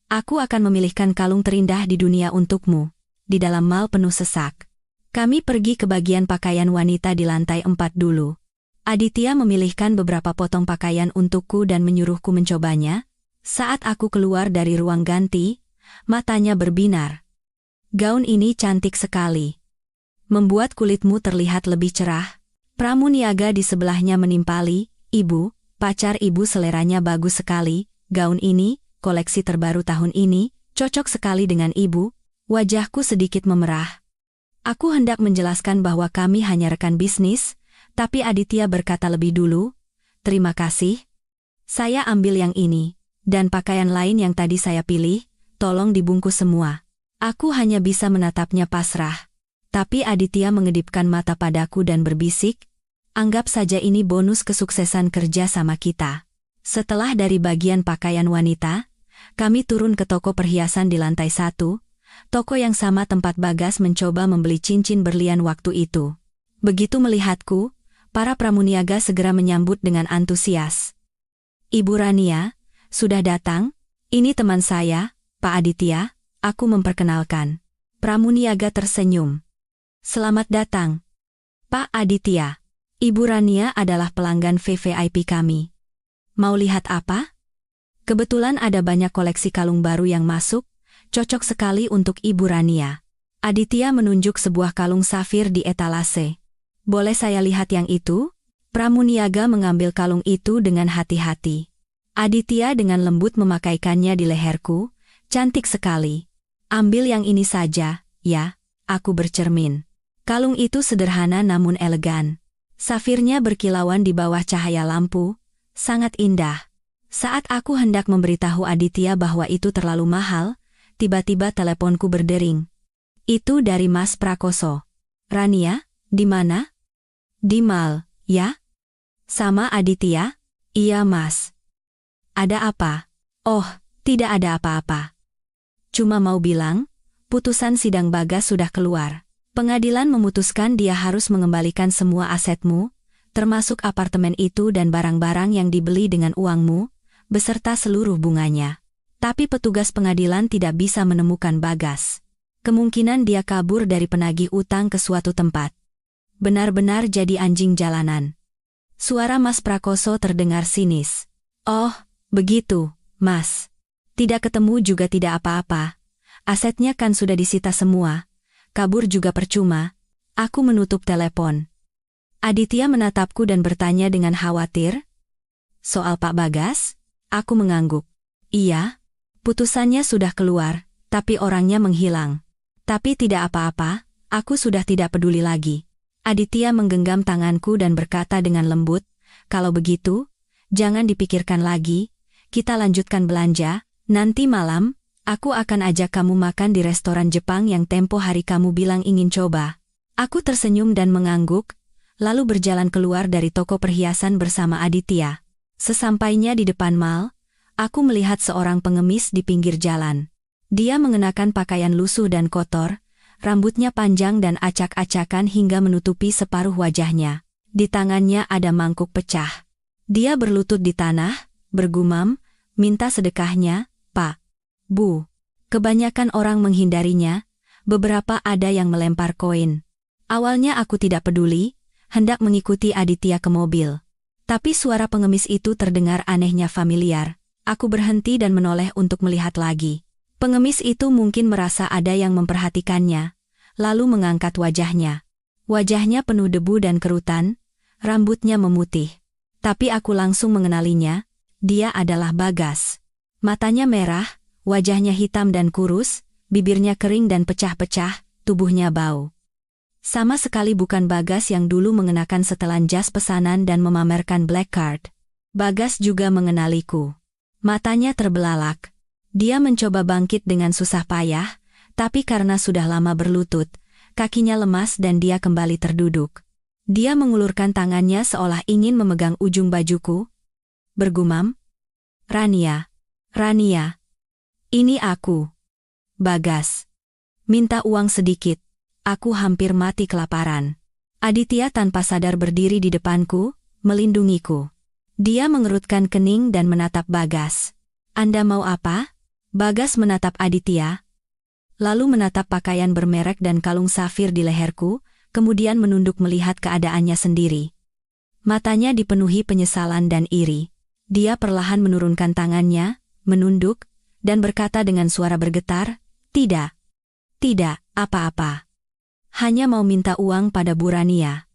Aku akan memilihkan kalung terindah di dunia untukmu. Di dalam mal penuh sesak. Kami pergi ke bagian pakaian wanita di lantai 4 dulu. Aditya memilihkan beberapa potong pakaian untukku dan menyuruhku mencobanya. Saat aku keluar dari ruang ganti, matanya berbinar. Gaun ini cantik sekali. Membuat kulitmu terlihat lebih cerah. Pramuniaga di sebelahnya menimpali, "Ibu, pacar ibu seleranya bagus sekali. Gaun ini, koleksi terbaru tahun ini, cocok sekali dengan ibu." Wajahku sedikit memerah. Aku hendak menjelaskan bahwa kami hanya rekan bisnis, tapi Aditya berkata lebih dulu, "Terima kasih. Saya ambil yang ini, dan pakaian lain yang tadi saya pilih, tolong dibungkus semua." Aku hanya bisa menatapnya pasrah. Tapi Aditya mengedipkan mata padaku dan berbisik, "Anggap saja ini bonus kesuksesan kerja sama kita." Setelah dari bagian pakaian wanita, kami turun ke toko perhiasan di lantai 1, toko yang sama tempat Bagas mencoba membeli cincin berlian waktu itu. Begitu melihatku, para pramuniaga segera menyambut dengan antusias. "Ibu Rania, sudah datang? Ini teman saya, Pak Aditya," aku memperkenalkan. Pramuniaga tersenyum. "Selamat datang, Pak Aditya. Ibu Rania adalah pelanggan VVIP kami. Mau lihat apa? Kebetulan ada banyak koleksi kalung baru yang masuk, cocok sekali untuk Ibu Rania." Aditya menunjuk sebuah kalung safir di etalase. "Boleh saya lihat yang itu?" Pramuniaga mengambil kalung itu dengan hati-hati. Aditya dengan lembut memakaikannya di leherku, "Cantik sekali. Ambil yang ini saja, ya," aku bercermin. Kalung itu sederhana namun elegan. Safirnya berkilauan di bawah cahaya lampu, sangat indah. Saat aku hendak memberitahu Aditya bahwa itu terlalu mahal, tiba-tiba teleponku berdering. "Itu dari Mas Prakoso." "Rania, di mana?" "Di mal, ya?" "Sama Aditya?" "Iya Mas." "Ada apa?" "Oh, tidak ada apa-apa. Cuma mau bilang, putusan sidang Bagas sudah keluar. Pengadilan memutuskan dia harus mengembalikan semua asetmu, termasuk apartemen itu dan barang-barang yang dibeli dengan uangmu, beserta seluruh bunganya. Tapi petugas pengadilan tidak bisa menemukan Bagas. Kemungkinan dia kabur dari penagih utang ke suatu tempat. Benar-benar jadi anjing jalanan." Suara Mas Prakoso terdengar sinis. "Oh, begitu, Mas. Tidak ketemu juga tidak apa-apa. Asetnya kan sudah disita semua. Kabur juga percuma." Aku menutup telepon. Aditya menatapku dan bertanya dengan khawatir, "Soal Pak Bagas?" Aku mengangguk. "Iya, putusannya sudah keluar, tapi orangnya menghilang." "Tapi tidak apa-apa, aku sudah tidak peduli lagi." Aditya menggenggam tanganku dan berkata dengan lembut, "Kalau begitu, jangan dipikirkan lagi, kita lanjutkan belanja. Nanti malam, aku akan ajak kamu makan di restoran Jepang yang tempo hari kamu bilang ingin coba." Aku tersenyum dan mengangguk, lalu berjalan keluar dari toko perhiasan bersama Aditya. Sesampainya di depan mal, aku melihat seorang pengemis di pinggir jalan. Dia mengenakan pakaian lusuh dan kotor, rambutnya panjang dan acak-acakan hingga menutupi separuh wajahnya. Di tangannya ada mangkuk pecah. Dia berlutut di tanah, bergumam, minta sedekahnya, "Pak, Bu." Kebanyakan orang menghindarinya, beberapa ada yang melempar koin. Awalnya aku tidak peduli, hendak mengikuti Aditya ke mobil. Tapi suara pengemis itu terdengar anehnya familiar. Aku berhenti dan menoleh untuk melihat lagi. Pengemis itu mungkin merasa ada yang memperhatikannya, lalu mengangkat wajahnya. Wajahnya penuh debu dan kerutan, rambutnya memutih. Tapi aku langsung mengenalinya, dia adalah Bagas. Matanya merah, wajahnya hitam dan kurus, bibirnya kering dan pecah-pecah, tubuhnya bau. Sama sekali bukan Bagas yang dulu mengenakan setelan jas pesanan dan memamerkan black card. Bagas juga mengenaliku. Matanya terbelalak. Dia mencoba bangkit dengan susah payah, tapi karena sudah lama berlutut, kakinya lemas dan dia kembali terduduk. Dia mengulurkan tangannya seolah ingin memegang ujung bajuku. Bergumam, "Rania, Rania. Ini aku. Bagas. Minta uang sedikit. Aku hampir mati kelaparan." Aditya tanpa sadar berdiri di depanku, melindungiku. Dia mengerutkan kening dan menatap Bagas. Anda mau apa? Bagas menatap Aditya, lalu menatap pakaian bermerek dan kalung safir di leherku, kemudian menunduk melihat keadaannya sendiri. Matanya dipenuhi penyesalan dan iri. Dia perlahan menurunkan tangannya, menunduk, dan berkata dengan suara bergetar, "Tidak. Tidak, apa-apa. Hanya mau minta uang pada Bu Rania.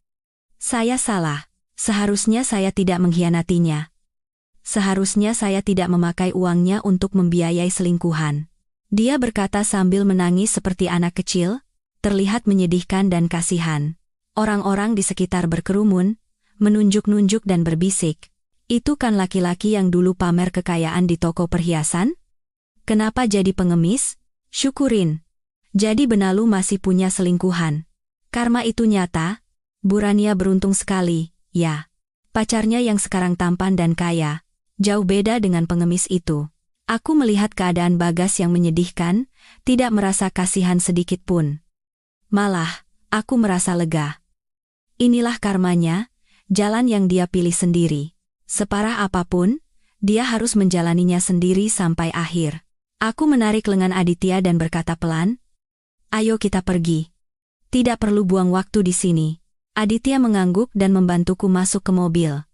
Saya salah. Seharusnya saya tidak mengkhianatinya. Seharusnya saya tidak memakai uangnya untuk membiayai selingkuhan." Dia berkata sambil menangis seperti anak kecil, terlihat menyedihkan dan kasihan. Orang-orang di sekitar berkerumun, menunjuk-nunjuk dan berbisik. Itu kan laki-laki yang dulu pamer kekayaan di toko perhiasan? Kenapa jadi pengemis? Syukurin. Jadi benalu masih punya selingkuhan. Karma itu nyata. Bu Rania beruntung sekali, ya. Pacarnya yang sekarang tampan dan kaya, jauh beda dengan pengemis itu. Aku melihat keadaan Bagas yang menyedihkan, tidak merasa kasihan sedikit pun. Malah, aku merasa lega. Inilah karmanya, jalan yang dia pilih sendiri. Separah apapun, dia harus menjalaninya sendiri sampai akhir. Aku menarik lengan Aditya dan berkata pelan, "Ayo kita pergi. Tidak perlu buang waktu di sini." Aditya mengangguk dan membantuku masuk ke mobil.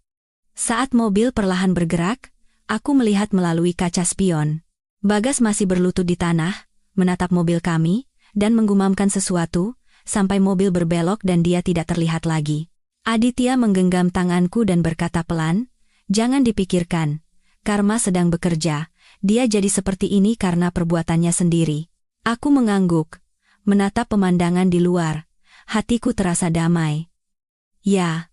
Saat mobil perlahan bergerak, aku melihat melalui kaca spion. Bagas masih berlutut di tanah, menatap mobil kami, dan menggumamkan sesuatu, sampai mobil berbelok dan dia tidak terlihat lagi. Aditya menggenggam tanganku dan berkata pelan, "Jangan dipikirkan. Karma sedang bekerja. Dia jadi seperti ini karena perbuatannya sendiri." Aku mengangguk, menatap pemandangan di luar. Hatiku terasa damai. Ya,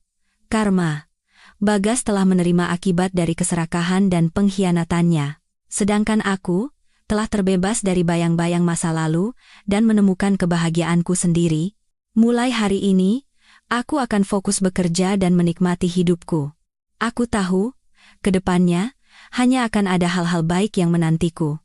karma. Bagas telah menerima akibat dari keserakahan dan pengkhianatannya. Sedangkan aku telah terbebas dari bayang-bayang masa lalu dan menemukan kebahagiaanku sendiri. Mulai hari ini, aku akan fokus bekerja dan menikmati hidupku. Aku tahu, ke depannya, hanya akan ada hal-hal baik yang menantiku.